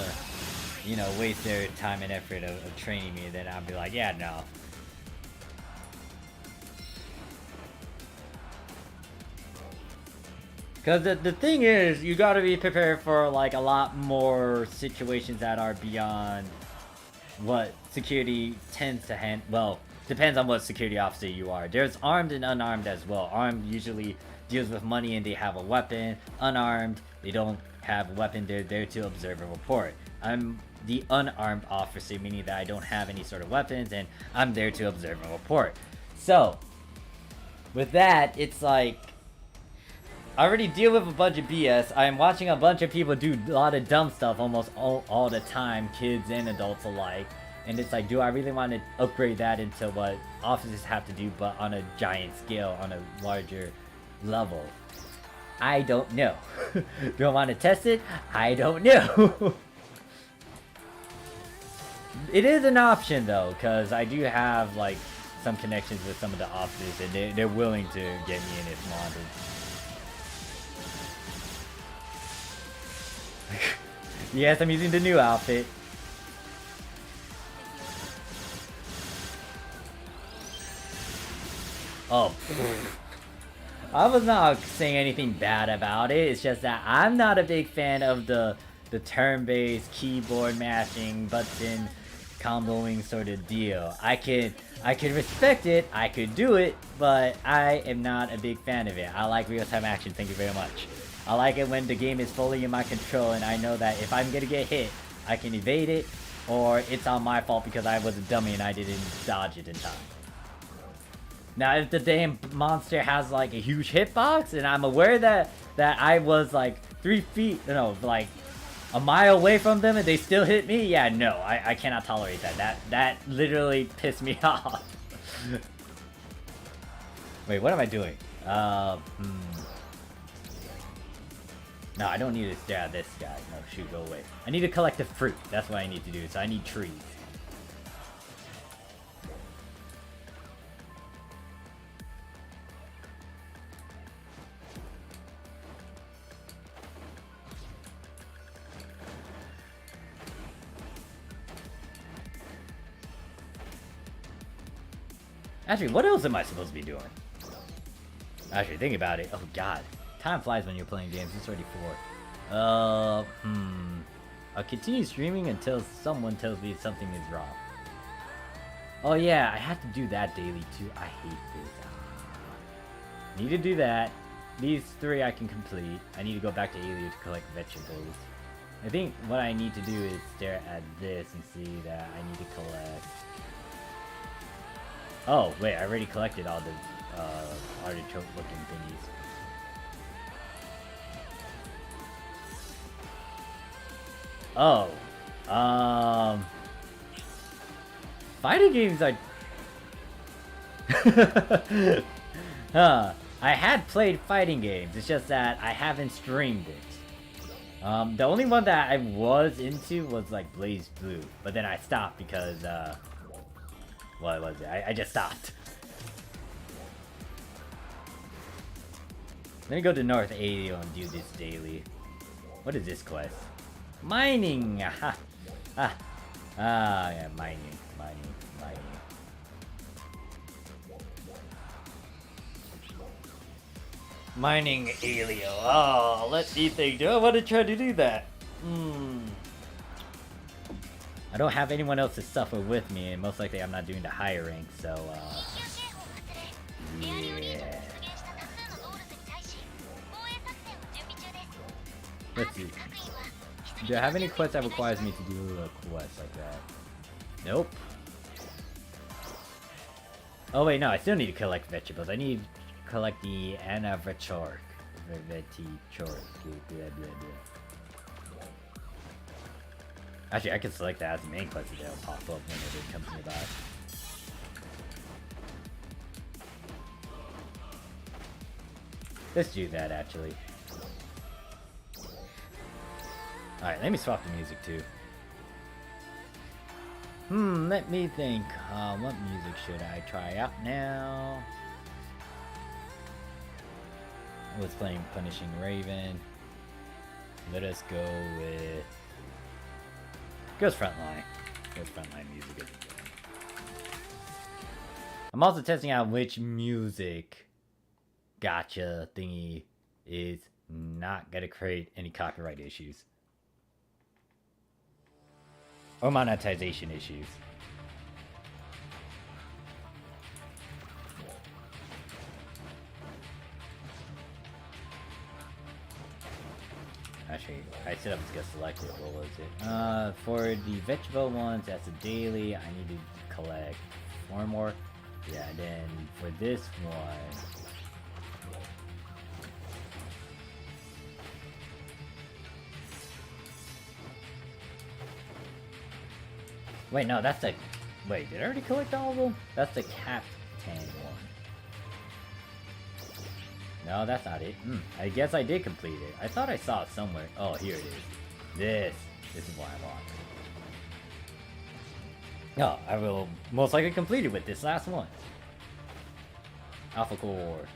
A: you know, waste their time and effort of training me, and then I'll be like, yeah, no. Because the thing is, you gotta be prepared for, like, a lot more situations that are beyond what security tends to handle. Well, depends on what security officer you are. There's armed and unarmed as well. Armed usually deals with money and they have a weapon. Unarmed, they don't have a weapon, they're there to observe and report. I'm the unarmed officer, meaning that I don't have any sort of weapons and I'm there to observe and report. So, with that, it's like, I already deal with a bunch of BS. I'm watching a bunch of people do a lot of dumb stuff almost all the time, kids and adults alike. And it's like, do I really want to upgrade that into what officers have to do, but on a giant scale, on a larger level? I don't know. Do I want to test it? I don't know. It is an option though, because I do have like some connections with some of the officers, and they're willing to get me in if wanted. Yes, I'm using the new outfit. Oh. I was not saying anything bad about it. It's just that I'm not a big fan of the turn-based keyboard mashing, button comboing sort of deal. I can respect it, I could do it, but I am not a big fan of it. I like real-time action, thank you very much. I like it when the game is fully in my control and I know that if I'm gonna get hit, I can evade it, or it's on my fault because I was a dummy and I didn't dodge it in time. Now, if the damn monster has like a huge hitbox and I'm aware that I was like 3 feet, no, like a mile away from them and they still hit me, yeah, no, I cannot tolerate that. That literally pissed me off. Wait, what am I doing? No, I don't need to stare at this guy. No, shoot, go away. I need to collect the fruit. That's what I need to do. So I need trees. Actually, what else am I supposed to be doing? Actually, think about it. Oh god. Time flies when you're playing games. It's already 4. I'll continue streaming until someone tells me something is wrong. Oh yeah, I have to do that daily too. I hate this. Need to do that. These 3 I can complete. I need to go back to Alia to collect vegetables. I think what I need to do is stare at this and see that I need to collect... Oh, wait, I already collected all the artichoke looking thingies. Oh, fighting games are... Huh. I had played fighting games, it's just that I haven't streamed it. The only one that I was into was like Blaze Blue, but then I stopped because, what was it? I just stopped. Let me go to North Alia and do this daily. What is this quest? Mining! Aha! Yeah, mining. Mining Alia. Oh, let me think. Do I want to try to do that? I don't have anyone else to suffer with me, and most likely I'm not doing the higher rank, so, yeah. Let's see. Do I have any quests that requires me to do a quest like that? Nope. Oh wait, no, I still need to collect vegetables. I need to collect the Anavachork. Actually, I can select that as the main quest and it'll pop up whenever it comes nearby. Let's do that, actually. Alright, let me swap the music, too. Let me think. What music should I try out now? I was playing Punishing Raven. Let us go with... Goes Frontline. Goes Frontline music is good. I'm also testing out which music gotcha thingy is not gonna create any copyright issues. Or monetization issues. Actually, I said I was gonna select it. What was it? For the vegetable ones, that's a daily. I need to collect 4 more. Yeah, then for this one... Wait, no, that's the... Wait, did I already collect all of them? That's the Captain one. No, that's not it. I guess I did complete it. I thought I saw it somewhere. Oh, here it is. This is what I want. Oh, I will most likely complete it with this last one. Alpha Core.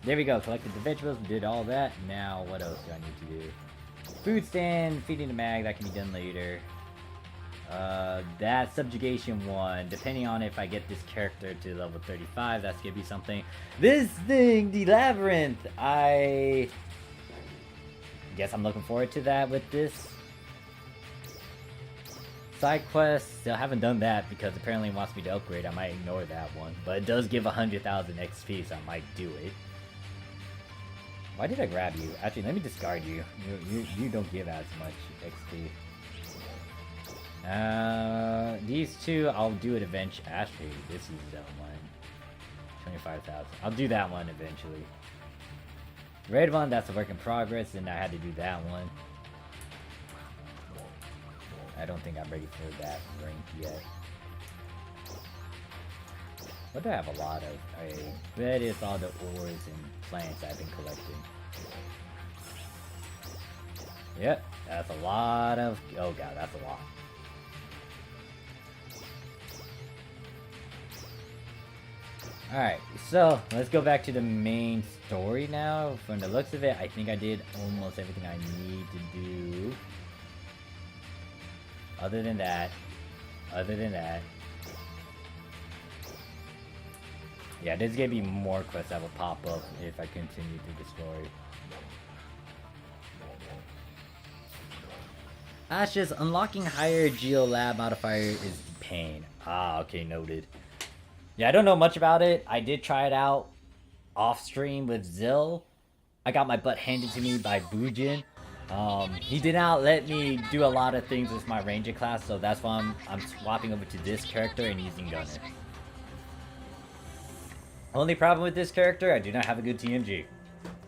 A: There we go. Collected the vegetables, did all that. Now, what else do I need to do? Food stand, feeding the mag, that can be done later. That subjugation one, depending on if I get this character to level 35, that's gonna be something. This thing, the labyrinth, I guess I'm looking forward to that with this. Side quest, still haven't done that because apparently it wants me to upgrade. I might ignore that one, but it does give 100,000 XP, so I might do it. Why did I grab you? Actually, let me discard you. You don't give as much XP. These 2, I'll do it eventually. Actually, this is that one. 25,000. I'll do that one eventually. Red one, that's a work in progress, and I had to do that one. I don't think I'm ready for that rank yet. What do I have a lot of? I bet it's all the ores and plants I've been collecting. Yep, that's a lot of... Oh god, that's a lot. Alright, so let's go back to the main story now. From the looks of it, I think I did almost everything I need to do. Other than that, Yeah, there's gonna be more quests that will pop up if I continue through the story. Ashes, unlocking higher geolab modifier is pain. Ah, okay, noted. Yeah, I don't know much about it. I did try it out off stream with Zill. I got my butt handed to me by Bujin. He did not let me do a lot of things with my ranger class, so that's why I'm swapping over to this character and using gunner. Only problem with this character, I do not have a good TMG.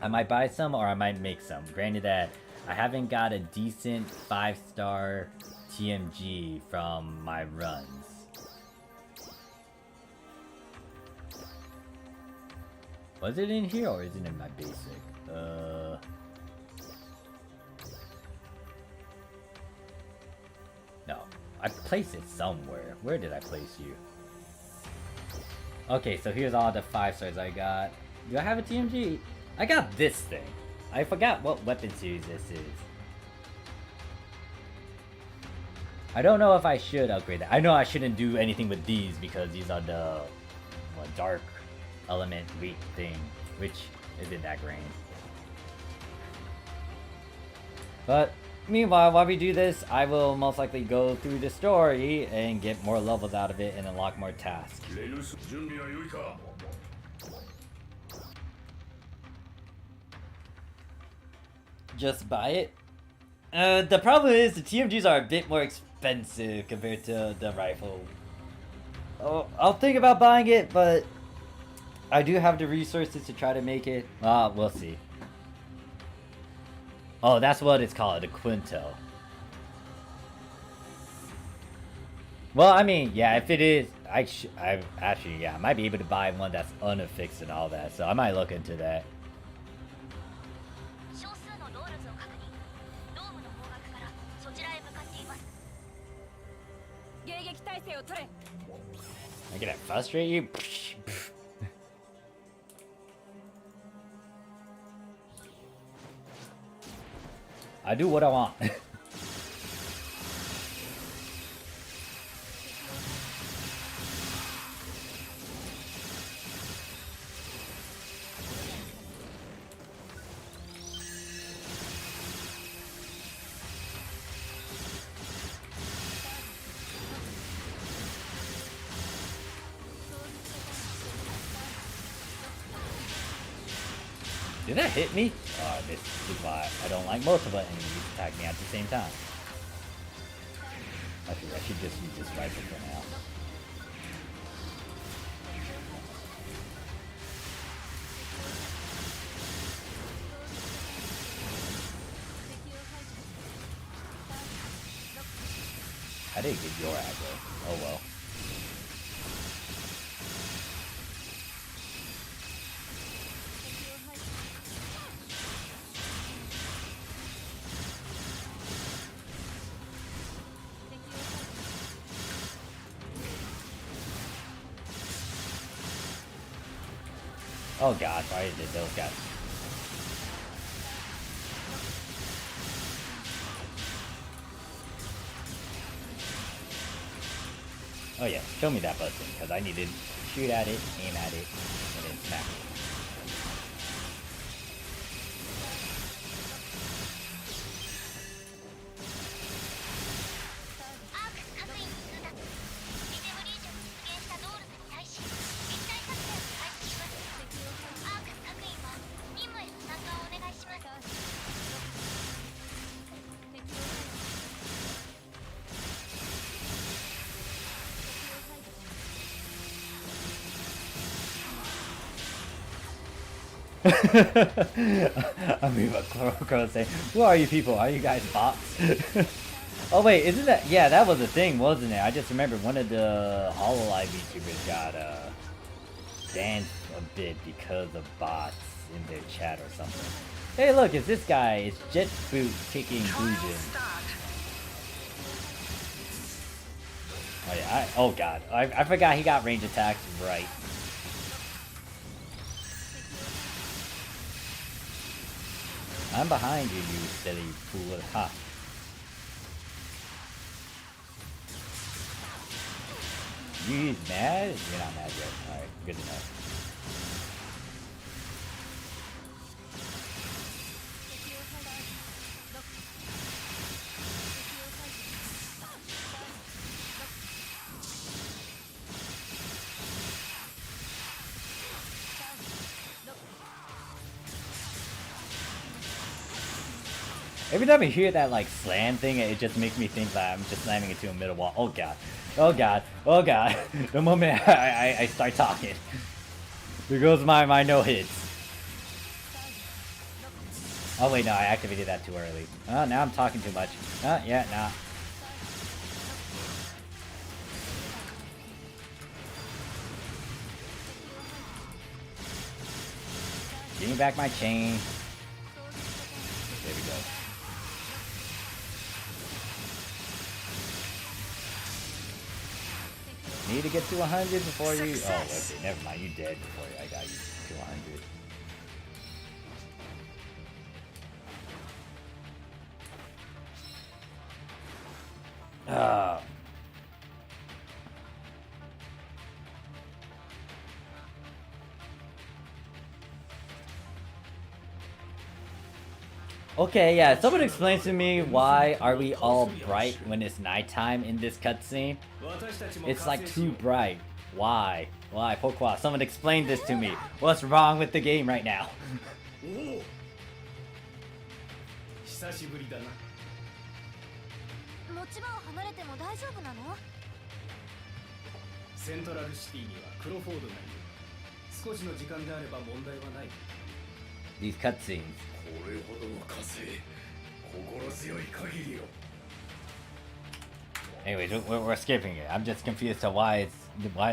A: I might buy some or I might make some. Granted that I haven't got a decent 5-star TMG from my runs. Was it in here or is it in my basic? No, I placed it somewhere. Where did I place you? Okay, so here's all the 5 stars I got. Do I have a TMG? I got this thing. I forgot what weapon series this is. I don't know if I should upgrade that. I know I shouldn't do anything with these because these are the dark element weak thing, which isn't that great. But meanwhile, while we do this, I will most likely go through the story and get more levels out of it and unlock more tasks. Just buy it. The problem is the TMGs are a bit more expensive compared to the rifle. Oh, I'll think about buying it, but I do have the resources to try to make it. We'll see. Oh, that's what it's called, the Quinto. Well, I mean, yeah, if it is, I actually, yeah, I might be able to buy one that's unaffixed and all that, so I might look into that. I get that frustrate you? I do what I want. Did that hit me? Oh, this is why I don't like multiple enemies attack me at the same time. Actually, I should just use this rifle for now. I didn't get your aggro. Oh well. Oh gosh, I did those guys. Oh yeah, show me that button, because I need to shoot at it, aim at it, and then smack it. I mean, what Crow saying, who are you people? Are you guys bots? Oh wait, isn't that, yeah, that was a thing, wasn't it? I just remembered one of the HoloLive YouTubers got banned a bit because of bots in their chat or something. Hey look, it's this guy, it's Jet Boot kicking Bujin. Oh yeah, oh god, I forgot he got range attacks right. I'm behind you, you silly fool. Ha. You mad? You're not mad yet. Alright, good to know. Every time I hear that like slam thing, it just makes me think that I'm just slamming into a middle wall. Oh god. Oh god. Oh god. The moment I start talking. There goes my no hits. Oh wait, no, I activated that too early. Oh, now I'm talking too much. Yeah, nah. Give me back my chain. There we go. Need to get to 100 before you... Oh, okay, never mind. You dead before I got you to 100. Okay, yeah, someone explains to me why are we all bright when it's nighttime in this cutscene? It's like too bright. Why? Why? Pourquoi? Someone explain this to me. What's wrong with the game right now?
C: 久しぶりだな。
D: 持ち場を離れても大丈夫なの？
C: セントラルシティにはクロフォードがいる。少しの時間であれば問題はない。
A: These cutscenes.
C: これほどの火星、心強い限りよ。
A: Anyways, we're skipping it. I'm just confused to why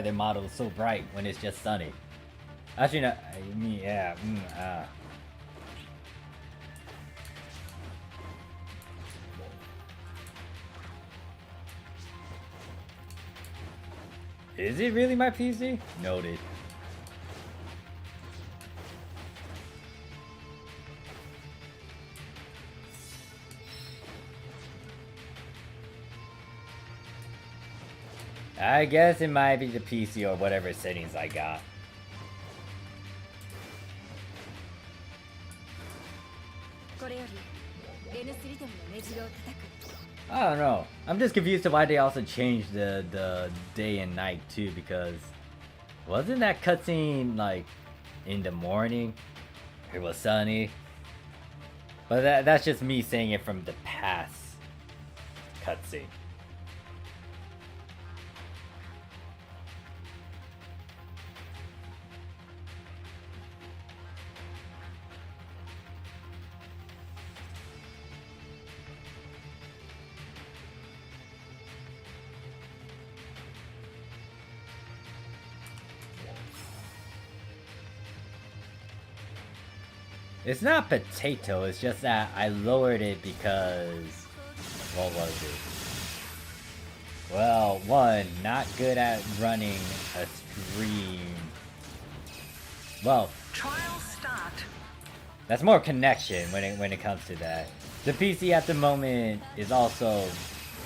A: their model is so bright when it's just sunny. Actually, no, I mean, yeah. Is it really my PC? Noted. I guess it might be the PC or whatever settings I got. I don't know. I'm just confused to why they also changed the day and night too, because wasn't that cutscene like in the morning? It was sunny. But that's just me saying it from the past cutscene. It's not potato, it's just that I lowered it because... What was it? Well, one, not good at running a stream. Well...
B: Trial start.
A: That's more connection when it comes to that. The PC at the moment is also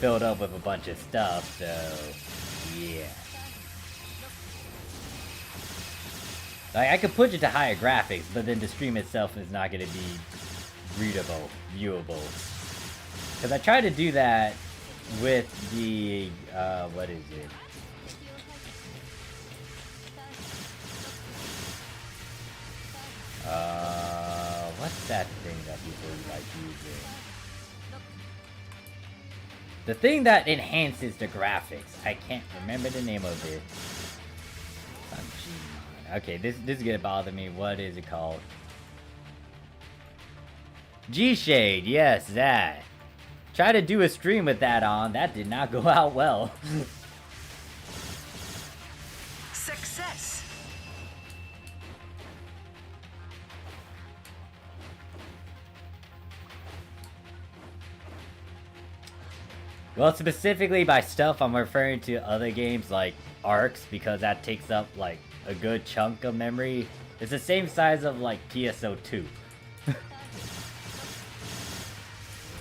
A: filled up with a bunch of stuff, so... Yeah. Like, I could push it to higher graphics, but then the stream itself is not going to be readable, viewable. Because I tried to do that with the, what is it? What's that thing that people like using? The thing that enhances the graphics. I can't remember the name of it. Okay, this is gonna bother me. What is it called? G-Shade, yes, that. Try to do a stream with that on. That did not go out well.
B: Success.
A: Well, specifically by stuff, I'm referring to other games like Arcs, because that takes up like a good chunk of memory. It's the same size of like PSO2.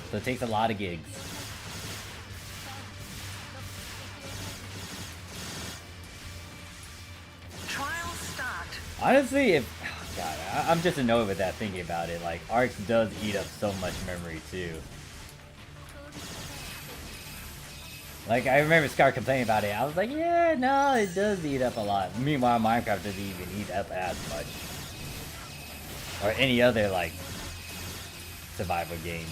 A: So it takes a lot of gigs.
B: Trial start.
A: Honestly, if... Oh God, I'm just annoyed with that thinking about it. Like, Arcs does eat up so much memory too. Like, I remember Scar complaining about it. I was like, yeah, no, it does eat up a lot. Meanwhile, Minecraft doesn't even eat up as much. Or any other, like, survival game.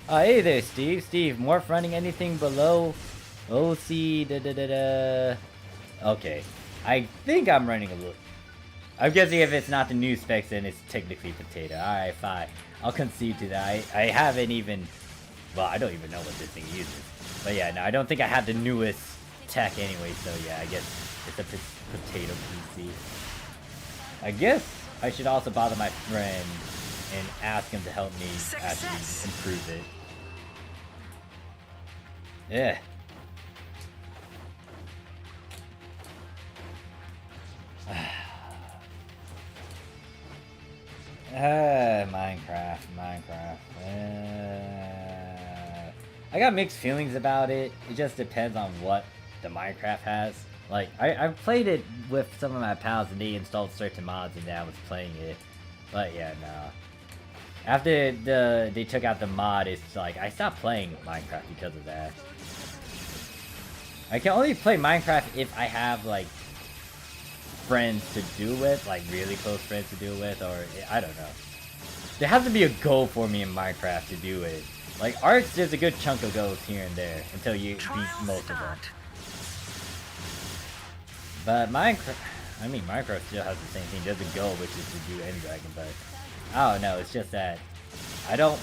A: Hey there, Steve. Steve, Morph running anything below OC da da da da. Okay, I think I'm running a little. I'm guessing if it's not the new specs, then it's technically potato. Alright, fine. I'll concede to that. I haven't even. Well, I don't even know what this thing uses. But yeah, no, I don't think I have the newest tech anyway, so yeah, I guess it's a potato PC. I guess I should also bother my friend and ask him to help me actually improve it. Yeah. Minecraft. I got mixed feelings about it. It just depends on what the Minecraft has. Like, I've played it with some of my pals and they installed certain mods and I was playing it. But yeah, no. After they took out the mod, it's like, I stopped playing Minecraft because of that. I can only play Minecraft if I have, like, friends to do with, like really close friends to do with, or I don't know. There has to be a goal for me in Minecraft to do it. Like Arcs, there's a good chunk of goals here and there until you beat most of them. But Minecraft still has the same thing. There's a goal, which is to do end dragon, but I don't know. It's just that I don't.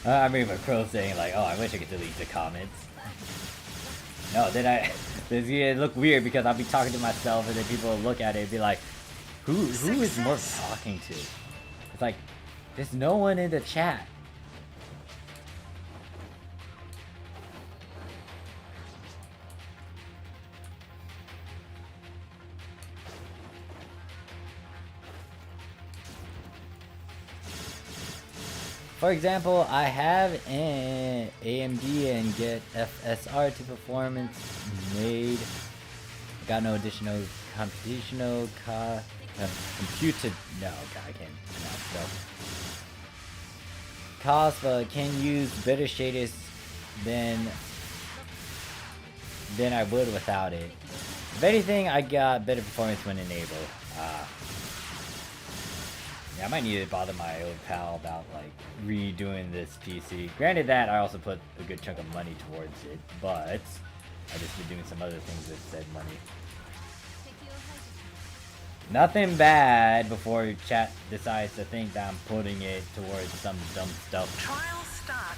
A: I remember Crow saying like, "Oh, I wish I could delete the comments." No, then it look weird because I'll be talking to myself and then people will look at it and be like, "Who is Morph talking to?" It's like, there's no one in the chat. For example, I have an AMD and get FSR to performance made. Got no additional computational computed. No, God, I can't pronounce no. Cost, but can use better shaders than I would without it. If anything, I got better performance when enabled. Yeah, I might need to bother my old pal about like redoing this PC. Granted that I also put a good chunk of money towards it, but I just been doing some other things with said money. Nothing bad before chat decides to think that I'm putting it towards some dumb stuff.
B: Trial start.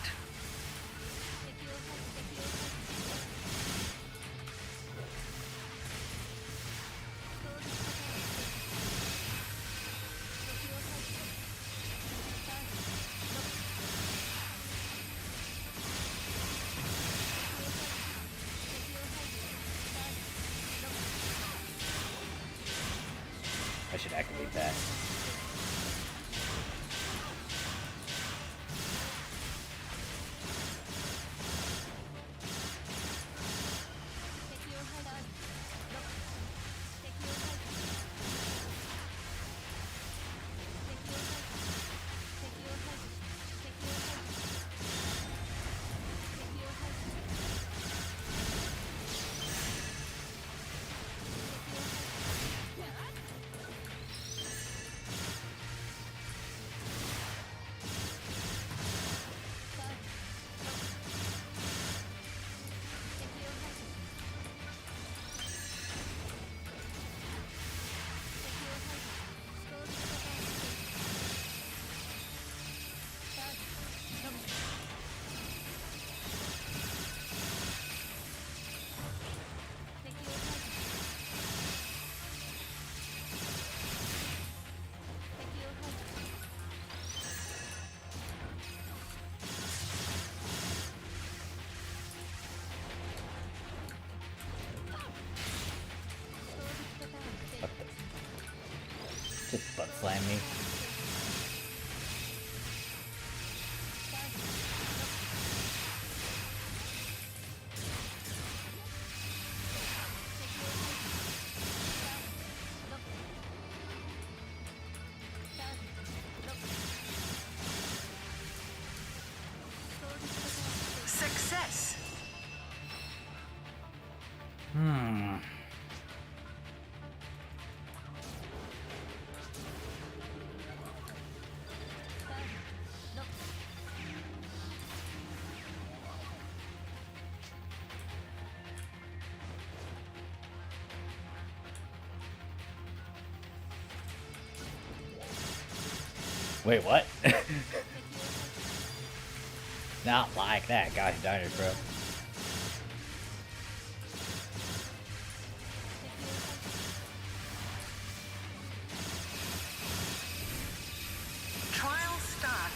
A: I should activate that. Just butt slam me. Wait, what? Not like that, gosh darn it, bro.
B: Trial start.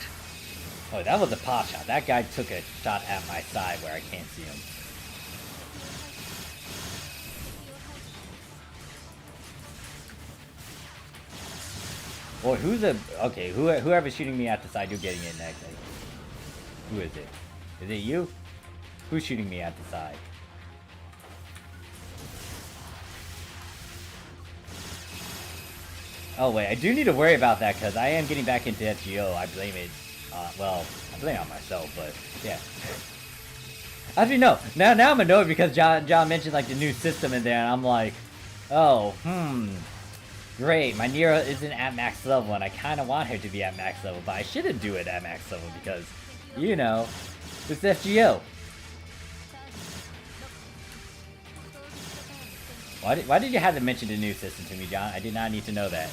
A: Oh, that was a pot shot. That guy took a shot at my side where I can't see him. Boy, who's a... Okay, whoever's shooting me at the side, you're getting it next. Who is it? Is it you? Who's shooting me at the side? Oh, wait, I do need to worry about that, because I am getting back into FGO. I blame it... well, I blame it on myself, but... Yeah. Actually, no. Now I'm annoyed because John mentioned, like, the new system in there, and I'm like... Oh, great, my Nero isn't at max level, and I kind of want her to be at max level, but I shouldn't do it at max level because, you know, it's FGO. Why did you have to mention the new system to me, John? I did not need to know that.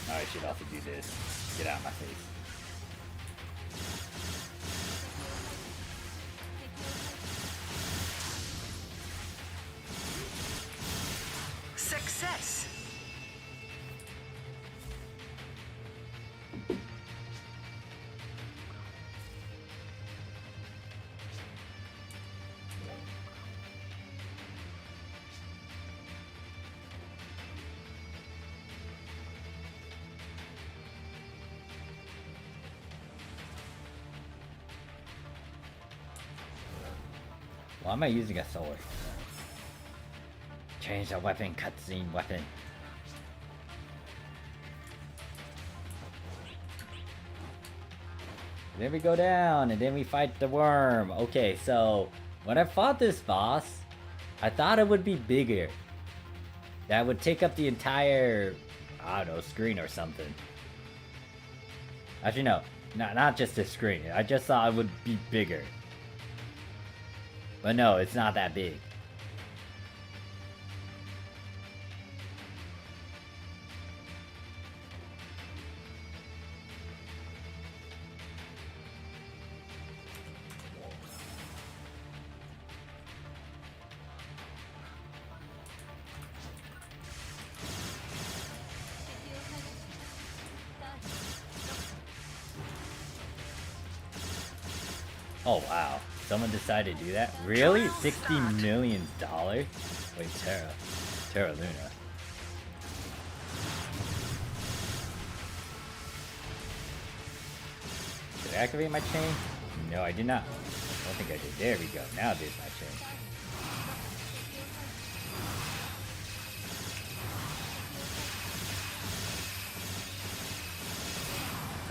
A: Oh, I should also do this. Get out of my face.
B: Success.
A: Why am I using a sword? Change the weapon, cutscene weapon. Then we go down, and then we fight the worm. Okay, so when I fought this boss, I thought it would be bigger. That would take up the entire, I don't know, screen or something. Actually, no, not just the screen. I just thought it would be bigger. But no, it's not that big. Oh wow, someone decided to do that? Really? $60 million? Wait, Terra Luna. Did I activate my chain? No, I did not. I don't think I did. There we go. Now there's my chain.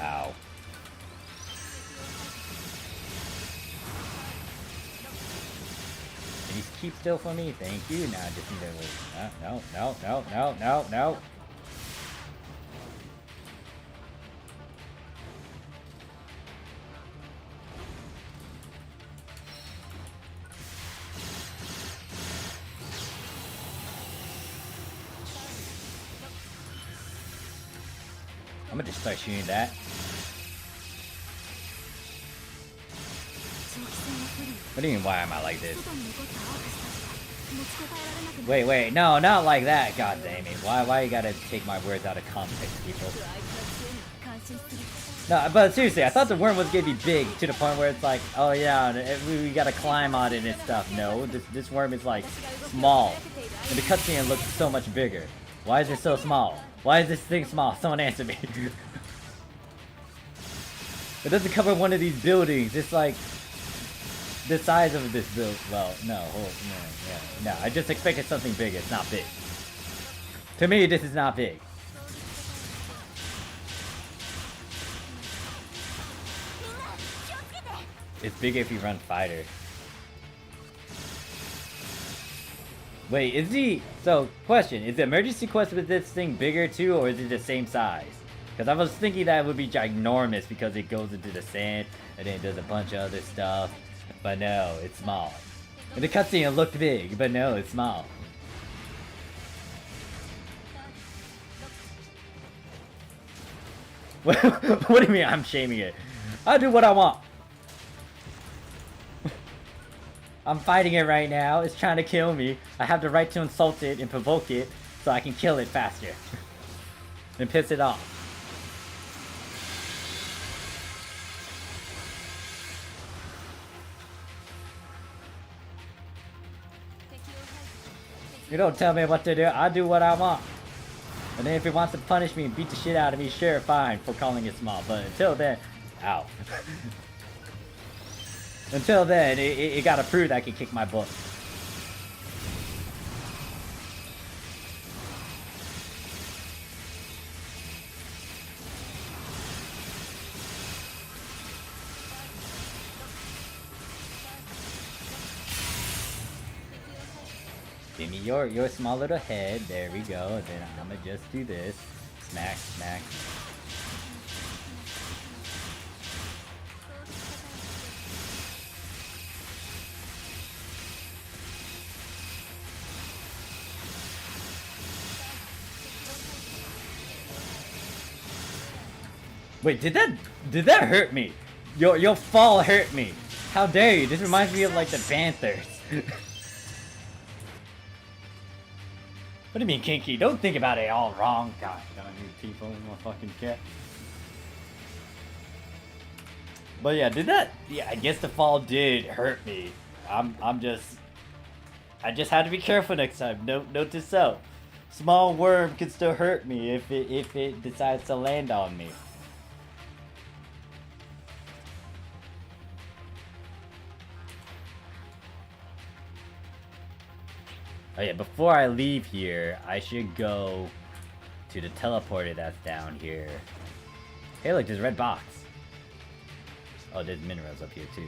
A: Ow. Please keep still for me. Thank you. Now I just need to... No. I'm gonna just start shooting that. What do you mean, why am I like this? Wait, no, not like that, god damn it. Why you gotta take my words out of context, people? No, but seriously, I thought the worm was gonna be big to the point where it's like, oh yeah, we gotta climb on it and stuff. No, this worm is like small. And the cutscene looks so much bigger. Why is it so small? Why is this thing small? Someone answer me. It doesn't cover one of these buildings. It's like the size of this build. Well, no, no. I just expected something bigger. It's not big. To me, this is not big. It's bigger if you run fighter. Wait, is the... So, question. Is the emergency quest with this thing bigger too, or is it the same size? Because I was thinking that it would be ginormous because it goes into the sand, and then it does a bunch of other stuff. But no, it's small. In the cutscene it looked big, but no, it's small. What do you mean I'm shaming it? I do what I want. I'm fighting it right now. It's trying to kill me. I have the right to insult it and provoke it so I can kill it faster. And piss it off. You don't tell me what to do. I do what I want. And then if it wants to punish me and beat the shit out of me, sure, fine, for calling it small. But until then, ow. Until then, it gotta prove that I can kick my butt. Give me your small little head. There we go. And then I'm gonna just do this. Smack, smack. Wait, did that hurt me? Your fall hurt me. How dare you? This reminds me of like the Panthers. What do you mean, kinky? Don't think about it all wrong. Gosh, darn you people, my fucking cat. But yeah, I guess the fall did hurt me. I just had to be careful next time. Note to self. Small worm can still hurt me if it decides to land on me. Oh yeah, before I leave here, I should go to the teleporter that's down here. Hey look, there's a red box. Oh, there's minerals up here too.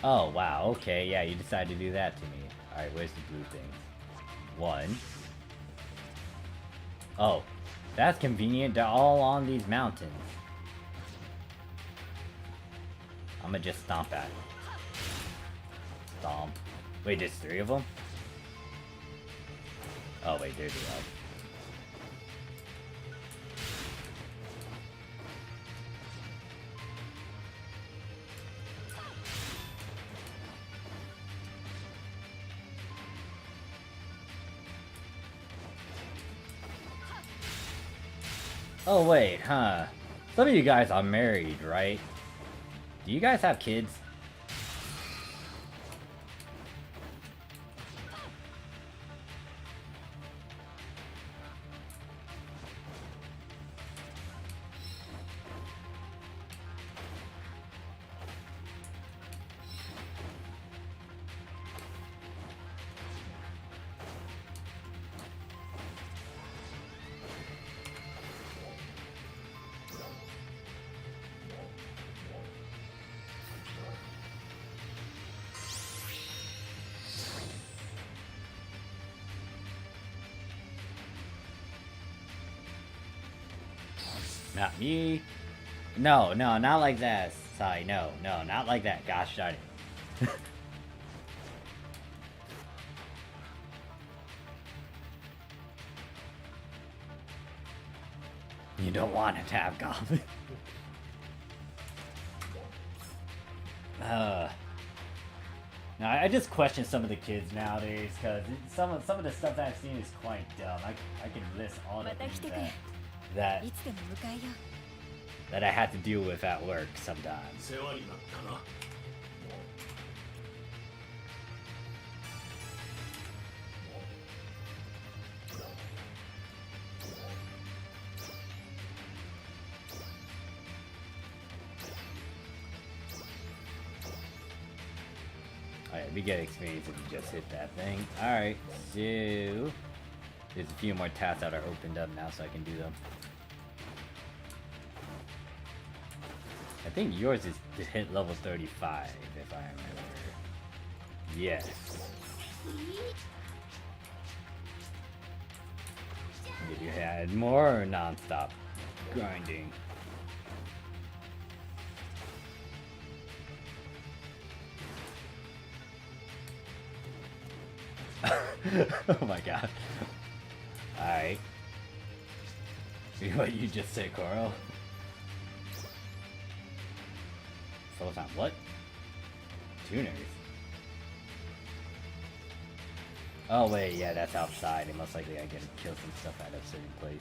A: Oh, wow, okay, yeah, you decided to do that to me. Alright, where's the blue thing? One. Oh, that's convenient. They're all on these mountains. I'm gonna just stomp at it. Stomp. Wait, there's 3 of them? Oh, wait, there they are. Oh wait, huh. Some of you guys are married, right? Do you guys have kids? Not me. No, not like that. Sorry, no, not like that. Gosh darn it. You don't want to have goblin. No, I just question some of the kids nowadays because some of the stuff that I've seen is quite dumb. I can list all the things that I had to deal with at work sometimes. Alright, we get experience if you just hit that thing. Alright, so There's a few more tasks that are opened up now, so I can do them. I think yours is to hit level 35, if I remember. Yes. Did you had more or non-stop grinding? Oh my god. Alright. What you just said, Coral? Photon, what? Tuners? Oh wait, yeah, that's outside, and most likely I gotta kill some stuff at a certain place.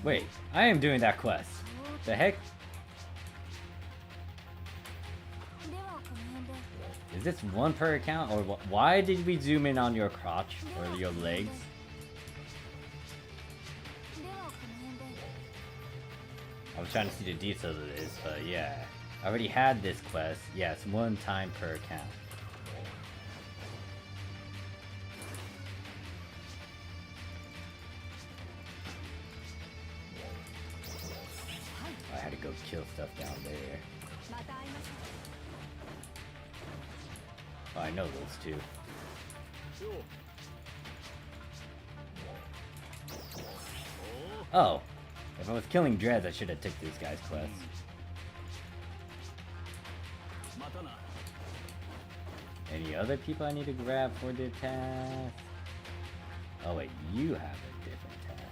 A: Wait, I am doing that quest. The heck? Is this one per account, or why did we zoom in on your crotch or your legs? I was trying to see the details of this, but yeah. I already had this quest. Yeah, it's one time per account. I had to go kill stuff down there. Oh, I know those two. Oh, if I was killing dreads, I should have took this guy's quest. Any other people I need to grab for the task? Oh wait, you have a different task.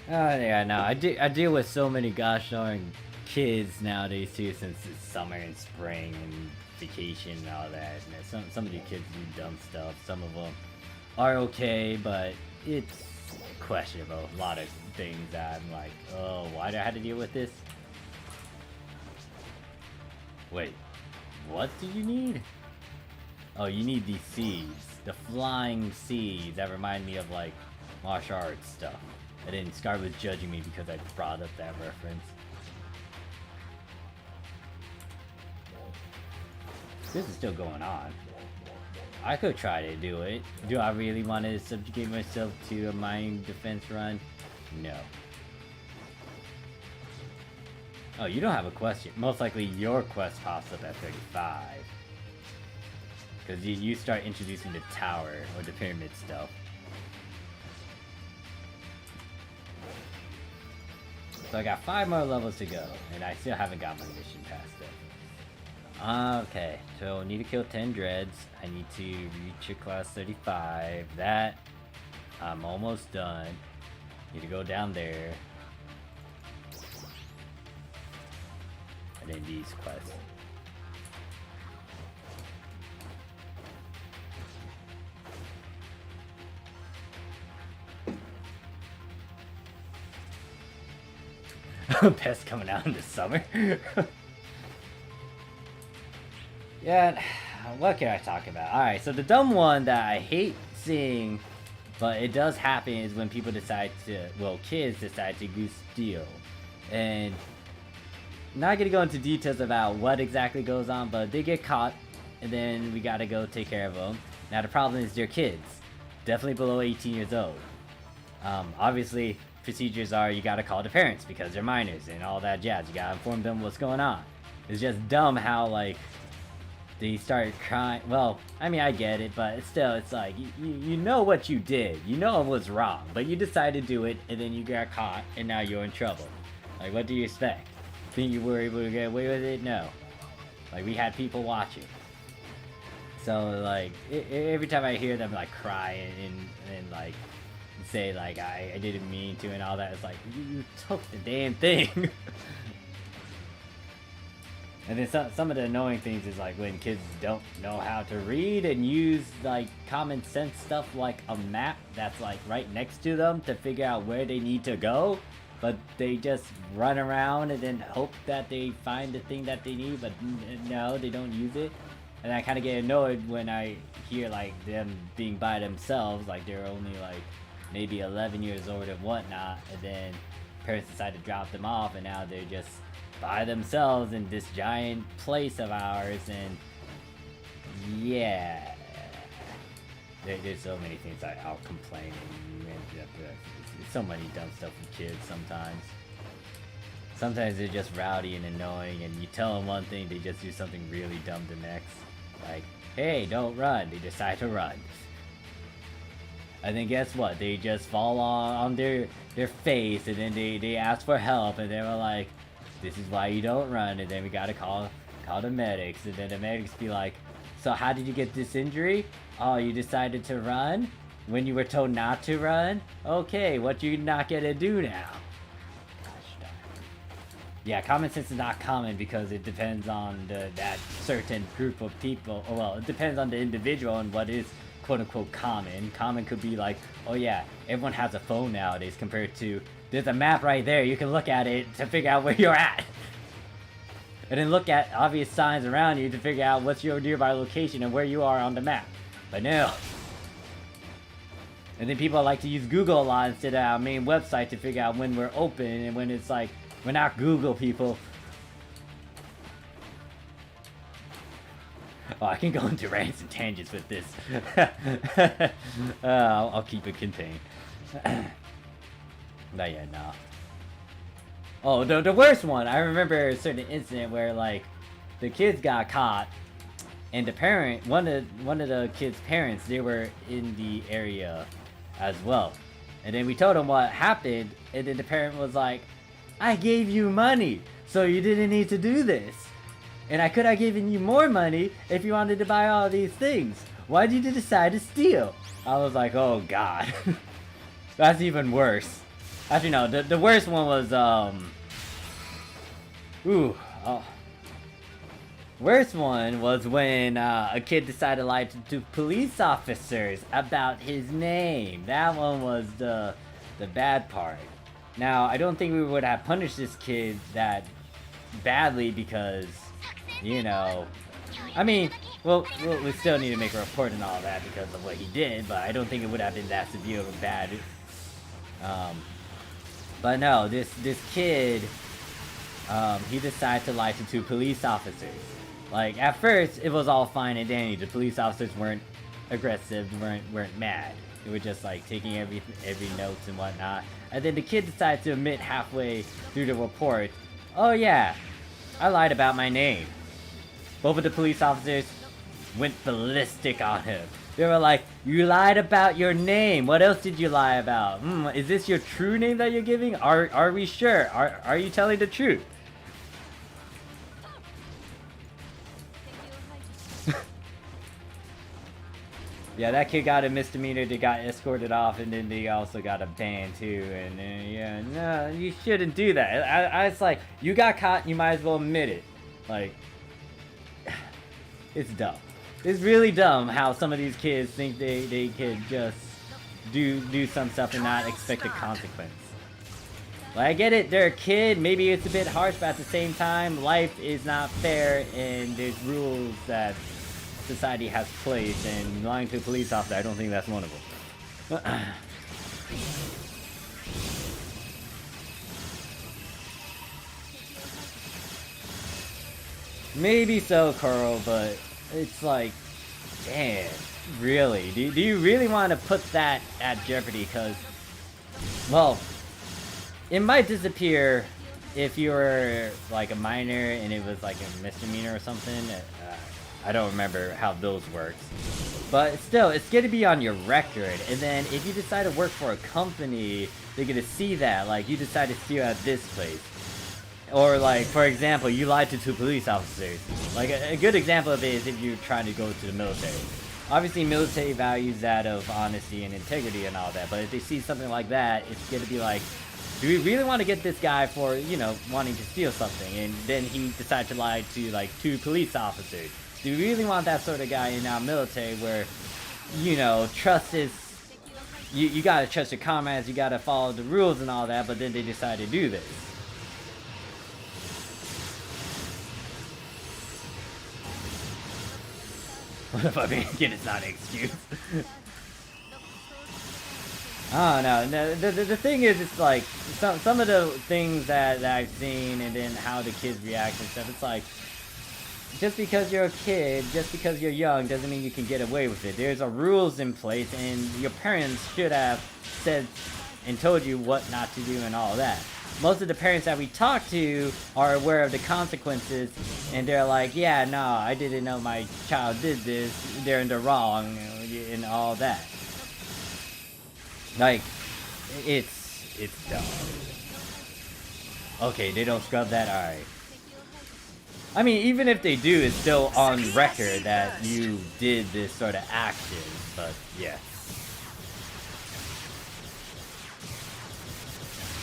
A: Oh yeah, no, I deal with so many gosh darn kids nowadays too, since it's summer and spring and vacation and all that. And some of the kids do dumb stuff. Some of them are okay, but it's questionable. A lot of things that I'm like, oh, why do I have to deal with this? Wait, what do you need? Oh, you need these seeds, the flying seeds that remind me of like martial arts stuff. And then Scar was judging me because I brought up that reference. This is still going on. I could try to do it. Do I really want to subjugate myself to a mind defense run? No. Oh, you don't have a quest yet. Most likely your quest pops up at 35. Because you start introducing the tower or the pyramid stuff. So I got 5 more levels to go, and I still haven't got my mission past it. Okay, so I need to kill 10 dreads. I need to reach a class 35. That, I'm almost done. Need to go down there. And then these quests. Pest coming out in the summer. Yeah, what can I talk about? Alright, so the dumb one that I hate seeing, but it does happen, is when people decide to, well, kids decide to goose steal. And not gonna go into details about what exactly goes on, but they get caught, and then we gotta go take care of them. Now the problem is they're kids, definitely below 18 years old. Obviously, procedures are you gotta call the parents because they're minors and all that jazz. You gotta inform them what's going on. It's just dumb how like they start crying. Well, I mean I get it, but still, it's like you know what you did. You know it was wrong, but you decided to do it, and then you got caught, and now you're in trouble. Like, what do you expect? Think you were able to get away with it? No. Like, we had people watching. So like every time I hear them like cry and like say like I didn't mean to and all that, it's like you took the damn thing. And then some of the annoying things is like when kids don't know how to read and use like common sense stuff like a map that's like right next to them to figure out where they need to go, but they just run around and then hope that they find the thing that they need, but no, they don't use it. And I kind of get annoyed when I hear like them being by themselves, like they're only like maybe 11 years old and whatnot, and then parents decide to drop them off, and now they're just by themselves in this giant place of ours. And yeah, there's so many things I'll complain and it's so many dumb stuff with kids sometimes. Sometimes they're just rowdy and annoying, and you tell them one thing, they just do something really dumb the next. Like, hey, don't run. They decide to run. And then guess what? They just fall on their face, and then they ask for help, and they were like, this is why you don't run. And then we gotta call the medics, and then the medics be like, so how did you get this injury? Oh, you decided to run when you were told not to run? Okay, what you not gonna do now? Yeah, common sense is not common because it depends on that certain group of people. Well, it depends on the individual and what is quote-unquote common. Common could be like, oh yeah, everyone has a phone nowadays compared to, there's a map right there, you can look at it to figure out where you're at. And then look at obvious signs around you to figure out what's your nearby location and where you are on the map. But no. And then people like to use Google a lot instead of our main website to figure out when we're open, and when it's like, we're not Google people. Oh, I can go into rants and tangents with this. I'll keep it contained. Not yet, no. Oh, the worst one. I remember a certain incident where like the kids got caught, and the parent, one of the kids' parents, they were in the area as well. And then we told them what happened, and then the parent was like, I gave you money, so you didn't need to do this. And I could have given you more money if you wanted to buy all these things. Why did you decide to steal? I was like, oh god. That's even worse. Actually, no, the worst one was, worst one was when a kid decided to lie to police officers about his name. That one was the bad part. Now, I don't think we would have punished this kid that badly because, you know, I mean, well, we still need to make a report and all that because of what he did, but I don't think it would have been that severe or bad. But no, this kid, he decided to lie to 2 police officers. Like, at first, it was all fine and dandy. The police officers weren't aggressive, weren't mad. They were just like taking every notes and whatnot. And then the kid decided to admit halfway through the report, oh yeah, I lied about my name. Both of the police officers went ballistic on him. They were like, you lied about your name. What else did you lie about? Is this your true name that you're giving? Are we sure? Are you telling the truth? Yeah, that kid got a misdemeanor, they got escorted off, and then they also got a ban too, and yeah, no, you shouldn't do that. I was like, you got caught, you might as well admit it. Like, it's dumb. It's really dumb how some of these kids think they could just do some stuff and not expect a consequence. Like, I get it, they're a kid, maybe it's a bit harsh, but at the same time, life is not fair, and there's rules that society has placed, and lying to a police officer, I don't think that's one of them. Maybe so, Carl, but it's like, damn, really? Do you really want to put that at jeopardy? Because, well, it might disappear if you were like a minor and it was like a misdemeanor or something. I don't remember how those work. But still, it's going to be on your record. And then if you decide to work for a company, they're going to see that. Like, you decide to steal at this place. Or like, for example, you lied to 2 police officers. Like, a good example of it is if you're trying to go to the military. Obviously, military values that of honesty and integrity and all that. But if they see something like that, it's going to be like, do we really want to get this guy for, you know, wanting to steal something? And then he decided to lie to like 2 police officers. Do you really want that sort of guy in our military where, you know, trust is, you gotta trust your comrades, you gotta follow the rules and all that, but then they decide to do this. What if I mean it's not an excuse? I don't know. The thing is, it's like some of the things that I've seen, and then how the kids react and stuff. It's like, just because you're a kid, just because you're young, doesn't mean you can get away with it. There's a rules in place, and your parents should have said and told you what not to do and all that. Most of the parents that we talk to are aware of the consequences, and they're like, yeah, no, I didn't know my child did this, they're in the wrong, and all that. Like, it's dumb. Okay, they don't scrub that, alright. I mean, even if they do, it's still on record that you did this sort of action, but yeah.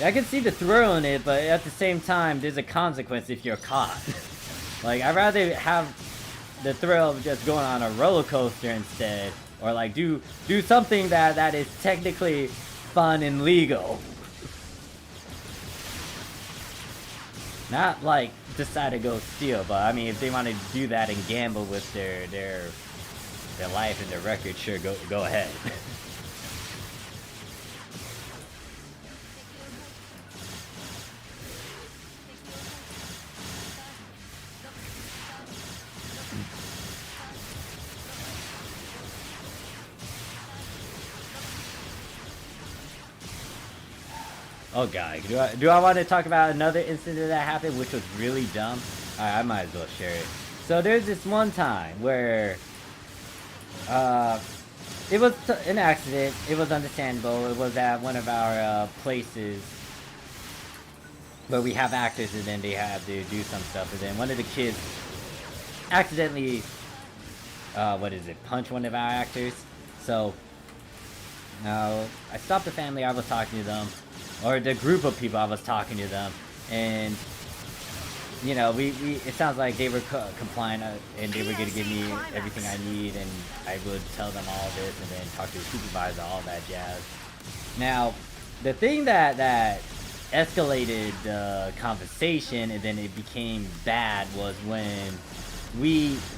A: I can see the thrill in it, but at the same time, there's a consequence if you're caught. Like, I'd rather have the thrill of just going on a roller coaster instead, or like do something that is technically fun and legal. Not like decide to go steal, but I mean, if they want to do that and gamble with their life and their record, sure, go ahead. Oh god, do I want to talk about another incident that happened, which was really dumb? Alright, I might as well share it. So there's this one time where, it was an accident. It was understandable. It was at one of our places where we have actors, and then they have to do some stuff. And then one of the kids accidentally, punch one of our actors. So now I stopped the family. I was talking to them. Or the group of people, I was talking to them, and you know, it sounds like they were compliant, and they were gonna give me everything I need, and I would tell them all this, and then talk to the supervisor, all that jazz. Now, the thing that escalated the conversation, and then it became bad, was when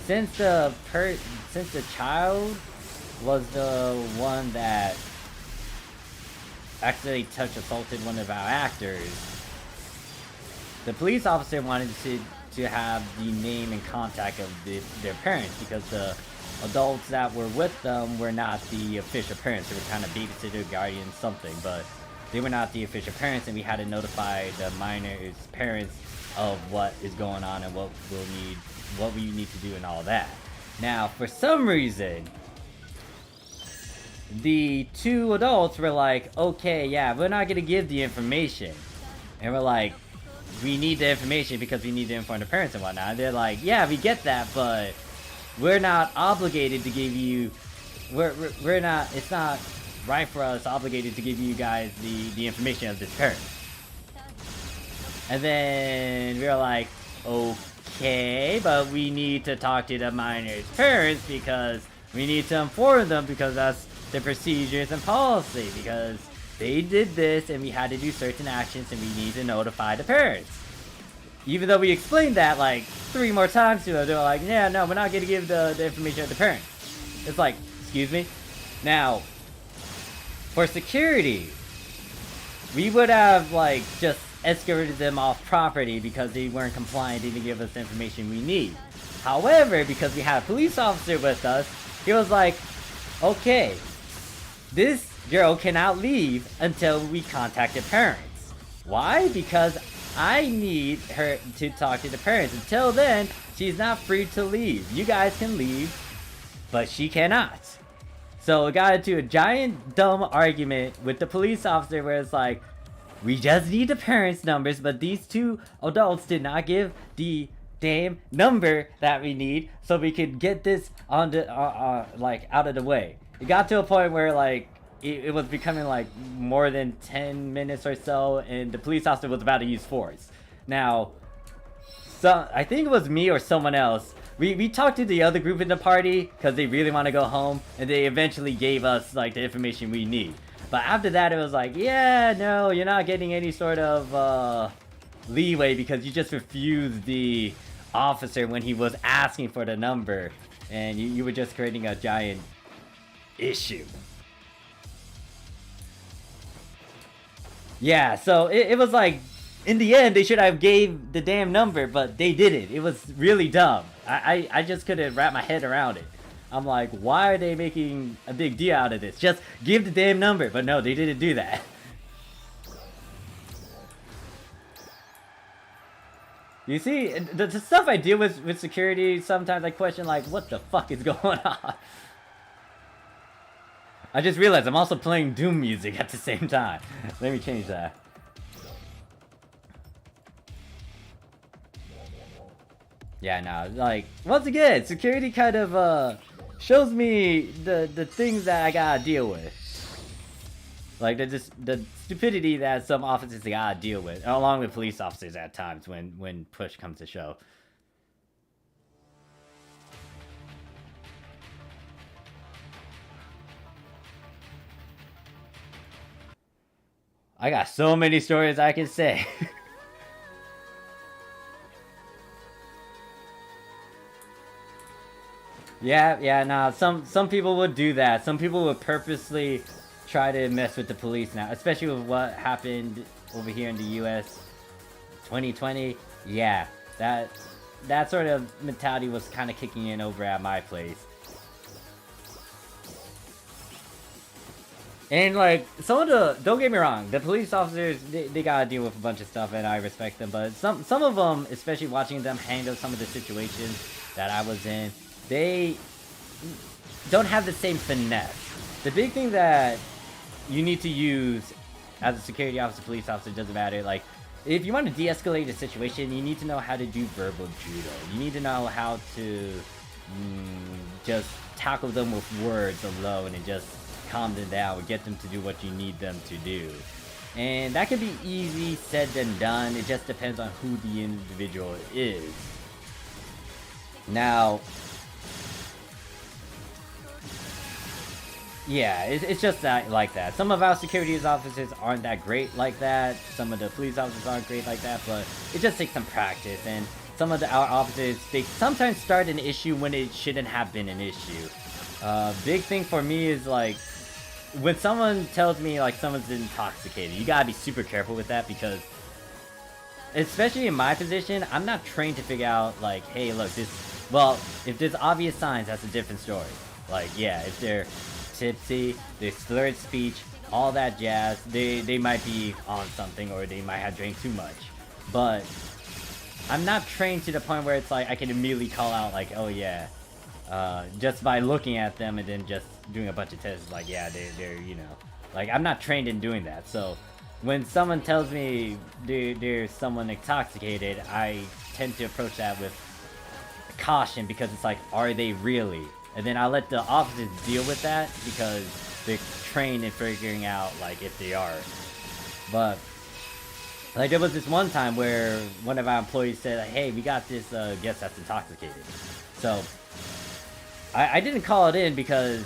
A: since the child was the one that accidentally assaulted one of our actors, the police officer wanted to have the name and contact of their parents, because the adults that were with them were not the official parents. They were kind of babysitter, guardian, something, but they were not the official parents, and we had to notify the minor's parents of what is going on and what we need to do and all that. Now, for some reason, the two adults were like, okay, yeah, we're not gonna give the information. And we're like, we need the information because we need to inform the parents and whatnot. And they're like, yeah, we get that, but we're not obligated to give you, we're not, it's not right for us obligated to give you guys the information of this parent. And then we were like, okay, but we need to talk to the minor's parents because we need to inform them, because that's the procedures and policy, because they did this and we had to do certain actions and we need to notify the parents. Even though we explained that like 3 more times to them, they were like, yeah, no, we're not going to give the information to the parents. It's like, excuse me? Now, for security, we would have like just escorted them off property because they weren't compliant, they didn't give us the information we need. However, because we had a police officer with us, he was like, okay, this girl cannot leave until we contact the parents. Why? Because I need her to talk to the parents. Until then, she's not free to leave. You guys can leave, but she cannot. So it got into a giant dumb argument with the police officer where it's like, we just need the parents' numbers, but these two adults did not give the damn number that we need so we could get this on the like out of the way. It got to a point where like it was becoming like more than 10 minutes or so, and the police officer was about to use force. Now, I think it was me or someone else. We talked to the other group in the party because they really want to go home, and they eventually gave us like the information we need. But after that, it was like, yeah, no, you're not getting any sort of leeway because you just refused the officer when he was asking for the number. and you were just creating a giant issue. Yeah, so it was like, in the end, they should have gave the damn number, but they didn't. It was really dumb. I just couldn't wrap my head around it. I'm like, why are they making a big deal out of this? Just give the damn number. But no, they didn't do that. You see, the stuff I deal with security, sometimes I question, like, what the fuck is going on? I just realized I'm also playing Doom music at the same time. Let me change that. Yeah, no, like, once again, security kind of, shows me the things that I gotta deal with. Like, the stupidity that some officers gotta deal with, along with police officers at times when push comes to shove. I got so many stories I can say. Yeah, nah, some people would do that. Some people would purposely try to mess with the police now, especially with what happened over here in the US 2020. Yeah, that sort of mentality was kind of kicking in over at my place. And like, some of the, don't get me wrong, the police officers, they gotta deal with a bunch of stuff and I respect them, but some of them, especially watching them handle some of the situations that I was in, they don't have the same finesse. The big thing that you need to use as a security officer, police officer, doesn't matter, like, if you want to de-escalate a situation, you need to know how to do verbal judo. You need to know how to just tackle them with words alone and just calm them down, get them to do what you need them to do. And that can be easy said than done. It just depends on who the individual is. Now, yeah, it's just that, like that. Some of our security officers aren't that great like that. Some of the police officers aren't great like that, but it just takes some practice. And some of our officers, they sometimes start an issue when it shouldn't have been an issue. Big thing for me is like, when someone tells me like someone's intoxicated, you gotta be super careful with that, because especially in my position, I'm not trained to figure out like, hey, look, this, well, if there's obvious signs, that's a different story. Like, yeah, if they're tipsy, they're slurred speech, all that jazz, they might be on something, or they might have drank too much. But I'm not trained to the point where it's like I can immediately call out like, oh yeah, just by looking at them and then just doing a bunch of tests, like, yeah, they're you know, like, I'm not trained in doing that. So when someone tells me there's someone intoxicated, I tend to approach that with caution, because it's like, are they really? And then I let the officers deal with that, because they're trained in figuring out like if they are. But like, there was this one time where one of our employees said, hey, we got this guest that's intoxicated. So I didn't call it in because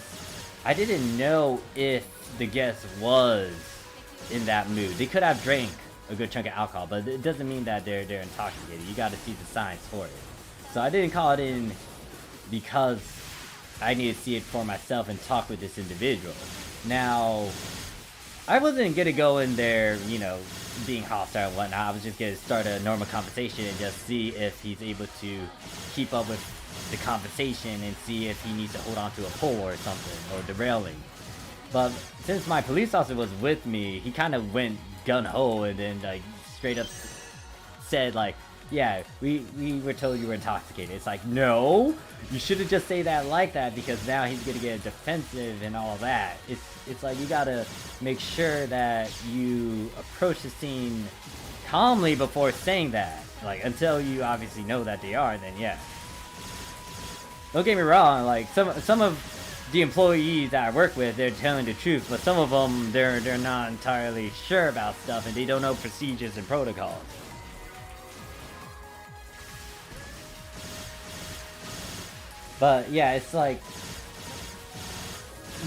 A: I didn't know if the guest was in that mood. They could have drank a good chunk of alcohol, but it doesn't mean that they're intoxicated. You got to see the signs for it. So I didn't call it in because I need to see it for myself and talk with this individual. Now, I wasn't gonna go in there, you know, being hostile and whatnot. I was just gonna start a normal conversation and just see if he's able to keep up with the conversation and see if he needs to hold on to a pole or something, or the railing. But since my police officer was with me, he kind of went gun-ho and then like straight up said like, yeah, we were told you were intoxicated. It's like, no, you shouldn't just say that like that, because now he's gonna get defensive and all that. It's like, you gotta make sure that you approach the scene calmly before saying that. Like, until you obviously know that they are, then yeah. Don't get me wrong, like, some of the employees that I work with, they're telling the truth, but some of them, they're not entirely sure about stuff, and they don't know procedures and protocols. But yeah, it's like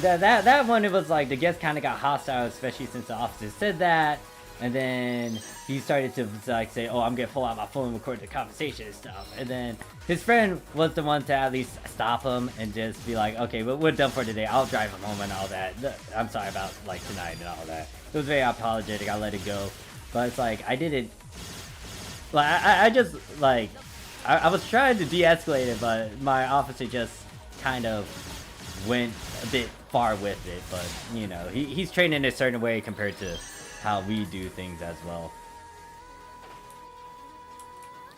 A: that one. It was like the guest kind of got hostile, especially since the officer said that, And then he started to like say, "Oh, I'm gonna pull out my phone and record the conversation and stuff." And then his friend was the one to at least stop him and just be like, "Okay, well, we're done for today. I'll drive him home and all that. I'm sorry about like tonight and all that." It was very apologetic. I let it go, but it's like I didn't. Like I just like I was trying to de-escalate it, but my officer just kind of went a bit far with it. But you know, he's trained in a certain way compared to how we do things as well.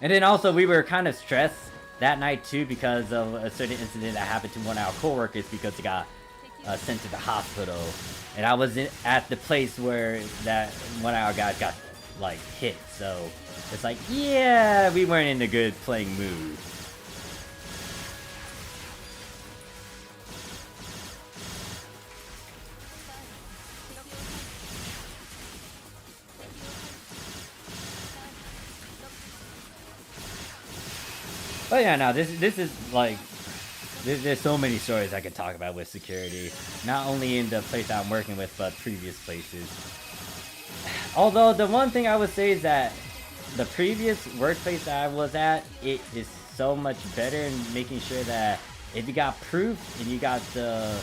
A: And then also we were kind of stressed that night too because of a certain incident that happened to one of our coworkers because he got sent to the hospital, and I was at the place where that one of our guys got like hit, so it's like, yeah, we weren't in a good playing mood. But yeah, now this is like, there's so many stories I could talk about with security, not only in the place I'm working with, but previous places. Although the one thing I would say is that the previous workplace that I was at, it is so much better in making sure that if you got proof and you got the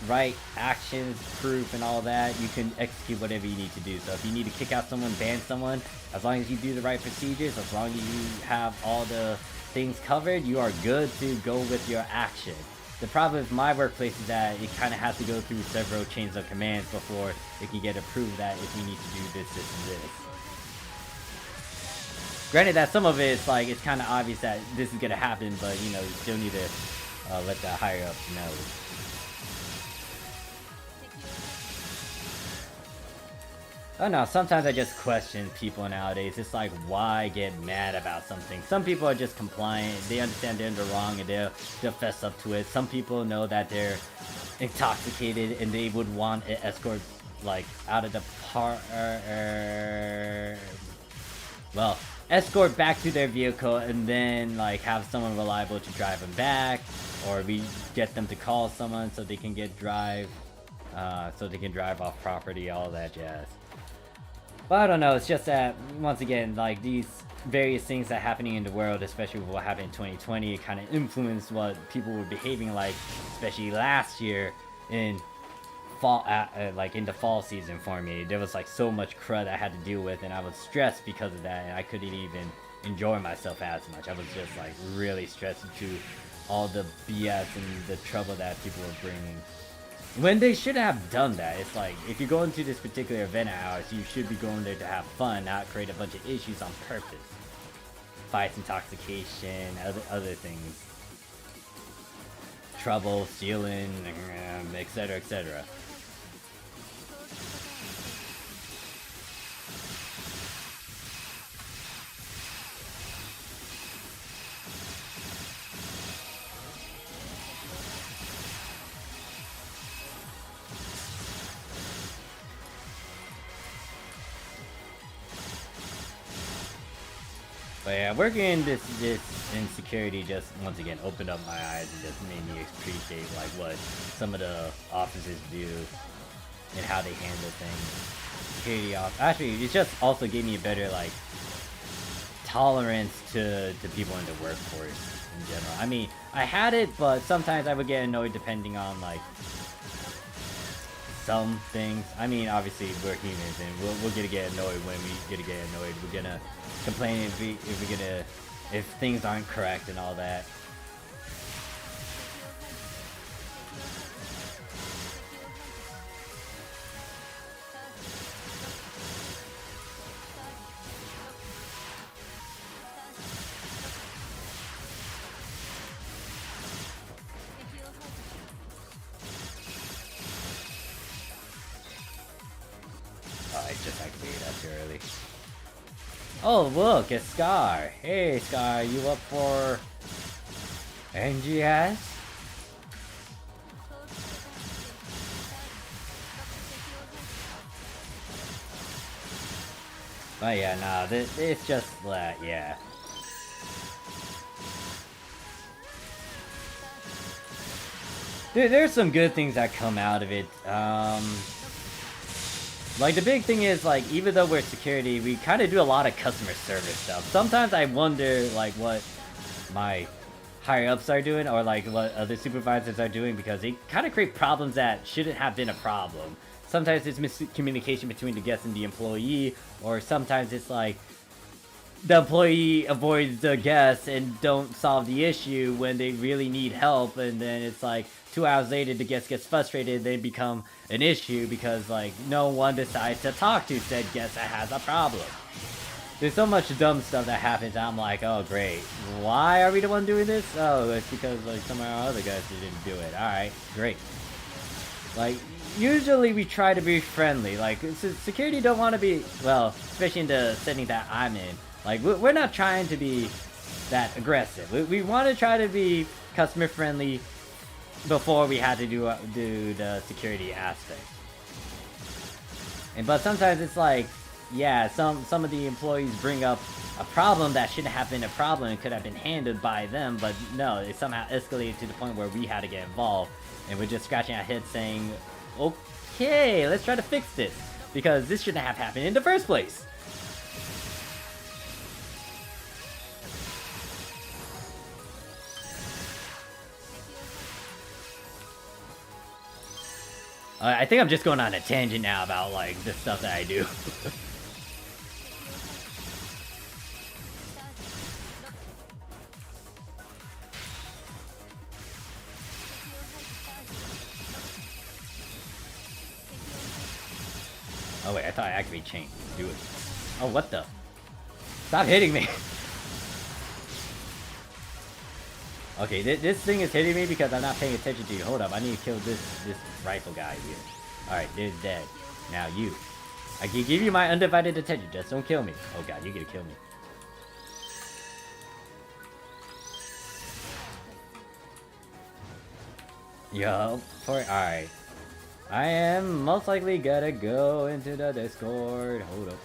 A: right actions, proof, and all that, you can execute whatever you need to do. So if you need to kick out someone, ban someone, as long as you do the right procedures, as long as you have all the things covered, you are good to go with your action. The problem with my workplace is that it kind of has to go through several chains of commands before it can get approved that if you need to do this, this, and this. Granted that some of it is like, it's kind of obvious that this is going to happen, but you know, you still need to let the higher ups know. Oh no, sometimes I just question people nowadays. It's like, why get mad about something? Some people are just compliant. They understand they're in the wrong and they'll fess up to it. Some people know that they're intoxicated and they would want an escort like out of the well, escort back to their vehicle and then like have someone reliable to drive them back, or we get them to call someone so they can drive off property, all that jazz. But I don't know, it's just that, once again, like, these various things that are happening in the world, especially with what happened in 2020, it kind of influenced what people were behaving like, especially last year in fall, like, in the fall season for me. There was, like, so much crud I had to deal with, and I was stressed because of that, and I couldn't even enjoy myself as much. I was just, like, really stressed to all the BS and the trouble that people were bringing. When they should have done that. It's like, if you're going to this particular event at ours, you should be going there to have fun, not create a bunch of issues on purpose. Fights, intoxication, other things. Trouble, stealing, etc, etc. But yeah, working in this in security just once again opened up my eyes and just made me appreciate like what some of the officers do and how they handle things. Security actually, it just also gave me a better like tolerance to people in the workforce in general. I mean, I had it, but sometimes I would get annoyed depending on like some things. I mean, obviously we're humans and we're gonna get annoyed when we get annoyed. We're gonna complain if things aren't correct and all that. Oh, I just activated that too early. Oh, look, it's Scar. Hey, Scar, you up for NGS? But yeah, nah, it's just that, yeah. There's some good things that come out of it. Like, the big thing is, like, even though we're security, we kind of do a lot of customer service stuff. Sometimes I wonder, like, what my higher-ups are doing, or, like, what other supervisors are doing, because they kind of create problems that shouldn't have been a problem. Sometimes it's miscommunication between the guest and the employee, or sometimes it's, like, the employee avoids the guest and don't solve the issue when they really need help, and then it's, like, 2 hours later, the guest gets frustrated, they become an issue because, like, no one decides to talk to said guest that has a problem. There's so much dumb stuff that happens, I'm like, oh, great. Why are we the one doing this? Oh, it's because, like, some of our other guys didn't do it. Alright, great. Like, usually we try to be friendly. Like, security don't want to be, well, especially in the setting that I'm in. Like, we're not trying to be that aggressive. We want to try to be customer friendly before we had to do the security aspect. But sometimes it's like, yeah, some of the employees bring up a problem that shouldn't have been a problem and could have been handled by them, but no, it somehow escalated to the point where we had to get involved, and we're just scratching our heads saying, okay, let's try to fix this, because this shouldn't have happened in the first place. I think I'm just going on a tangent now about, like, the stuff that I do. Oh wait, I thought I activated chain. Do it. Oh, what the? Stop hitting me! Okay, this thing is hitting me because I'm not paying attention to you. Hold up, I need to kill this rifle guy here. Alright, there's dead. Now you. I can give you my undivided attention, just don't kill me. Oh god, you're gonna kill me. Yo, alright. I am most likely gonna go into the Discord. Hold up.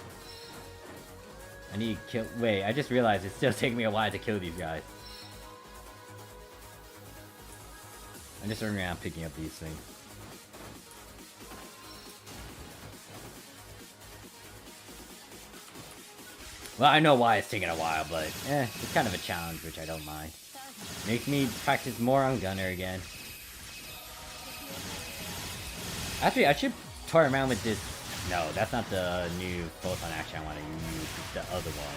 A: I need to kill. Wait, I just realized it's still taking me a while to kill these guys. I'm just running around picking up these things. Well, I know why it's taking a while, but it's kind of a challenge, which I don't mind. Makes me practice more on Gunner again. Actually, I should toy around with this. No, that's not the new photon action I want to use. It's the other one.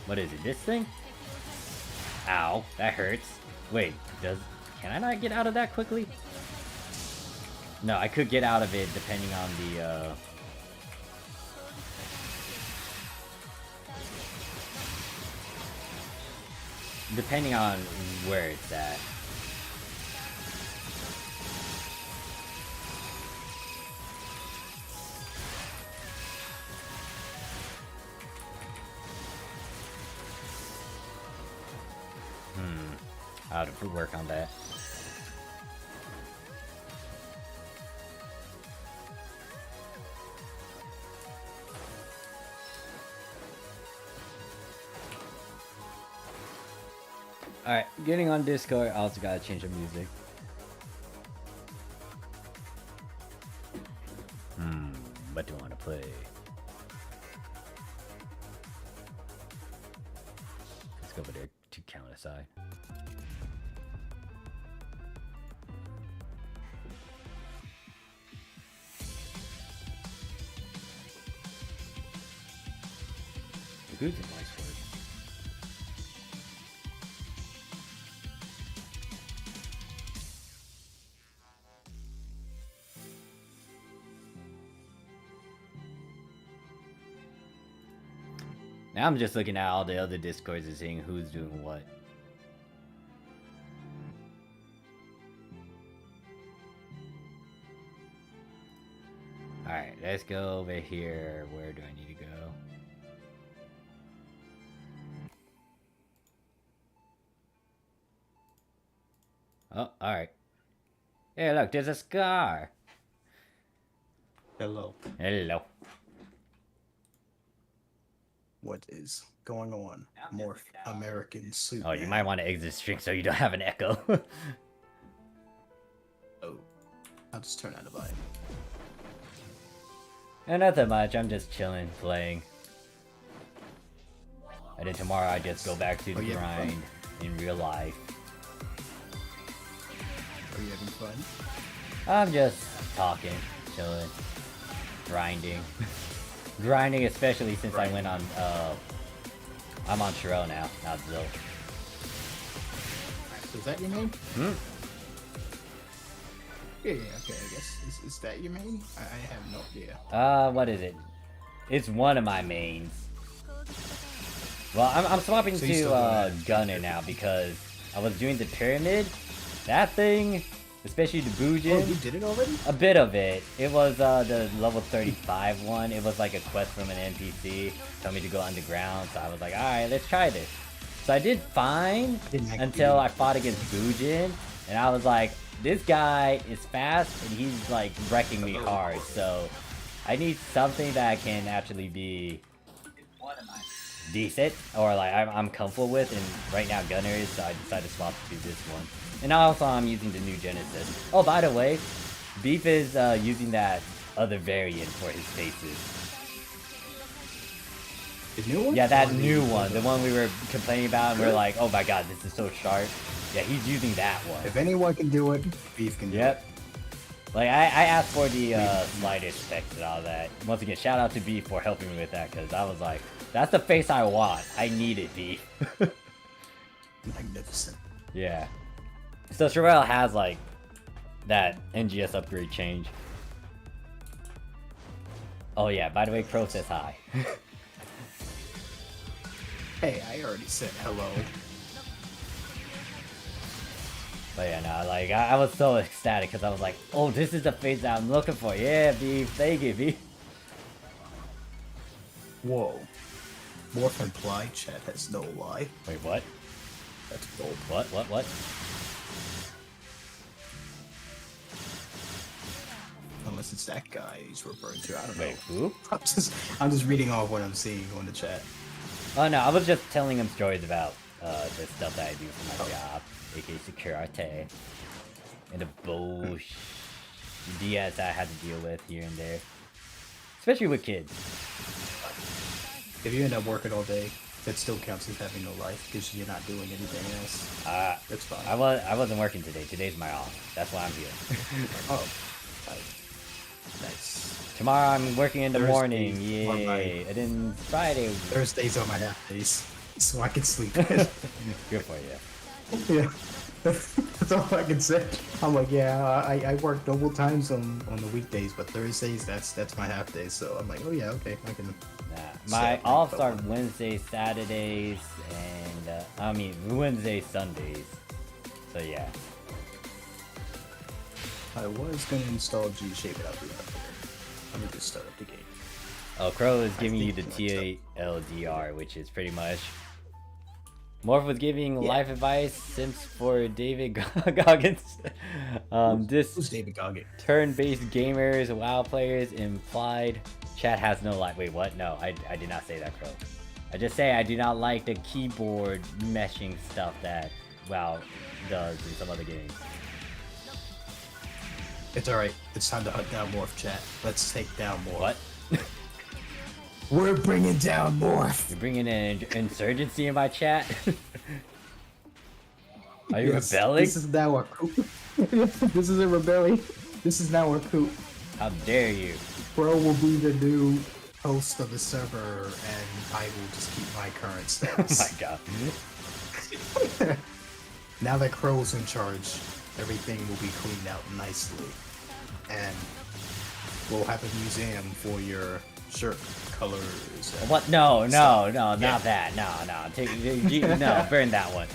A: What is it? This thing? Ow, that hurts. Wait, can I not get out of that quickly? No, I could get out of it depending on the depending on where it's at. How to work on that. Alright, getting on Discord, I also gotta change the music. What do I want to play? Let's go over there to count aside. Who's a nice word? Now I'm just looking at all the other Discords and seeing who's doing what. Alright, let's go over here. Where do I need to go? Oh, alright. Hey, look, there's a scar.
E: Hello.
A: Hello.
E: What is going on? Morph American Suit.
A: Oh, you might want to exit the stream so you don't have an echo.
E: Oh, I'll just turn out the volume.
A: And nothing much. I'm just chilling, playing. And then tomorrow I just go back to the grind in real life.
E: Are you having fun?
A: I'm just talking, chilling, grinding. Grinding, especially since I went on, I'm on Shiro now, not Zil.
E: Is that your name?
A: Hmm?
E: Yeah, okay, I guess. Is that your main? I have no idea.
A: What is it? It's one of my mains. Well, I'm swapping
E: So you
A: to
E: still doing it?
A: Gunner now because I was doing the pyramid. That thing, especially the Bujin.
E: Oh, you did it already?
A: A bit of it. It was the level 35 one. It was like a quest from an NPC. Told me to go underground, so I was like, alright, let's try this. So I did fine until I fought against Bujin, and I was like, this guy is fast and he's like wrecking me hard, so I need something that can actually be decent or like I'm comfortable with, and right now Gunner is, so I decided to swap to this one. And also I'm using the new Genesis. Oh, by the way, Beef is using that other variant for his faces.
E: The new one?
A: Yeah, that new one, the one we were complaining about, and we're like, oh my god, this is so sharp. Yeah, he's using that one.
E: If anyone can do it, Beef can do it.
A: Yep. Like, I asked for the slider specs and all that. Once again, shout out to Beef for helping me with that, because I was like, that's the face I want. I need it, Beef.
E: Magnificent.
A: Yeah. So Sherelle has, like, that NGS upgrade change. Oh yeah, by the way, Crow says hi.
E: Hey, I already said hello.
A: But yeah, no, like, I was so ecstatic because I was like, oh, this is the face that I'm looking for. Yeah, Beef. Thank you, Beef.
E: Whoa. Morph implied chat has no lie.
A: Wait, what?
E: That's bold.
A: What?
E: Unless it's that guy he's referring to. I don't
A: Wait,
E: know.
A: who?
E: I'm just reading off what I'm seeing on the chat.
A: Oh no, I was just telling him stories about the stuff that I do for my job, aka security, and the bullshit BS I had to deal with here and there, especially with kids.
E: If you end up working all day, that still counts as having no life because you're not doing anything else. That's fine.
A: I wasn't working today. Today's my off. That's why I'm here.
E: Oh, nice.
A: Tomorrow I'm working in the
E: Thursdays
A: morning.
E: are
A: Yay!
E: my-
A: And then Friday.
E: Thursdays are my half days, so I can sleep.
A: Good for you.
E: Yeah. That's all I can say. I'm like, yeah, I work double times on the weekdays, but Thursdays that's my half day. So I'm like, oh yeah, okay, I can.
A: Nah, my offs are Wednesdays, Saturdays, and I mean Wednesdays, Sundays. So yeah.
E: I was gonna install G-Shape, but I'll do that later. Let me just start up the game.
A: Oh, Crow is giving you the
E: think
A: TLDR, which is pretty much. Morph was giving life advice since for David Goggins.
E: Who's
A: This
E: David Goggins?
A: turn-based gamers, WoW players, implied chat has no life. Wait, what? No, I did not say that, Crow. I just say I do not like the keyboard meshing stuff that WoW does in some other games.
E: It's alright. It's time to hunt down Morph, chat. Let's take down Morph.
A: What?
E: We're bringing down Morph.
A: You're bringing in insurgency in my chat? Are you
E: Yes,
A: rebelling?
E: This is now our coup. This is a rebellion. This is now our coup.
A: How dare you?
E: Bro will be the new host of the server, and I will just keep my current
A: Oh
E: status.
A: my god.
E: Now that Crow's in charge, everything will be cleaned out nicely. And we'll have a museum for your shirt colors. and-
A: What? No,
E: Yeah.
A: not that. No. No, burn that one.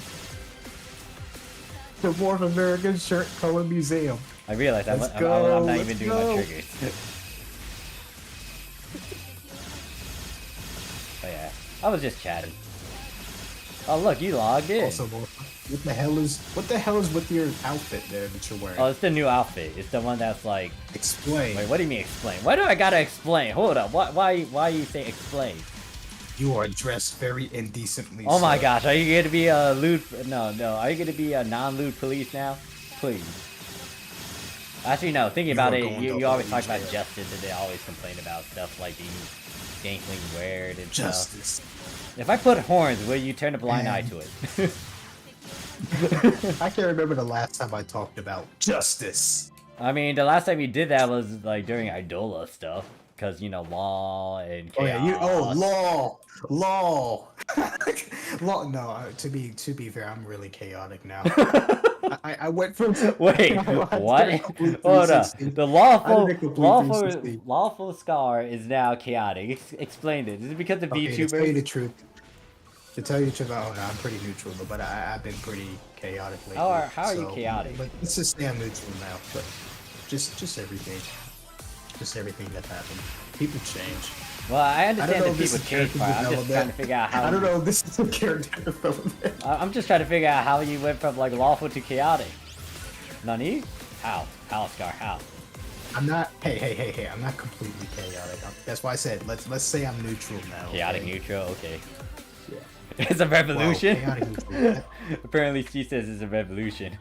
E: The North American Shirt Color Museum.
A: I realized I'm
E: Let's
A: not
E: go,
A: even
E: let's
A: doing
E: go.
A: my triggers. Oh yeah, I was just chatting. Oh look, you logged in.
E: Also, what the hell is with your outfit there that you're wearing?
A: Oh, it's the new outfit. It's the one that's like.
E: Explain.
A: Wait, what do you mean explain? Why do I gotta explain? Hold up. Why you say explain?
E: You are dressed very indecently.
A: Oh my
E: sir.
A: gosh, are you gonna be a lewd? No. Are you gonna be a non-lewd police now? Please. Actually, no. Thinking
E: You
A: about
E: are
A: it,
E: going
A: you
E: to
A: always
E: avoid
A: talk about
E: jail.
A: justice, and they always complain about stuff like being gameplay weird and
E: Justice.
A: stuff. If I put horns, will you turn a blind eye to it?
E: I can't remember the last time I talked about justice.
A: I mean, the last time you did that was like during Idola stuff, because you know law and
E: Oh
A: chaos.
E: yeah, law. Law. No, to be fair, I'm really chaotic now. I went from
A: Wait,
E: I
A: what?
E: did a complete
A: Hold up.
E: 360.
A: The
E: I did a complete 360.
A: lawful Scar is now chaotic. Explain it. Is it because of
E: Okay, to tell you the
A: VTubers?
E: truth, I'm pretty neutral, but I've been pretty chaotic lately.
A: How are you chaotic?
E: But let's just say I'm neutral now. But just everything that happened. People change.
A: Well, I
E: I don't
A: understand
E: know
A: that
E: if this
A: people
E: is
A: change,
E: character
A: but I'm just trying to
E: development.
A: figure out how.
E: I don't know if this is a character development.
A: I'm just trying to figure out how you went from like lawful to chaotic. Nani? How? How, Scar? How?
E: I'm not. Hey! I'm not completely chaotic. That's why I said let's say I'm neutral now.
A: Chaotic
E: okay?
A: neutral? Okay.
E: Yeah.
A: It's a revolution?
E: Well, chaotic neutral.
A: Apparently she says it's a revolution.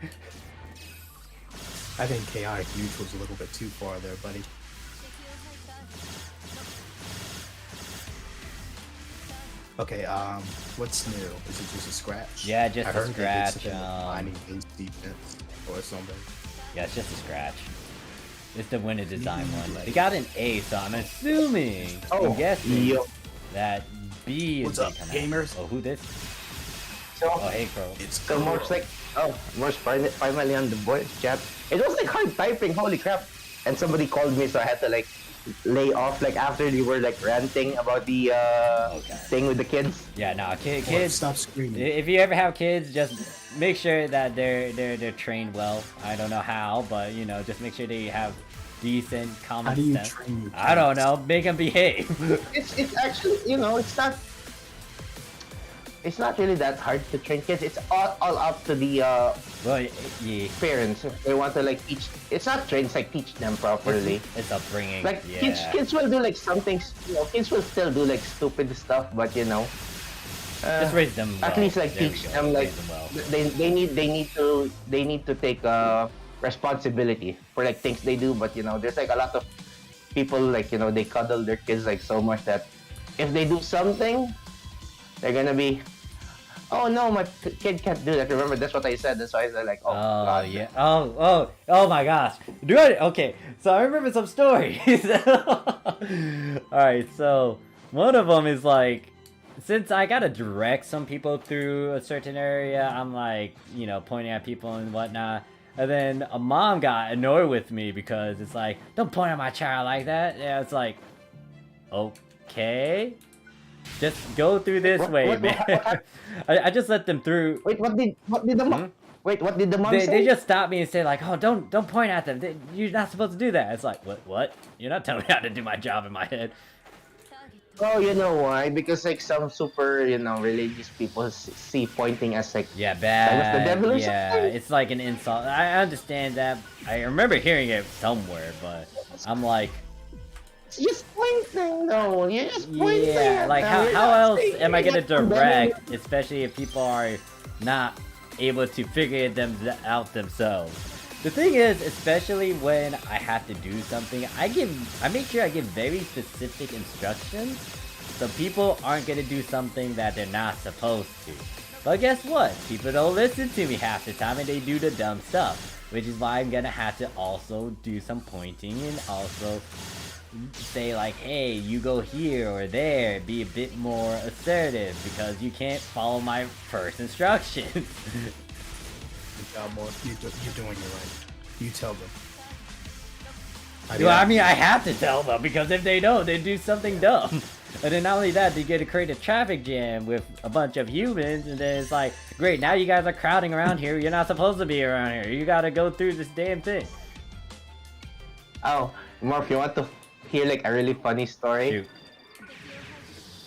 E: I think chaotic neutral's a little bit too far there, buddy. Okay, what's new? Is it just a scratch?
A: Yeah, just
E: I
A: a
E: heard that
A: scratch,
E: they said mining base defense or something.
A: Yeah, it's just a scratch. It's the winter design one. They got an A, so I'm assuming, I'm guessing
F: yo.
A: that B is
E: What's up,
A: gonna
E: gamers?
A: Oh, who this?
F: So,
A: Oh, hey, bro.
E: It's
F: so Morph's like, Morph's finally on the voice chat. It was like hard typing, holy crap. And somebody called me, so I had to like lay off like after they were like ranting about the thing with the kids.
A: Yeah, no,
E: Or
A: kids.
E: stop screaming.
A: If you ever have kids, just make sure that they're trained well. I don't know how, but you know, just make sure they have decent common
E: How do you
A: sense.
E: train your
A: I don't
E: kids?
A: know. Make them behave.
F: It's actually, you know, it's not really that hard to train kids. It's all up to the
A: Well, yeah,
F: parents. If they want to like teach, it's not train, it's like teach them properly.
A: it's upbringing.
F: Like
A: Yeah.
F: kids will do like some things, you know, kids will still do like stupid stuff, but you know,
A: Just raise them well.
F: at least like
A: There we
F: teach
A: go.
F: them like
A: Raise them well.
F: they need to take responsibility for like things they do. But you know, there's like a lot of people like, you know, they cuddle their kids like so much that if they do something, they're gonna be, oh no, my kid can't do that. Remember, that's what I said. That's why I said like, oh,
A: Oh
F: God.
A: yeah. Oh my gosh. Okay. So I remember some stories. All right. So one of them is like, since I gotta direct some people through a certain area, I'm like, you know, pointing at people and whatnot. And then a mom got annoyed with me because it's like, don't point at my child like that. Yeah, it's like, okay. Just go through this way,
F: what
A: man.
F: happened?
A: I just let them through.
F: Wait, what did the mom? Wait, what did the mom say?
A: They just stop me and say like, oh, don't point at them. You're not supposed to do that. It's like, what? You're not telling me how to do my job in my head.
F: Oh, you know why? Because like some super, you know, religious people see pointing as like,
A: Yeah,
F: that was the
A: bad.
F: devil or
A: Yeah,
F: something?
A: it's like an insult. I understand that. I remember hearing it somewhere, but I'm like,
F: it's just pointing, though. You're just pointing.
A: yeah,
F: at
A: like
F: them. You're
A: how
F: not
A: else
F: saying
A: am I gonna
F: anything.
A: direct, especially if people are not able to figure them out themselves? The thing is, especially when I have to do something, I make sure I give very specific instructions, so people aren't gonna do something that they're not supposed to. But guess what? People don't listen to me half the time, and they do the dumb stuff, which is why I'm gonna have to also do some pointing and also say like, hey, you go here or there, be a bit more assertive because you can't follow my first instructions.
E: Good job, Morph. You're doing it right. You tell them.
A: Well, I mean, I have to tell them because if they don't, they do something dumb. And then not only that, they get to create a traffic jam with a bunch of humans, and then it's like, great, now you guys are crowding around here. You're not supposed to be around here. You gotta go through this damn thing.
F: Oh, Morph, you want to hear like a really funny story?
A: Shoot.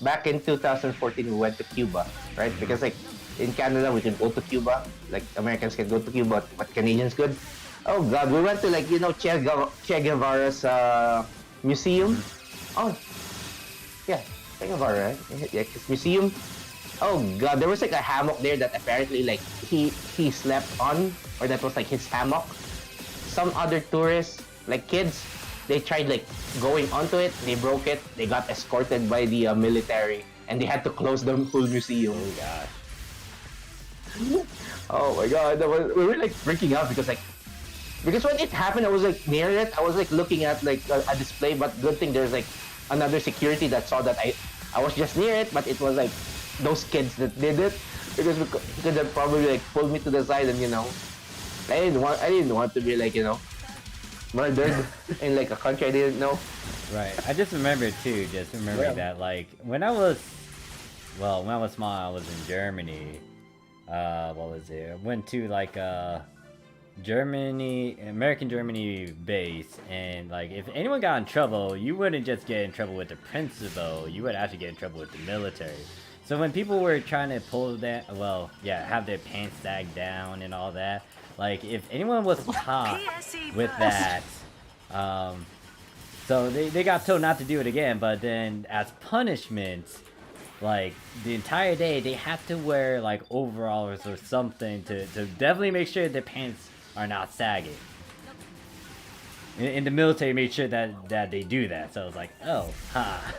F: Back in 2014, we went to Cuba, right? Because like in Canada, we can go to Cuba. Like Americans can go to Cuba, but Canadians could. Oh God, we went to like, you know, Che Guevara's museum. Oh, yeah, Che Guevara, right? Yeah, his museum. Oh God, there was like a hammock there that apparently like he slept on, or that was like his hammock. some other tourists, like kids, they tried like going onto it, they broke it, they got escorted by the military, and they had to close the whole museum.
A: Oh gosh.
F: Oh my god, we were like freaking out because when it happened, I was like near it. I was like looking at like a display, but good thing there's like another security that saw that I was just near it, but it was like those kids that did it because we could have probably like pulled me to the side, and I didn't want to be like murdered in like a country I didn't know.
A: Right. I just remember too. Just remember that like when I was small, I was in Germany. What was it? I went to like American Germany base, and like if anyone got in trouble, you wouldn't just get in trouble with the principal, you would actually get in trouble with the military. So when people were trying to pull that, have their pants sagged down and all that, like if anyone was caught with that, so they got told not to do it again, but then as punishment, like the entire day they have to wear like overalls or something to definitely make sure their pants are not sagging. And the military made sure that they do that, so I was like, oh, ha.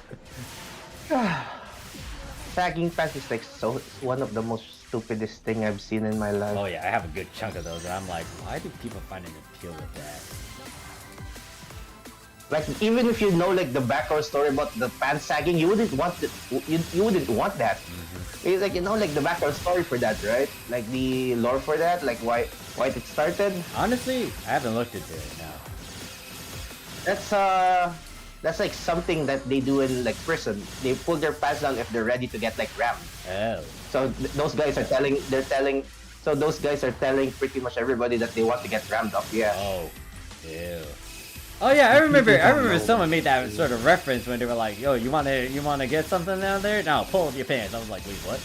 F: Sagging pants is like one of the most stupidest thing I've seen in my life.
A: Oh yeah, I have a good chunk of those, and I'm like, why do people find an appeal with that?
F: Like even if you know like the background story about the pants sagging, you wouldn't want you wouldn't want that. It's like like the background story for that, right? Like the lore for that, like why it started.
A: Honestly, I haven't looked into it now.
F: That's like something that they do in like prison. They pull their pants down if they're ready to get like rammed.
A: Oh.
F: So those guys are telling pretty much everybody that they want to get rammed up. Yeah.
A: Oh. Ew. Oh yeah, I remember someone made that sort of reference when they were like, yo, you wanna get something down there? No, pull up your pants. I was like, wait, what?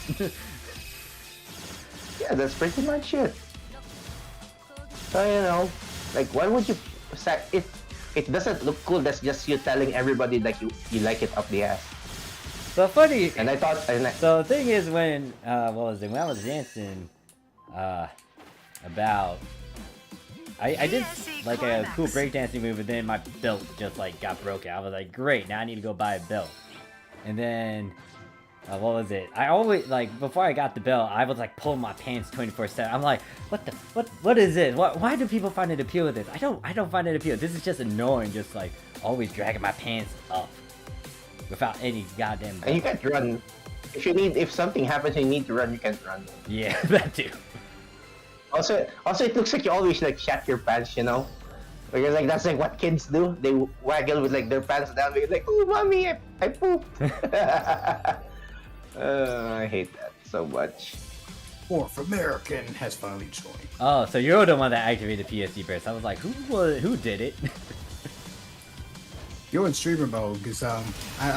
F: Yeah, that's pretty much it. So like why would you it doesn't look cool, that's just you telling everybody like you like it up the ass.
A: So funny.
F: And I thought
A: so the thing is when when I was dancing about I did like a cool breakdancing move, and then my belt just like got broken. I was like, great, now I need to go buy a belt. And then I always like before I got the belt, I was like pulling my pants 24/7. I'm like, what is this? Why do people find it appeal with this? I don't find it appeal. This is just annoying, just like always dragging my pants up without any goddamn belt.
F: And you can't run. If something happens and you need to run, you can't run.
A: Yeah, that too.
F: Also, it looks like you always like shat your pants, because like that's like what kids do. They waggle with like their pants down because like, oh mommy, I pooped. I hate that so much.
E: Fourth American has finally joined.
A: Oh, so you're the one that activated PSD burst. I was like, who did it?
E: You're in streamer mode because I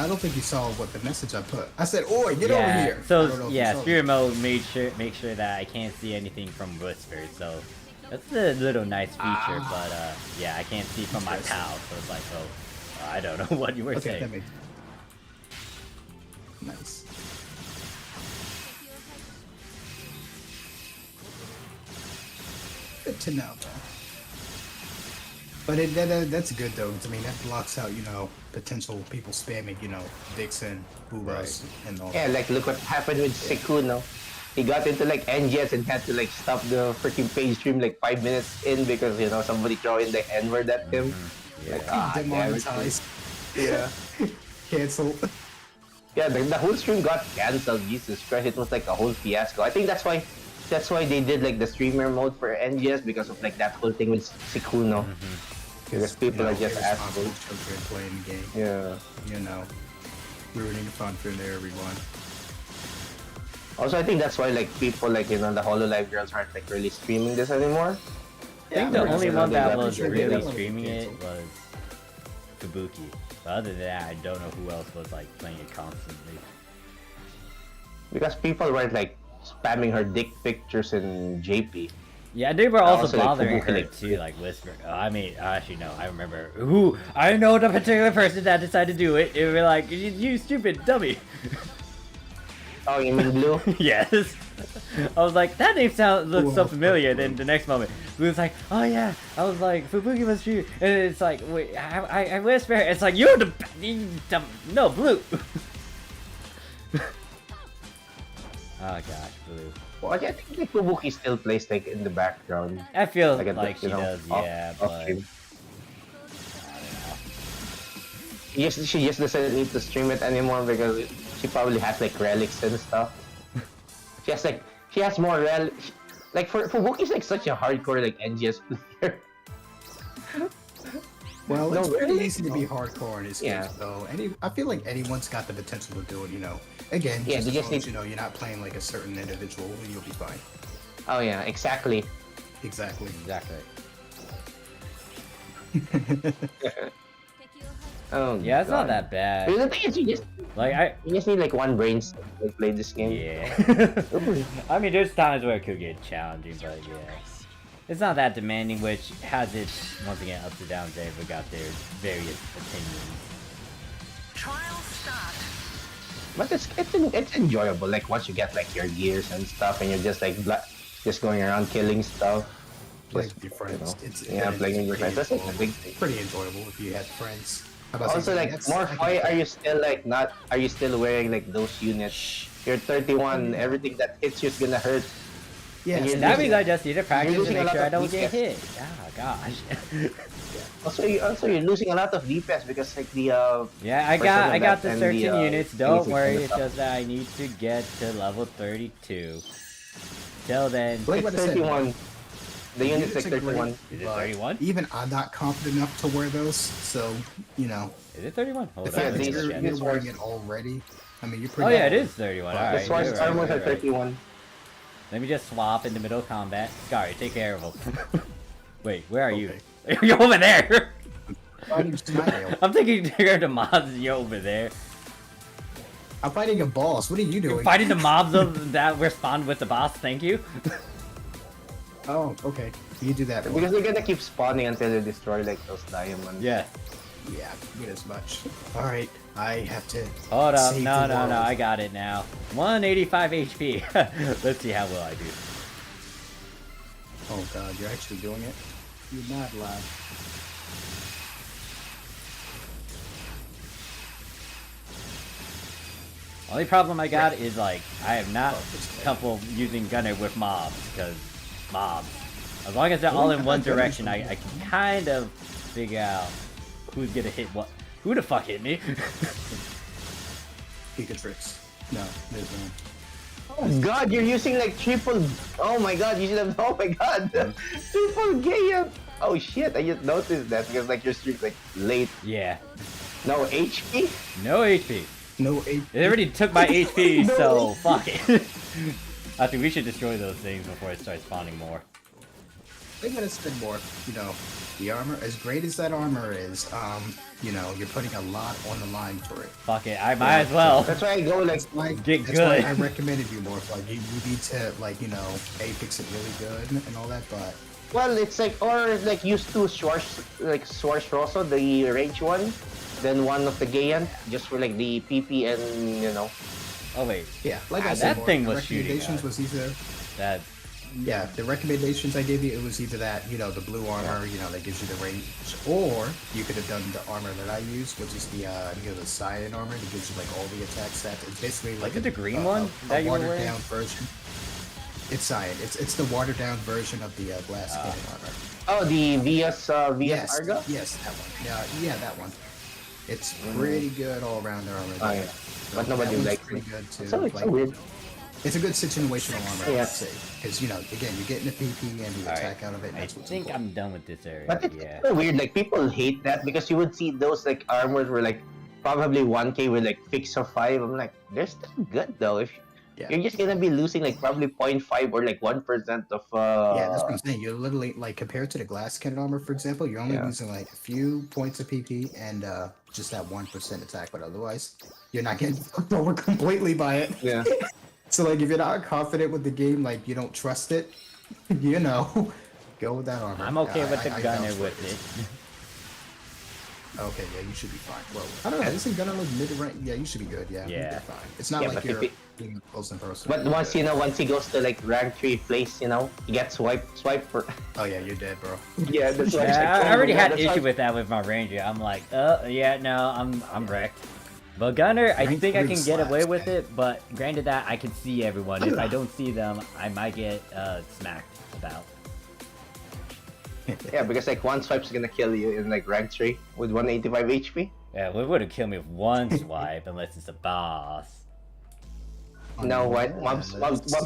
E: don't think you saw what the message I put. I said, "Oi, get over here."
A: So yeah, streamer mode make sure that I can't see anything from Whisper. So that's a little nice feature, but yeah, I can't see from my pal. So it's like, I don't know what you were saying.
E: That makes... Nice. Good to know. But that's good though. I mean, that blocks out, potential people spamming, Dixon, Boobas, and all.
F: Yeah, like look what happened with Sekuno. He got into like NGS and had to like stop the freaking page stream like 5 minutes in because somebody throw in the N-word at him.
A: Yeah.
F: Like,
E: Demonetized. Yeah. Cancelled.
F: Yeah, the whole stream got cancelled. Jesus Christ, it was like a whole fiasco. I think that's why they did like the streamer mode for NGS because of like that whole thing with Sekuno. Because people are just assholes.
E: Children playing the game.
F: Yeah.
E: Ruining the fun for everyone.
F: Also, I think that's why like people like the HoloLive girls aren't like really streaming this anymore.
A: I think the only one that was really streaming it was Kabuki. But other than that, I don't know who else was like playing it constantly.
F: Because people were like spamming her dick pictures in JP.
A: Yeah, they were also
F: like,
A: bothering her too, like whispering. I mean, actually no, I remember I know the particular person that decided to do it. They were like, you stupid dummy.
F: Oh, you mean Blue?
A: Yes. I was like, that name looks so familiar. Then the next moment, Blue's like, oh yeah. I was like, Fubuki must be. And it's like, wait, I whisper. It's like, you're the no Blue. Oh gosh, Blue.
F: Well, I think like Fubuki still plays like in the background.
A: I feel
F: Like
A: like,
F: a-
A: she
F: you know,
A: does,
F: off-
A: yeah,
F: off
A: but
F: stream. Yes, she just doesn't need to stream it anymore because she probably has like relics and stuff. She has more like for Fubuki's like such a hardcore like NGS player.
E: Well,
F: No,
E: it's pretty
F: really?
E: easy to be hardcore in this game,
F: Yeah.
E: though. I feel like anyone's got the potential to do it, you know. Again,
F: Yeah,
E: just
F: they
E: as
F: just
E: long as,
F: need-
E: you know, you're not playing like a certain individual, and you'll be fine.
F: Oh yeah, exactly.
E: Exactly.
A: exactly.
F: Oh
A: Yeah, it's not
F: God.
A: that bad.
F: The thing is,
A: Like
F: you just need like one brain cell to play this game.
A: yeah. I mean, there's times where it could get challenging, but yeah, it's not that demanding. Which has its once again ups and downs. They've got their various opinions.
B: Trial start.
F: But it's enjoyable. Like once you get like your gears and stuff, and you're just like just going around killing stuff.
E: Playing
F: Just,
E: with your friends.
F: you know,
E: It's
F: yeah, playing with your
E: pretty
F: friends. That's like a
E: enjoyable.
F: big thing.
E: Pretty enjoyable if you had friends. How about
F: Also,
E: saying,
F: like,
E: that's-
F: more
E: I can-
F: why are you still like not? Are you still wearing like those units? You're 31. Everything that hits you is gonna hurt.
E: Yeah,
F: and you're
E: so
A: That
F: losing-
A: means I just need to practice to
F: losing a
A: make
F: lot
A: sure I
F: of
A: don't get
F: DPS.
A: hit. Oh gosh.
F: Also, you're losing a lot of DPS because like the
A: Yeah, I
F: Person
A: got
F: of
A: the
F: that and
A: certain
F: the,
A: units.
F: things
A: Don't
F: we
A: worry,
F: kinda
A: it's just that I need to get to level 32. Till then,
E: Like
F: it's
E: what I said,
F: 31. The unit's like
E: units are great,
F: 31.
A: is it
E: but
A: 31?
E: Even I'm not confident enough to wear those, so you know.
A: Is it 31? Hold
E: The
A: on.
E: fact
A: let
E: that
A: me
F: these-
E: you're,
A: check.
E: you're
F: these
E: wearing
F: ones-
E: it already, I mean, you're
A: Oh
E: pretty.
A: yeah, it is 31.
E: But
A: All
F: The
A: right,
F: Swar's
A: you're right,
F: armors
A: you're
F: are
A: right.
F: 31.
A: Let me just swap in the middle of combat. Scary, take care of him. Wait, where are you?
E: Okay.
A: You're over there.
E: Fighting Smile.
A: I'm thinking you're the mobs. You're over there.
E: I'm fighting a boss. What are you doing?
A: Fighting the mobs of that respond with the boss. Thank you.
E: Oh, okay. You do that.
F: Because they're gonna keep spawning until you destroy like those diamonds.
A: Yeah.
E: Yeah, get as much. All right, I have to.
A: Hold up.
E: save
A: No,
E: the
A: no,
E: world.
A: no. I got it now. 185 HP. Let's see how well I do.
E: Oh God, you're actually doing it. You're not live.
A: Only problem I got is like I have not comfortable using gunner with mobs because mobs. As long as they're all in one direction, I can kind of figure out who's gonna hit what. Who the fuck hit me?
E: Tricks. No, there's no.
F: Oh God, you're using like triple. Oh my God, you should have. Oh my God, triple Gaian. Oh shit, I just noticed that because like your streak like late.
A: Yeah.
F: No HP.
A: No HP.
E: No eight.
A: It already took my HP,
E: No
A: so
E: HP.
A: fuck it. I think we should destroy those things before it starts spawning more.
E: They gotta spend more. You know, the armor. As great as that armor is, you know, you're putting a lot on the line for it.
A: Fuck it, I might as well.
F: That's why I go like.
E: Like,
A: Get
E: that's why
A: good.
E: I recommended you more. Like, you need to, like, you know, apex it really good and all that. But
F: Well, it's like or like use two Schwarz like Schwarz the range one, then one of the Gaian just for like the PP and you know.
A: Oh wait,
E: yeah, like I
A: Ah,
E: said,
A: that
E: more,
A: thing
E: the
A: was shooting
E: recommendations
A: us.
E: was either.
A: that
E: Yeah, the recommendations I gave you, it was either that, you know, the blue armor, you know, that gives you the range, or you could have done the armor that I used, which is the, you know, the cyan armor that gives you, like, all the attack stats. It's basically like
A: it the green one
E: a
A: that you were
E: watered
A: wearing?
E: down version. It's cyan. It's the watered down version of the glass cannon armor.
F: Oh, the VS
E: Yes,
F: Arga.
E: yes, that one. Yeah, that one. It's pretty good all around the armor.
F: Oh, yeah. But nobody
E: that one's
F: likes
E: pretty
F: it.
E: good too.
F: So it's
E: like,
F: so weird.
E: It's a good situational armor,
F: Yeah.
E: I'd say, because you know, again, you're getting the PP and the
A: Alright.
E: attack out of it. And
A: I
E: that's what's
A: think
E: important.
A: I'm done with this area.
F: But it's
A: Yeah.
F: so weird. Like people hate that because you would see those like armors were like probably 1K with like fix of 5. I'm like, they're still good though. If
E: Yeah.
F: you're just gonna be losing like probably 0.5 or like 1% of
E: Yeah, that's what I'm saying. You're literally like compared to the glass cannon armor, for example, you're only
F: Yeah.
E: losing like a few points of PP and just that 1% attack, but otherwise, you're not getting fucked over completely by it.
F: Yeah.
E: So like, if you're not confident with the game, like you don't trust it, you know, go with that armor.
A: I'm okay with the
E: I
A: gunner
E: vouch for
A: with it.
E: Okay, yeah, you should be fine. Well, I don't know. Is he gonna look mid-rank? Yeah, you should be good. Yeah,
A: Yeah.
E: you're fine. It's not
F: Yeah,
E: like
F: but
E: you're
F: if
E: being close in person.
F: But once once he goes to like rank 3 place, he gets swipe for.
E: Oh yeah, you're dead, bro.
F: Yeah, that's why.
A: Yeah, I already had issue with that with my ranger. I'm like, yeah, no, I'm wrecked. But Gunner, I
E: Rank
A: think I
E: three
A: can get away
E: slaps,
A: with
E: man.
A: it, but granted that I can see everyone. If I don't see them, I might get smacked about.
F: Yeah, because like one swipe's gonna kill you in like rank 3 with 185 HP.
A: Yeah, it would have killed me with one swipe unless it's a boss.
F: No, what?
E: Yeah,
F: Mobs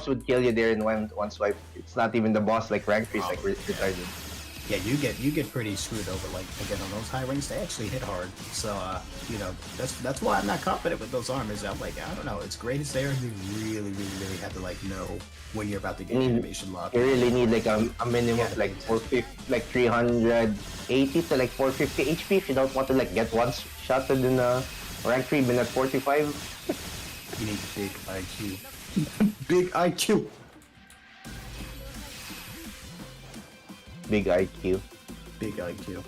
F: would kill you there in one swipe. It's not even the boss. Like rank 3 is like retarded.
E: Yeah, you get pretty screwed over. Like again on those high ranks, they actually hit hard. So that's why I'm not confident with those armors. I'm like, I don't know. It's great as there. You really have to like know when you're about to get animation lock.
F: You really need like a minimum of like 450, like 380 to like 450 HP if you don't want to like get one shot in rank 3 minute 45.
E: You need big IQ. Big IQ.
F: Big IQ.
E: Big IQ.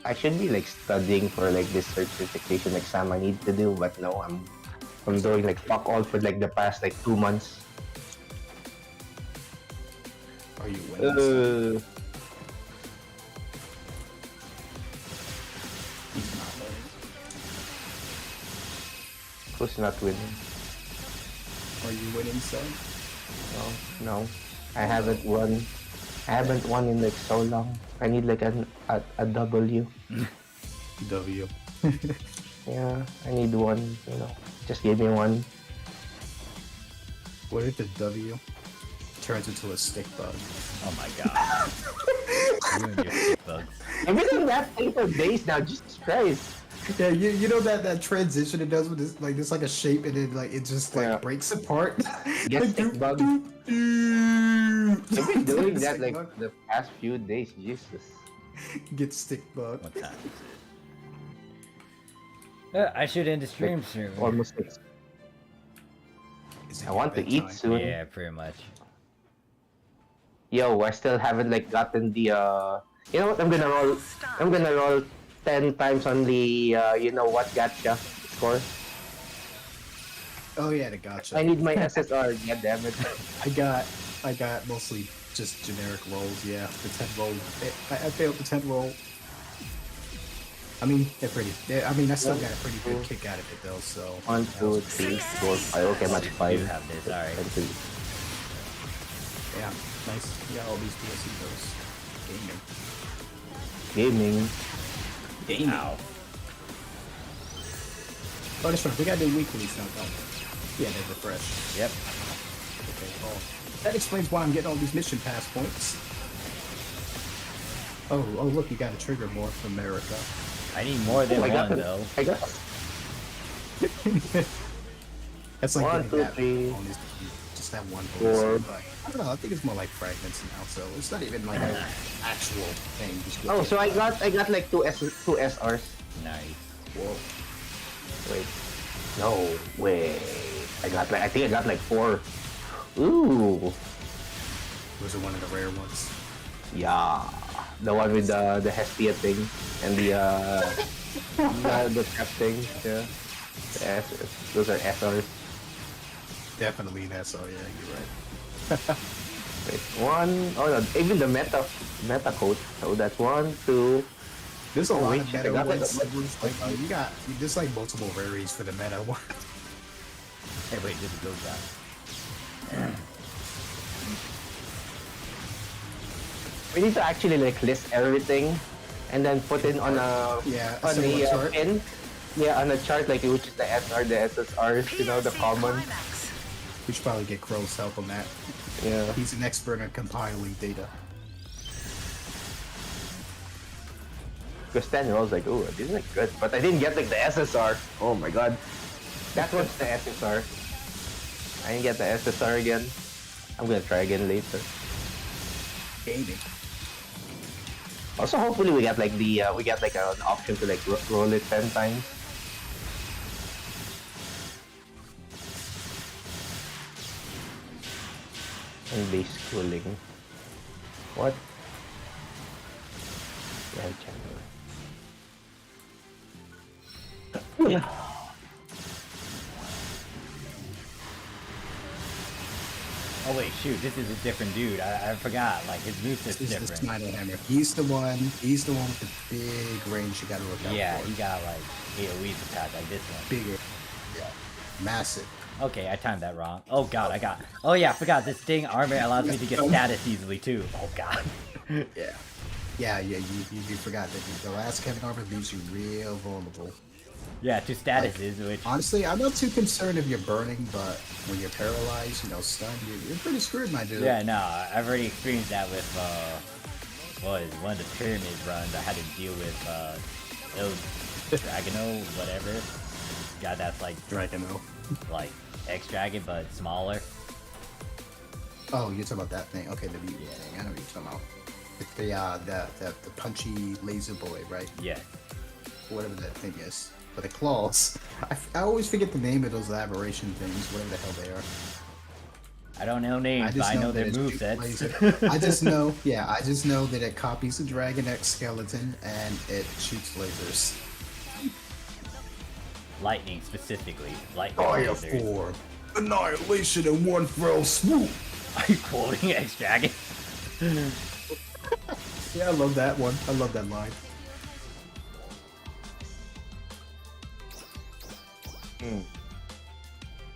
F: I should be like studying for like this certification exam I need to do, but no, I'm doing like fuck all for like the past like 2 months.
E: Are you winning? He's not winning.
F: Who's not winning?
E: Are you winning, son?
F: No. I haven't won. I haven't won in like so long. I need like a W.
E: W.
F: Yeah, I need one. Just give me one.
E: What if the W turns into a stick bug?
A: Oh my god. You and your stick bugs.
F: I've been on that thing for days now. Jesus Christ.
E: Yeah, you know that transition it does with this like a shape and then like it just like
F: Yeah.
E: breaks apart.
F: Get stick bug. I've been doing that
E: Stick
F: like
E: bug.
F: the past few days. Jesus.
E: Get stick bug.
A: What time is it? I should end the stream soon.
F: Almost 6.
E: Is it
F: I want to
E: bedtime?
F: eat soon.
A: Yeah, pretty much.
F: Yo, I still haven't like gotten the You know what? I'm gonna roll 10 times on the gotcha score.
E: Oh yeah, the gotcha.
F: I need my SSR. God damn it.
E: I got mostly just generic rolls. Yeah, the 10 roll. I failed the 10 roll. I mean, they're pretty. I mean, I still got a pretty good kick out of it though. So
F: 1, 2, 3, 4, 5. Okay, much
A: You
F: 5.
A: have this, alright.
F: And 3.
E: yeah, nice. Yeah, all these PSO2s. Gaming.
F: Gaming.
E: Gaming. Oh, that's right. We gotta do weeklies now, don't we? Yeah, they refresh.
A: Yep.
E: Okay, well, that explains why I'm getting all these mission pass points. Oh, look, you got a trigger more from America.
A: I need more than
F: I got
A: one
F: it.
A: though.
F: I got
E: That's like
F: 1,
E: getting
F: 2,
E: that
F: 3,
E: bonus, just that one
F: 4.
E: bonus. Like, I don't know. I think it's more like fragments now, so it's not even like an actual thing. Just go
F: Oh,
E: get
F: so I
E: it.
F: got like two SRs.
A: Nice.
E: Whoa.
F: Wait. No way. I think I got like 4. Ooh.
E: Was it one of the rare ones?
F: Yeah. The one with the Hestia thing and the trap thing. Yeah. Those are SRs.
E: Definitely an SR. Yeah, you're right.
F: Wait, 1. Oh no, even the meta code. So that's 1, 2.
E: There's a lot
F: wait,
E: of
F: I
E: meta
F: got that-
E: ones. Like there's like multiple rares for the meta one.
A: Hey, wait, did it go down?
F: We need to actually like list everything and then put it on a
E: Yeah, a
F: on
E: similar
F: the
E: chart.
F: pin. Yeah, on a chart like which is the SR, the SSRs, the common.
B: Climax.
E: We should probably get Crow's help on that.
F: Yeah.
E: He's an expert at compiling data.
F: Because 10 rolls like, oh, this is like good. But I didn't get like the SSR. Oh my god. That one's the SSR. I didn't get the SSR again. I'm gonna try again later.
E: Gaming.
F: Also, hopefully we get like an option to like roll it 10 times. And base cooling. What? Yeah,
A: Oh wait, shoot, this is a different dude. I forgot, like his moveset's
E: This is the
A: different.
E: Snyder Hammer. He's the one with the big range you gotta look out
A: Yeah,
E: for.
A: he got like AoE attack like this one.
E: Bigger. Yeah. Massive.
A: Okay, I timed that wrong. Oh god, I got. Oh yeah, I forgot this thing armor allows me to get status easily too. Oh god.
E: Yeah. Yeah, you forgot that the last Kevin armor leaves you real vulnerable.
A: Yeah, to statuses, which
E: Honestly, I'm not too concerned if you're burning, but when you're paralyzed, stunned, you're pretty screwed, my dude.
A: yeah, no, I've already experienced that with what is one of the pyramid runs. I had to deal with El Dragano, whatever. God, that's like
E: Dragano.
A: like X Dragon but smaller.
E: Oh, you're talking about that thing. Okay, the mutant thing. I know what you're talking about. It's the punchy laser boy, right?
A: Yeah.
E: Whatever that thing is. But the claws. I always forget the name of those aberration things, whatever the hell they are.
A: I don't know names, but I know their movesets.
E: I just know that it copies the Dragon X skeleton and it shoots lasers.
A: Lightning specifically. Lightning
E: Fire
A: lasers.
E: form. Annihilation in one fell swoop.
A: Are you quoting X Dragon?
E: Yeah, I love that one. I love that line.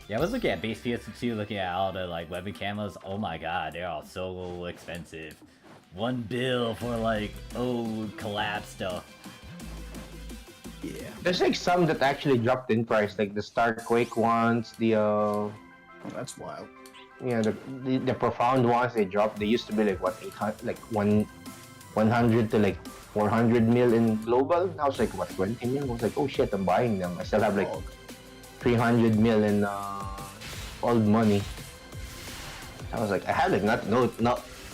A: Yeah, I was looking at base PS2, looking at all the like weapon camos. Oh my god, they're all so expensive. 1 bill for like collab stuff.
E: Yeah.
F: there's like some that actually dropped in price, like the Starquake ones, the
E: Oh, that's wild.
F: the profound ones they dropped. They used to be like what 800, like 100 to like 400 mil in global. Now it's like what 20 mil. I was like, oh shit, I'm buying them. I still have like 300 mil in old money. I was like, I have like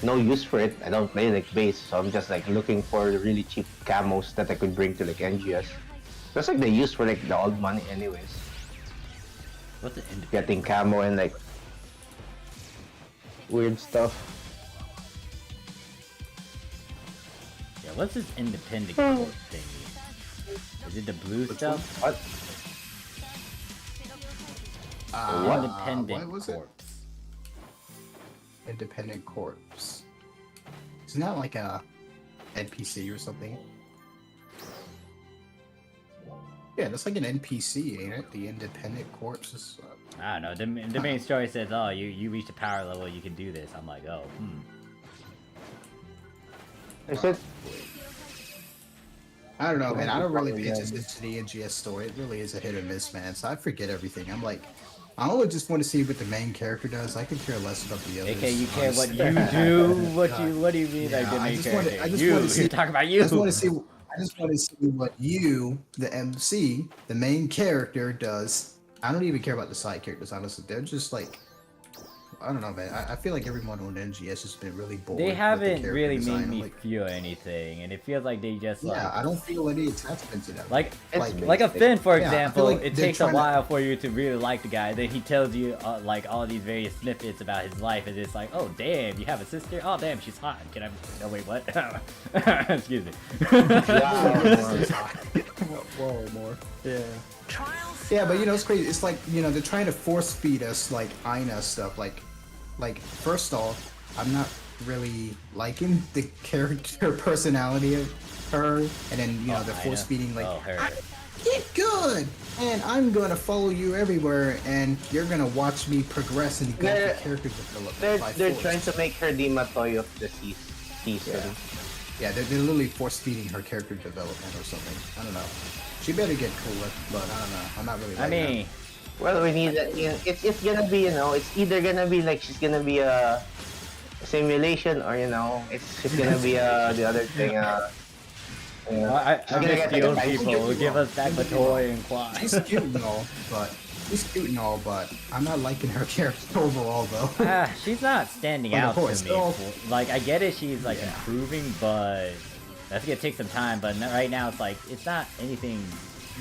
F: no use for it. I don't play like base, so I'm just like looking for really cheap camos that I could bring to like NGS. That's like they use for like the old money anyways.
A: What's the
F: Getting camo and like weird stuff.
A: Yeah, what's this independent corp thingy? Is it the blue stuff?
F: What?
A: Independent
E: what was it?
A: corpse.
E: Independent Corpse. Isn't that like a NPC or something? Yeah, that's like an NPC, ain't it? The Independent Corpse is...
A: I don't know. The main story says, oh, you reached a power level, you can do this. I'm like, oh,
F: Is it?
E: I don't know, man. I don't really pay attention to the NGS story. It really is a hit or miss, man. So I forget everything. I'm like, I only just want to see what the main character does. I could care less about the others.
A: okay, you care what
E: honestly.
A: you do? What do you mean
E: Yeah,
A: like the
E: I
A: main
E: just wanna-
A: character?
E: I just
A: You,
E: wanna see-
A: you're talking about you.
E: I just want to see what you, the MC, the main character, does. I don't even care about the side characters, honestly. They're just like, I don't know, man. I feel like everyone on NGS has been really bored.
A: They
E: with the
A: haven't
E: character
A: really
E: design.
A: made me
E: Like,
A: feel anything, and it feels like they just
E: yeah, I don't feel any attachment to them.
A: like
F: It's
A: a Finn, for
E: Yeah, I feel
A: example.
E: like
A: It
E: they're
A: takes a
E: trying to-
A: while for you to really like the guy. Then he tells you like all these various snippets about his life, and it's like, oh damn, you have a sister? Oh damn, she's hot. Can I? Oh wait, what? Excuse me.
E: Whoa, more. Yeah.
B: Trials.
E: Yeah, but it's crazy. It's like, they're trying to force feed us like Aina stuff. Like first off, I'm not really liking the character personality of her, and then they're force feeding like,
A: oh, her.
E: get good, and I'm gonna follow you everywhere, and you're gonna watch me progress and go
F: They're-
E: through character development. by
F: They're
E: force.
F: trying to make her the Matoy of the season.
E: Yeah, they're literally force feeding her character development or something. I don't know. She better get cooler, but I don't know. I'm not really.
A: I
E: liking
A: mean,
F: Well, we need that. It's gonna be it's either gonna be like she's gonna be a simulation, or it's gonna be the other thing.
A: I
F: She's gonna
A: miss
F: get
A: the
F: like a
A: old
F: nice-
A: people who give us back Matoy and Quad.
E: she's cute and all, but I'm not liking her character overall, though.
A: She's not standing
E: But of
A: out
E: course,
A: to me.
E: no.
A: Like, I get it, she's like improving, but that's gonna take some time. But right now, it's like it's not anything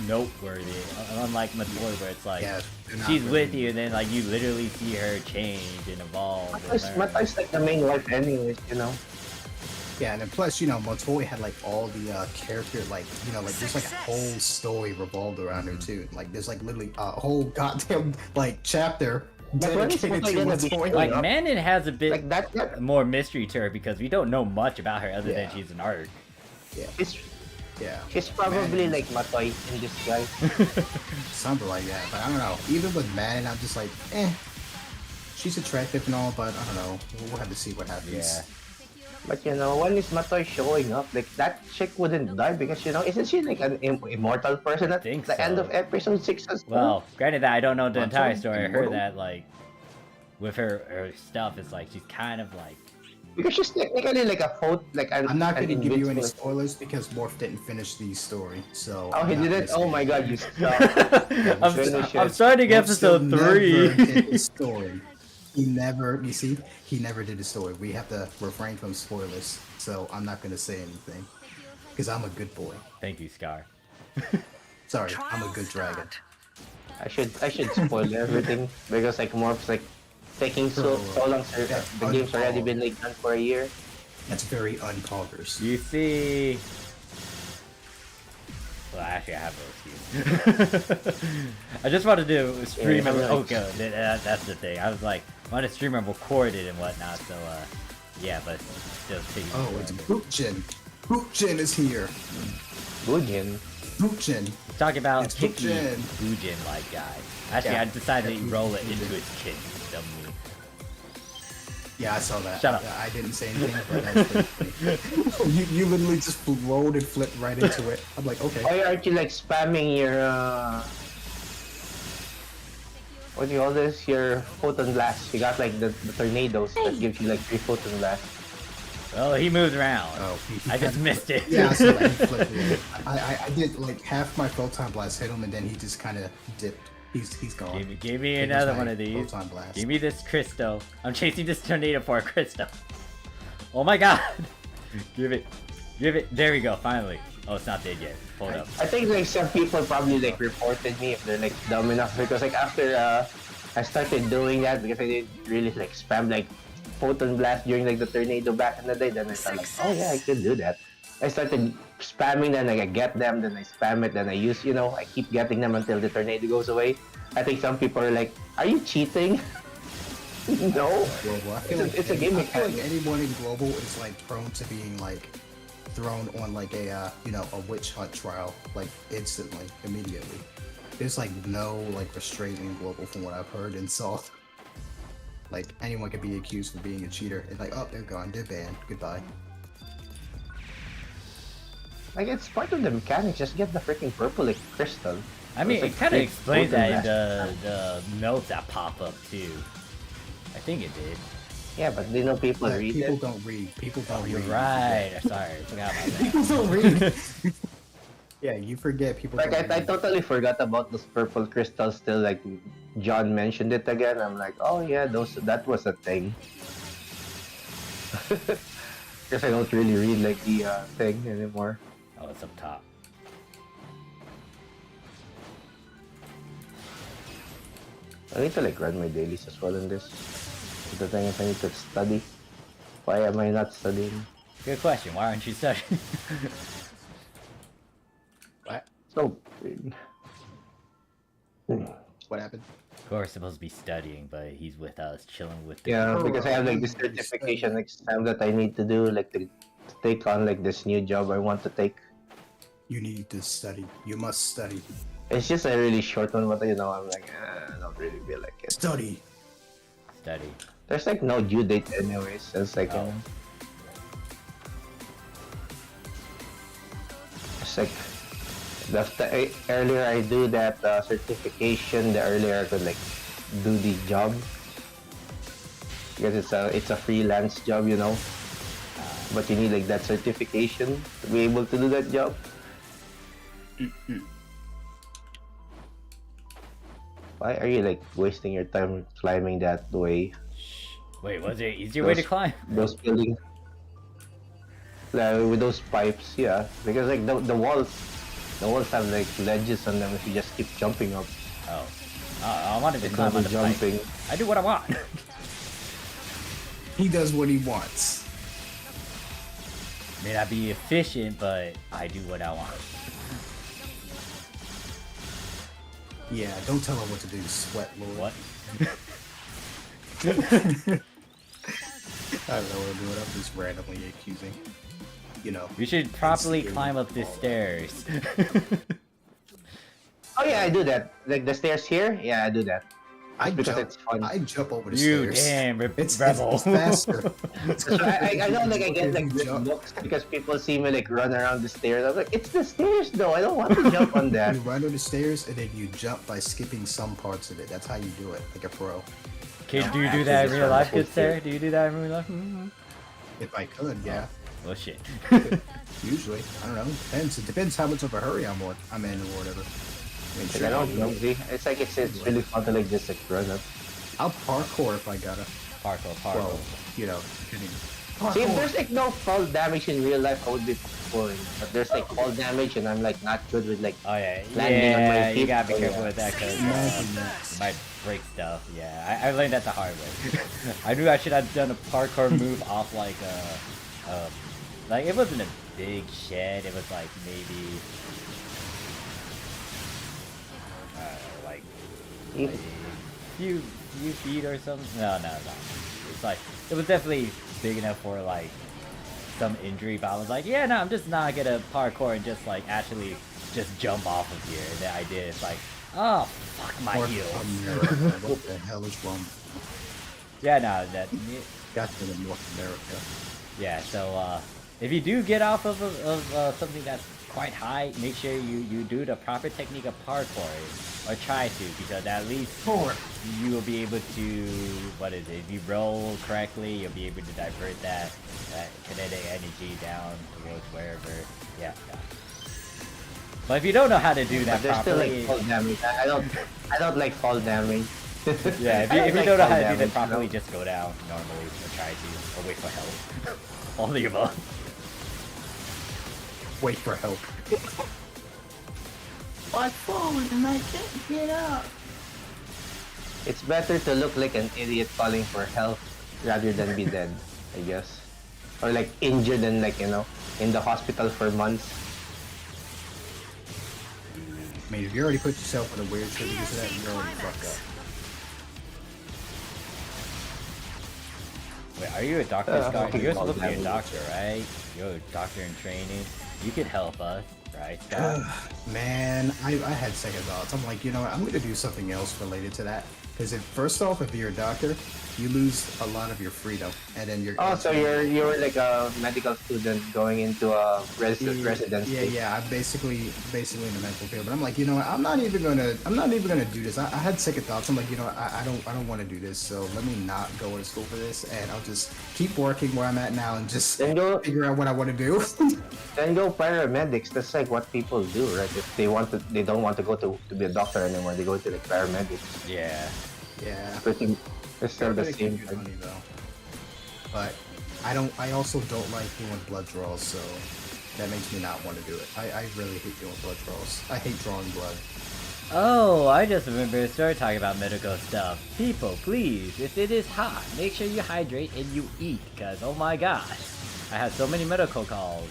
A: noteworthy. Unlike Matoy, where it's like
E: Yeah, they're not
A: she's
E: really-
A: with you, and then like you literally see her change and evolve. and learn.
F: Matoy's like the main wife, anyways.
E: Yeah, and then plus, Motoi had like all the character, like there's like a whole story revolved around her too. Like there's like literally a whole goddamn like chapter dedicated to Motoi.
A: Like Manon has a bit
F: Like that
A: more mystery to her because we don't know much about her other than
E: Yeah.
A: she's an art.
E: Yeah,
F: it's
E: yeah,
F: she's probably
E: Man.
F: like Matoy in disguise.
E: something like that. But I don't know. Even with Manon, I'm just like, she's attractive and all, but I don't know. We'll have to see what happens.
A: Yeah.
F: But when is Matoy showing up, like that chick wouldn't die because isn't she like an immortal person at
A: Think
F: the end
A: so.
F: of episode 6 as
A: Well, granted that I don't know the
E: Motoi?
A: entire story. I heard
E: Immortal?
A: that like with her stuff, it's like she's kind of like
F: Because she's technically like a
E: I'm not going to
F: an
E: give you any
F: invincible-
E: spoilers because Morph didn't finish the story. So
F: Oh, he
E: I'm not
F: didn't.
E: gonna
F: Oh
E: say
F: my god, you
E: anything.
F: suck.
A: I'm,
F: Finish
A: I'm
F: it.
A: starting
E: Morph still
A: episode
E: never
A: 3.
E: did the story. He never did the story. We have to refrain from spoilers. So I'm not going to say anything because I'm a good boy.
A: Thank you, Scar.
E: Sorry, I'm a good dragon.
F: I should spoil everything because like Morph's like taking so long. So
E: Yeah,
F: the game's already
E: unfollowed.
F: been like done for a year.
E: That's very unpoggers.
A: You see. Well, actually, I have no excuse. I just wanted to stream and
F: Yeah,
A: okay, that's the thing. I was like, I want to stream and record it and whatnot. So, yeah, but still taking.
E: Oh, it's Bookjin. Bookjin is here.
F: Bujin.
E: Bookjin.
A: Talking about
E: It's
A: Kicky
E: Bujin.
A: Bujin like guy. Actually,
E: Yeah.
A: I decided
E: Yeah,
A: to roll it
E: Bujin.
A: into his chin. Dumb me.
E: Yeah, I saw that.
A: Shut up.
E: I didn't say anything, but that's pretty funny. you literally just rolled and flipped right into it. I'm like, okay.
F: Why aren't you like spamming your what do you call this? Your photon blast. You got like the tornadoes that gives you like 3 photon blasts.
A: Well, he moves around.
E: Oh,
A: I just missed it.
E: Yeah, I saw that. He flipped it. I did like half my photon blast hit him, and then he just kind of dipped. He's gone.
A: Give me
E: It was
A: another
E: my
A: one of these.
E: photon blast.
A: Give me this crystal. I'm chasing this tornado for a crystal. Oh my god! Give it. There we go, finally. Oh, it's not dead yet. Hold up.
F: I think like some people probably like reported me if they're like dumb enough because like after I started doing that because I didn't really like spam like photon blast during like the tornado back in the day, then I thought like, oh yeah, I could do that. I started spamming, then like, I get them, then I spam it, then I use, I keep getting them until the tornado goes away. I think some people are like, are you cheating? No.
E: Global. I feel
F: It's a game
E: I feel like
F: mechanic.
E: anyone in global is like prone to being like thrown on like a a witch hunt trial like instantly, immediately. There's like no like restraint in global from what I've heard and saw. Like anyone could be accused of being a cheater. It's like, oh, they're gone, they're banned, goodbye.
F: Like it's part of the mechanics. Just get the freaking purple like crystal.
A: I mean,
F: It's like
A: it kind of
F: big
A: explains
F: photon
A: that in
F: blast.
A: the notes that pop up too. I think it did.
F: Yeah, but they know people
E: Like,
F: read
E: people
F: it.
E: don't read. People don't
A: Oh, you're
E: read.
A: right. Sorry, I forgot about that.
E: People don't read. Yeah, you forget people.
F: Like
E: don't
F: I
E: read.
F: totally forgot about those purple crystals. Till like John mentioned it again. I'm like, oh yeah, that was a thing. Because I don't really read like the thing anymore.
A: Oh, it's up top.
F: I need to like run my dailies as well in this. But the thing is, I need to study. Why am I not studying?
A: Good question. Why aren't you studying?
E: What?
F: So,
E: What happened?
A: Core's supposed to be studying, but he's with us, chilling with the
F: yeah, because I have like this certification exam that I need to do, like to take on like this new job I want to take.
E: You need to study. You must study.
F: It's just a really short one, but I'm like, I don't really feel like it.
E: Study.
A: study.
F: There's like no due date anyways. It's like,
A: Oh.
F: it's like the earlier I do that certification, the earlier I could like do the job. Because it's a freelance job, but you need like that certification to be able to do that job. Why are you like wasting your time climbing that way?
A: Wait, was there an easier way to climb?
F: Those buildings, with those pipes, yeah. Because like the walls have like ledges on them if you just keep jumping up.
A: Oh. I wanted to
F: Like
A: climb on
F: double
A: the pipe.
F: jumping.
A: I do what I want.
E: He does what he wants.
A: May not be efficient, but I do what I want.
E: Yeah, don't tell her what to do, sweat lord.
A: What?
E: I don't know what I'm doing. I'm just randomly accusing. You know.
A: We should properly climb up the stairs.
F: Oh yeah, I do that. Like the stairs here. Yeah, I do that.
E: I
F: because
E: jump,
F: it's fun.
E: I jump over the
A: You
E: stairs.
A: damn
E: It's
A: rebel.
E: faster.
F: So I know like I get like
E: Jump.
F: looks because people see me like run around the stairs. I'm like, it's the stairs though. I don't want to jump on that.
E: You run on the stairs and then you jump by skipping some parts of it. That's how you do it, like a pro.
A: Okay, do you do that in real life, good sir? Do you do that in real life?
E: If I could, yeah.
A: Well, shit.
E: Usually, I don't know. Depends. It depends how much of a hurry I'm in or whatever. I mean,
F: Like,
E: sure,
F: I don't know. See, it's like it's really fun to like just like run up.
E: I'll parkour if I gotta.
A: Parkour.
E: Well, you know, depending.
F: See, if there's like no fall damage in real life, I would be boring. But there's like fall damage, and I'm like not good with like.
A: Oh yeah,
F: Landing on my
A: yeah. You
F: feet.
A: gotta be
F: Oh,
A: careful
F: yeah.
A: with that because
E: Imagine that.
A: it might break stuff. Yeah, I learned that the hard way. I knew I should have done a parkour move off like like it wasn't a big shed. It was like maybe like few feet or something. No. It's like it was definitely big enough for like some injury, but I was like, yeah, no, I'm just not gonna parkour and just like actually just jump off of here. And then I did. It's like, oh fuck my heels.
E: America. What the hell is wrong?
A: Yeah, no, that.
E: Got to the North America.
A: Yeah, so if you do get off of something that's quite high, make sure you do the proper technique of parkour, or try to, because at least you will be able to, what is it, if you roll correctly, you'll be able to divert that kinetic energy down towards wherever, yeah. But if you don't know how to do that
F: There's still
A: properly,
F: like fall damage. I don't like fall damage.
A: yeah, if
F: I
A: you
F: like
A: don't know
F: fall
A: how to do that
F: damage,
A: properly,
F: you know?
A: just go down normally, or try to, or wait for help. All the above.
E: Wait for help.
B: I've fallen and I can't get up.
F: It's better to look like an idiot calling for help rather than be dead, I guess. Or like injured and like, you know, in the hospital for months.
E: I mean, if you already put yourself in a weird shit because of that, you're already fucked up.
A: Wait, are you a doctor, Scott?
F: okay,
A: You're
F: well,
A: supposed to be
F: that
A: a
F: was-
A: doctor, right? You're a doctor in training. You could help us, right, Scott?
E: Man, I had second thoughts. I'm like, you know what? I'm gonna do something else related to that. Because first off, if you're a doctor, you lose a lot of your freedom, and then you're.
F: Oh, so you're like a medical student going into a residency.
E: Yeah. I'm basically in the medical field, but I'm like, you know what? I'm not even gonna do this. I had second thoughts. I'm like, you know what? I don't want to do this. So let me not go to school for this, and I'll just keep working where I'm at now and just
F: Then go
E: figure out what I want to do.
F: Then go paramedics. That's like what people do, right? If they don't want to go to be a doctor anymore. They go to like paramedics.
A: Yeah.
E: Yeah.
F: It's still the
E: Paramedics
F: same
E: make good
F: thing.
E: money though. But I also don't like doing blood draws, so that makes me not want to do it. I really hate doing blood draws. I hate drawing blood.
A: Oh, I just remember started talking about medical stuff. People, please, if it is hot, make sure you hydrate and you eat, because oh my gosh, I had so many medical calls.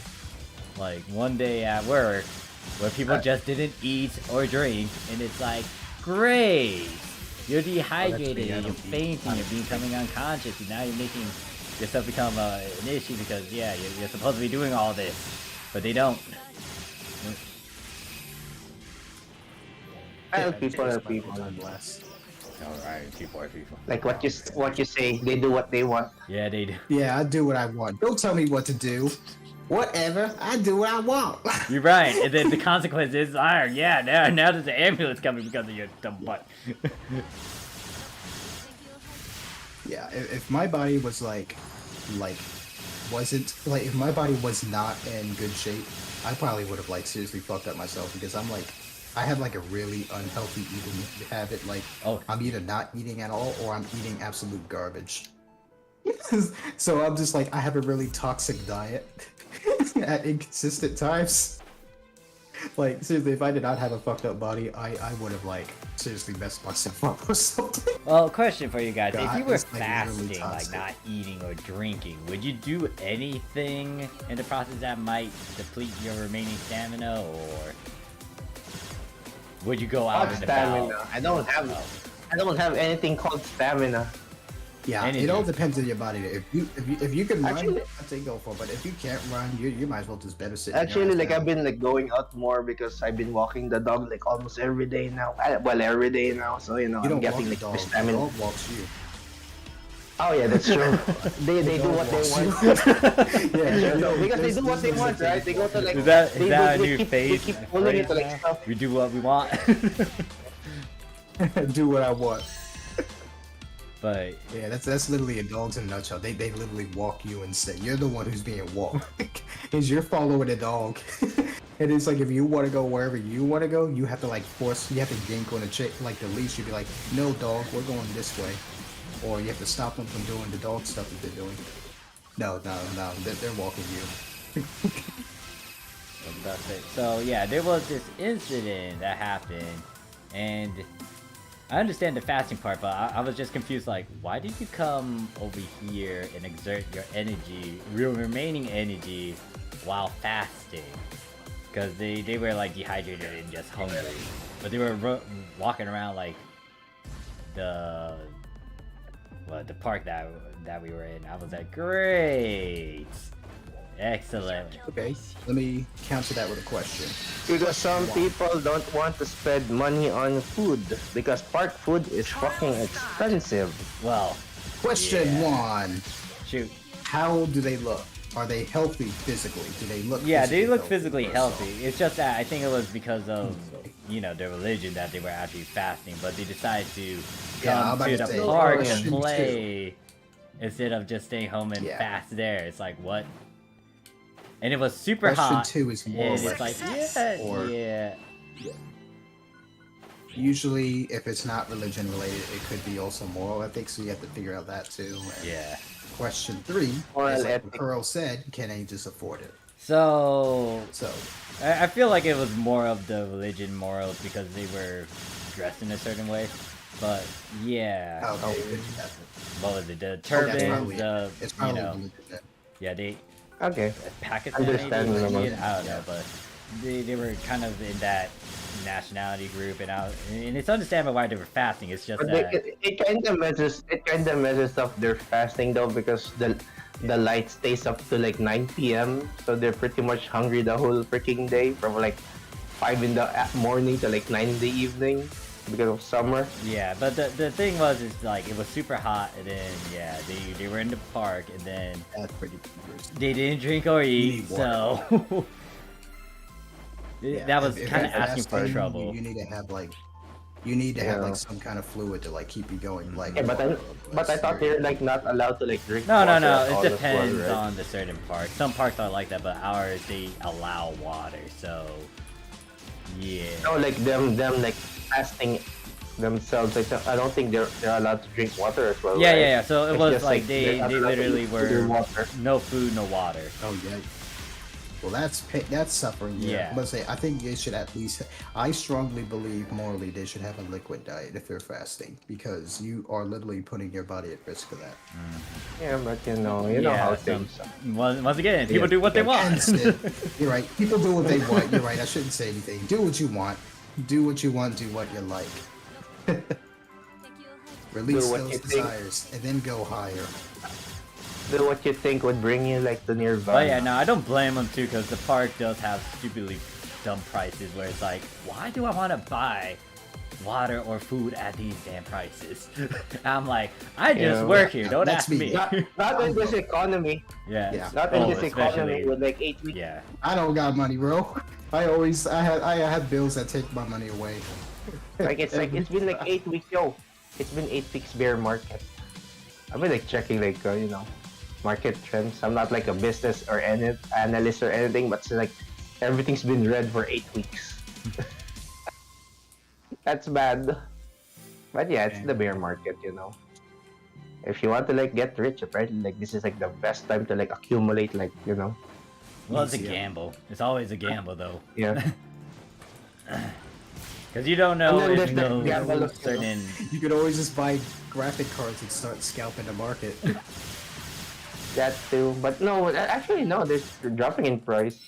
A: Like one day at work, where people just didn't eat or drink, and it's like, great, you're dehydrated,
E: I
A: you're
E: don't eat.
A: fainting, you're becoming unconscious, and now you're making yourself become an issue because yeah, you're supposed to be doing all this, but they don't.
F: Well, people are people.
E: God bless.
A: Alright, people are people.
F: Like what you say, they do what they want.
A: Yeah, they do.
E: Yeah, I do what I want. Don't tell me what to do. Whatever, I do what I want.
A: You're right, and then the consequence is iron. Yeah, now there's an ambulance coming because of your dumb butt.
E: Yeah, if my body was wasn't like if my body was not in good shape, I probably would have like seriously fucked up myself because I'm like I have like a really unhealthy eating habit. Like I'm either not eating at all or I'm eating absolute garbage. So I'm just like I have a really toxic diet at inconsistent times. Like seriously, if I did not have a fucked up body, I would have like seriously messed myself up or something.
A: Well, question for you guys:
E: God,
A: if you were
E: it's, like, literally
A: fasting, like
E: toxic.
A: not eating or drinking, would you do anything in the process that might deplete your remaining stamina, or would you go out
F: Not
A: and
F: stamina.
A: about?
F: I don't have anything called stamina.
E: Yeah,
A: Energy.
E: it all depends on your body. If you can run,
F: Actually-
E: I'd say go for it. But if you can't run, you might as well just better sit. your
F: Actually,
E: ass
F: like
E: down.
F: I've been like going out more because I've been walking the dog like almost every day now. Well, every day now, so you know
E: You
F: I'm
E: don't walk
F: getting
E: the
F: like
E: dog.
F: my
E: The
F: stamina.
E: dog walks you.
F: Oh yeah, that's true. they do
E: Dog
F: what they
E: walks
F: want.
E: you. yeah,
F: No, because they
E: this-
F: do what
E: this
F: they
E: is
F: want,
E: the thing.
F: right? They go to like
A: Is that
F: they
A: a
F: they
A: new
F: keep,
A: phase?
F: They keep pulling it to like
A: now?
F: stuff.
A: We do what we want.
E: do what I want.
A: But
E: Yeah, that's literally a dog's in a nutshell. They literally walk you instead. You're the one who's being walked. Is you're following a dog. And it's like if you want to go wherever you want to go, you have to like force. You have to yank on a chick like the leash. You'd be like, no dog, we're going this way, or you have to stop them from doing the dog stuff that they're doing. No, they're walking you.
A: that's it. So yeah, there was this incident that happened, and I understand the fasting part, but I was just confused. Like, why did you come over here and exert your energy, your remaining energy, while fasting? Because they were like dehydrated and just hungry, but they were walking around like the park that we were in. I was like, great, excellent.
E: Okay, let me counter that with a question.
F: Because some people don't want to spend money on food because park food is fucking expensive.
A: Well,
E: Question
A: yeah.
E: one:
A: Shoot.
E: how do they look? Are they healthy physically? Do they look?
A: Yeah, they look
E: healthy,
A: physically
E: first off?
A: healthy. It's just that I think it was because of, you know, their religion that they were actually fasting, but they decided to
E: Yeah, I'm
A: come
E: about
A: to
E: to
A: the
E: say,
A: park and
E: question
A: play instead of just staying home and
E: Yeah.
A: fast there. It's like, what? And it was super
E: Question
A: hot.
E: 2 is more
A: And
E: or
A: it's like,
E: less
A: yeah,
E: or-
A: yeah.
E: Usually, if it's not religion related, it could be also moral ethics. So you have to figure out that too. And
A: Yeah.
E: Question 3
F: Moral
E: is like
F: ethics.
E: Pearl said, can they just afford it?
A: So,
E: So
A: I feel like it was more of the religion morals because they were dressed in a certain way. But, yeah.
E: okay, it could be that.
A: What was it? The
E: That's
A: turbans,
E: probably
A: the,
E: it's
A: you
E: probably
A: know.
E: religion then.
A: Yeah, they...
F: Okay.
A: Pakistan, maybe,
F: Understandable.
A: Indian, I don't know, but they were kind of in that nationality group, and it's understandable why they were fasting. It's just
F: But
A: that
F: it kind of messes up their fasting though because the light stays up to like 9 p.m. So they're pretty much hungry the whole freaking day from like 5 in the morning to like 9 in the evening because of summer.
A: yeah. But the thing was, is like it was super hot, and then yeah, they were in the park, and then
E: That's pretty dangerous.
A: they didn't drink or eat,
E: need water.
A: so
E: Yeah,
A: that was
E: if
A: kind of
E: you're
A: asking for
E: fasting,
A: trouble.
E: You need to have like, you need to have
F: Yeah.
E: like some kind of fluid to like keep you going. Like,
F: Yeah, but I thought they're like not allowed to like drink.
A: No,
F: water
A: no.
F: at all
A: It
F: as well,
A: depends
F: right?
A: on the certain parks. Some parks are like that, but ours they allow water. So yeah.
F: No, like them like fasting themselves. Like, I don't think they're allowed to drink water as well.
A: Yeah,
F: right?
A: yeah. So it
F: It's
A: was
F: just,
A: like
F: they're
A: they
F: not allowed to
A: literally
F: eat food or
A: were
F: water.
A: no food, no water.
E: oh yeah. Well, that's suffering.
A: Yeah.
E: Let's say I think they should at least. I strongly believe morally they should have a liquid diet if they're fasting because you are literally putting your body at risk for that.
F: Yeah, but you know how
A: some-
F: things.
A: once again, people
F: Yeah,
A: do what they want.
E: And Sid, you're right. People do what they want. You're right. I shouldn't say anything. Do what you want. Do what you want. Do what you like. Release
F: Do what
E: those
F: you think.
E: desires and then go higher.
F: Do what you think would bring you like to nirvana.
A: But yeah, no, I don't blame them too, because the park does have stupidly dumb prices where it's like, why do I want to buy water or food at these damn prices? I'm like, I just
F: Yeah,
A: work here. Don't
E: that's
A: ask
E: me.
A: me.
F: Not in this economy.
A: Yeah.
E: Yeah.
F: Not in
A: Oh,
F: this economy
A: especially-
F: with like 8 weeks.
A: Yeah.
E: I don't got money, bro. I had bills that take my money away.
F: Like it's been like 8 weeks, yo. It's been 8 weeks bear market. I've been like checking like market trends. I'm not like a business or any analyst or anything, but it's like everything's been red for 8 weeks. That's bad. But yeah, it's the bear market, If you want to like get rich, apparently like this is like the best time to like accumulate like,
A: Well, it's a
E: Yeah.
A: gamble. It's always a gamble, though.
F: yeah.
A: Because you don't know
F: And then
A: if
F: there's
A: no
F: the gamble of,
A: certain.
E: You could always just buy graphic cards and start scalping the market.
F: That too. But no, actually no, they're dropping in price.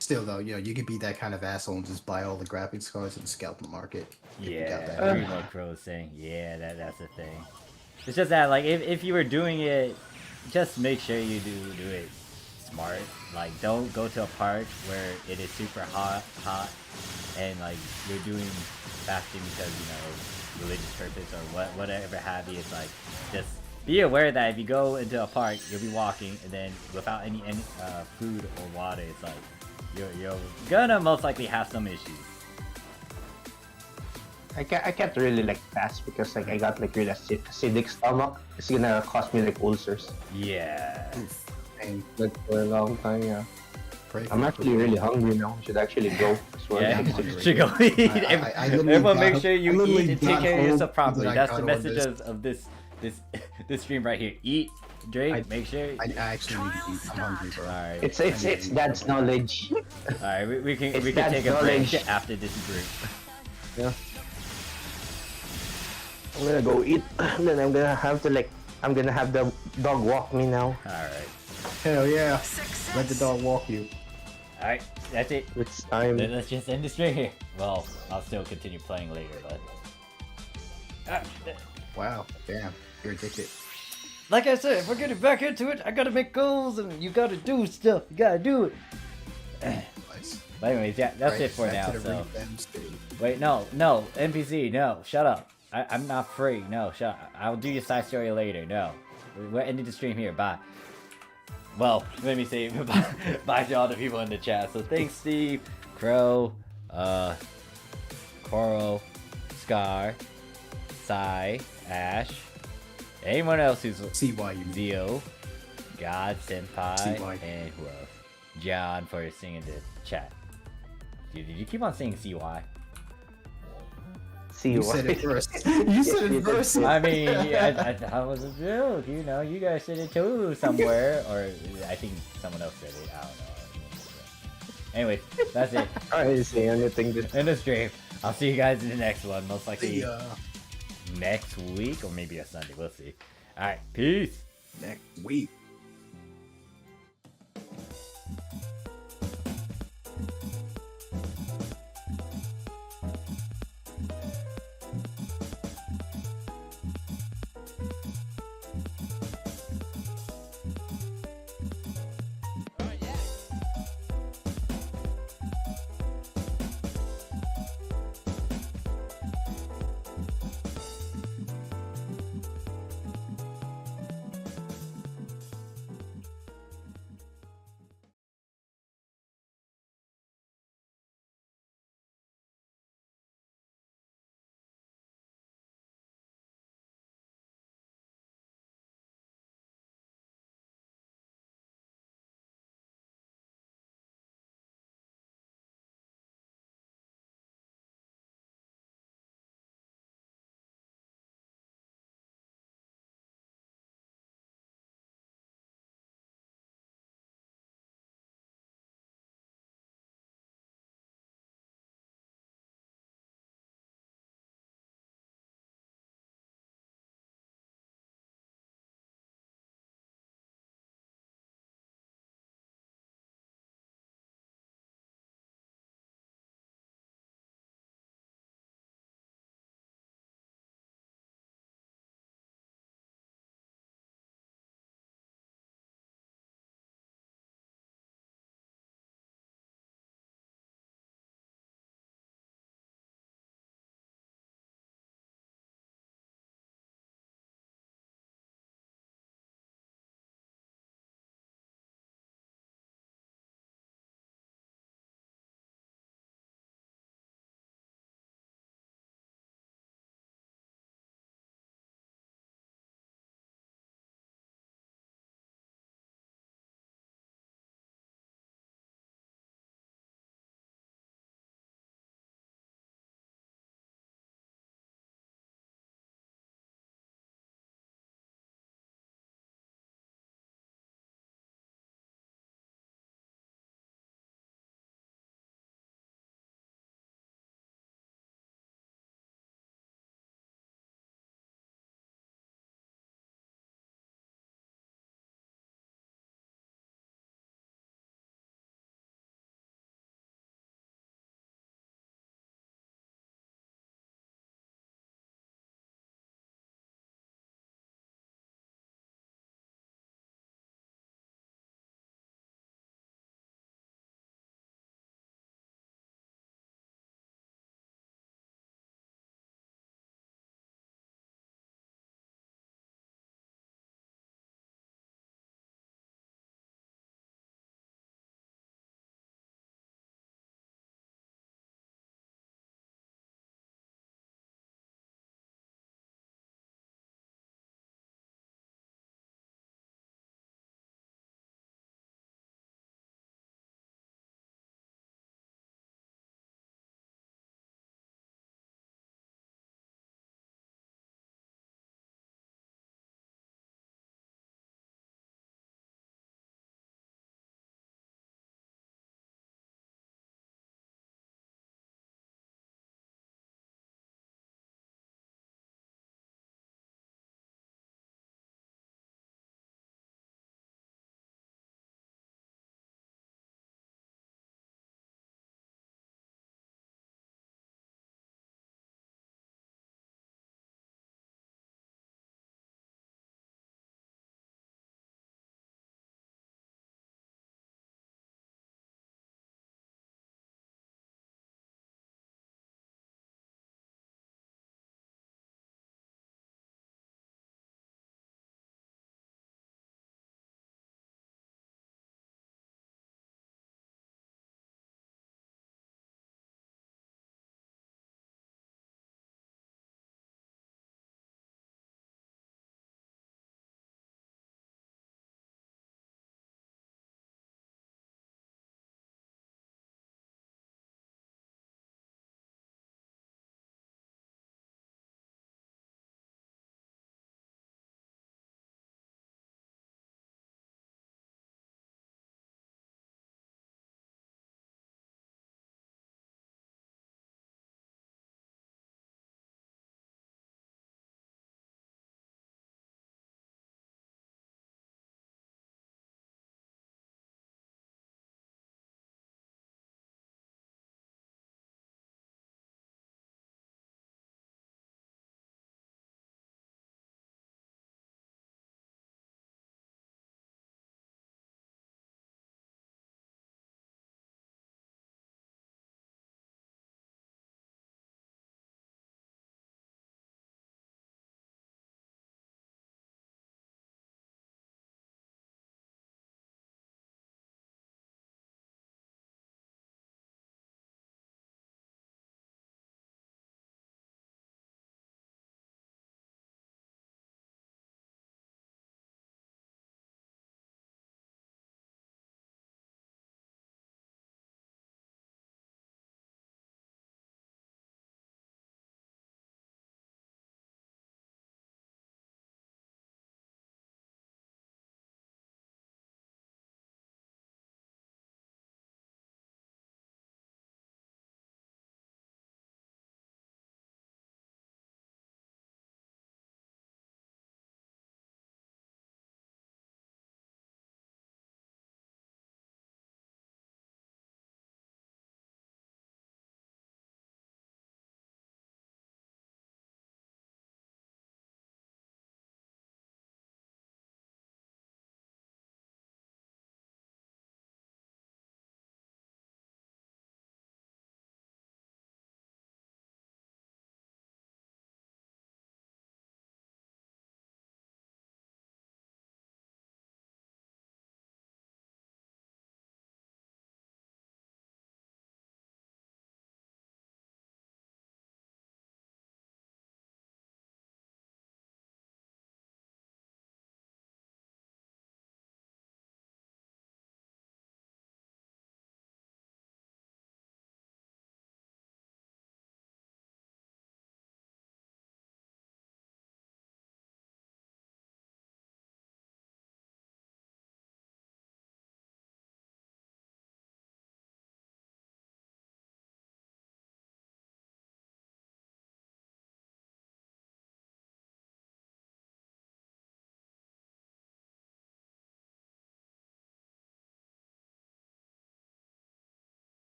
E: Still though, you could be that kind of asshole and just buy all the graphics cards and scalp the market. if you got
A: Yeah,
E: that.
A: Remote Pro is saying, yeah, that's the thing. It's just that, like, if you were doing it, just make sure you do it smart. Like, don't go to a park where it is super hot, and like you're doing fasting because religious purpose or whatever have you. It's like just be aware that if you go into a park, you'll be walking, and then without any food or water, it's like you're gonna most likely have some issues.
F: I can't really like fast because like I got like really acidic stomach. It's gonna cost me like ulcers.
A: Yeah.
E: And
F: Like for a long time, yeah.
E: pray
F: I'm
E: for-
F: actually really hungry now. Should actually go as well.
A: Yeah,
E: I'm
A: you
E: hungry.
A: should go eat.
E: I literally
A: Everyone,
E: got
A: make
E: up-
A: sure
E: I
A: you
E: literally
A: eat and take
E: got
A: care of
E: home
A: yourself properly.
E: that I
A: That's the
E: got on
A: message
E: this.
A: of this stream right here. Eat, drink, make sure.
E: I actually need to eat. I'm hungry, bro.
A: Alright,
F: It's dad's knowledge.
A: alright, we can
F: It's
A: take a break
F: knowledge.
A: after this group.
F: Yeah. I'm gonna go eat. Then I'm gonna have the dog walk me now.
A: Alright,
E: Hell yeah. Let the dog walk you.
A: alright, that's it.
F: It's time.
A: Then let's just end the stream here. Well, I'll still continue playing later, but
E: Wow. Damn. You're addicted.
A: like I said, if we're getting back into it, I gotta make goals and you gotta do stuff. You gotta do it.
E: Nice.
A: But anyways, yeah, that's
E: Right,
A: it for
E: back
A: now.
E: to the
A: So.
E: revamp stage.
A: Wait, no, NPC, no, shut up. I'm not free, no, shut up. I'll do your side story later, no. We're ending the stream here, bye. Well, let me say bye to all the people in the chat. So thanks, Steve, Crow, Coral, Scar, Sai, Ash, anyone else who's
E: See why you
A: Zio, God, Senpai,
E: CY.
A: and who else? John for singing the chat. Did you keep on saying CY?
F: See
E: You
F: what?
E: said it first. You said it first.
A: I mean, yeah, I thought it was a joke, you guys said it too somewhere, or I think someone else said it, I don't know. Anyway, that's it.
F: I didn't say anything. Just
A: End the stream. I'll see you guys in the next one, most likely
E: See ya.
A: next week, or maybe a Sunday, we'll see. Alright, peace!
E: Next week.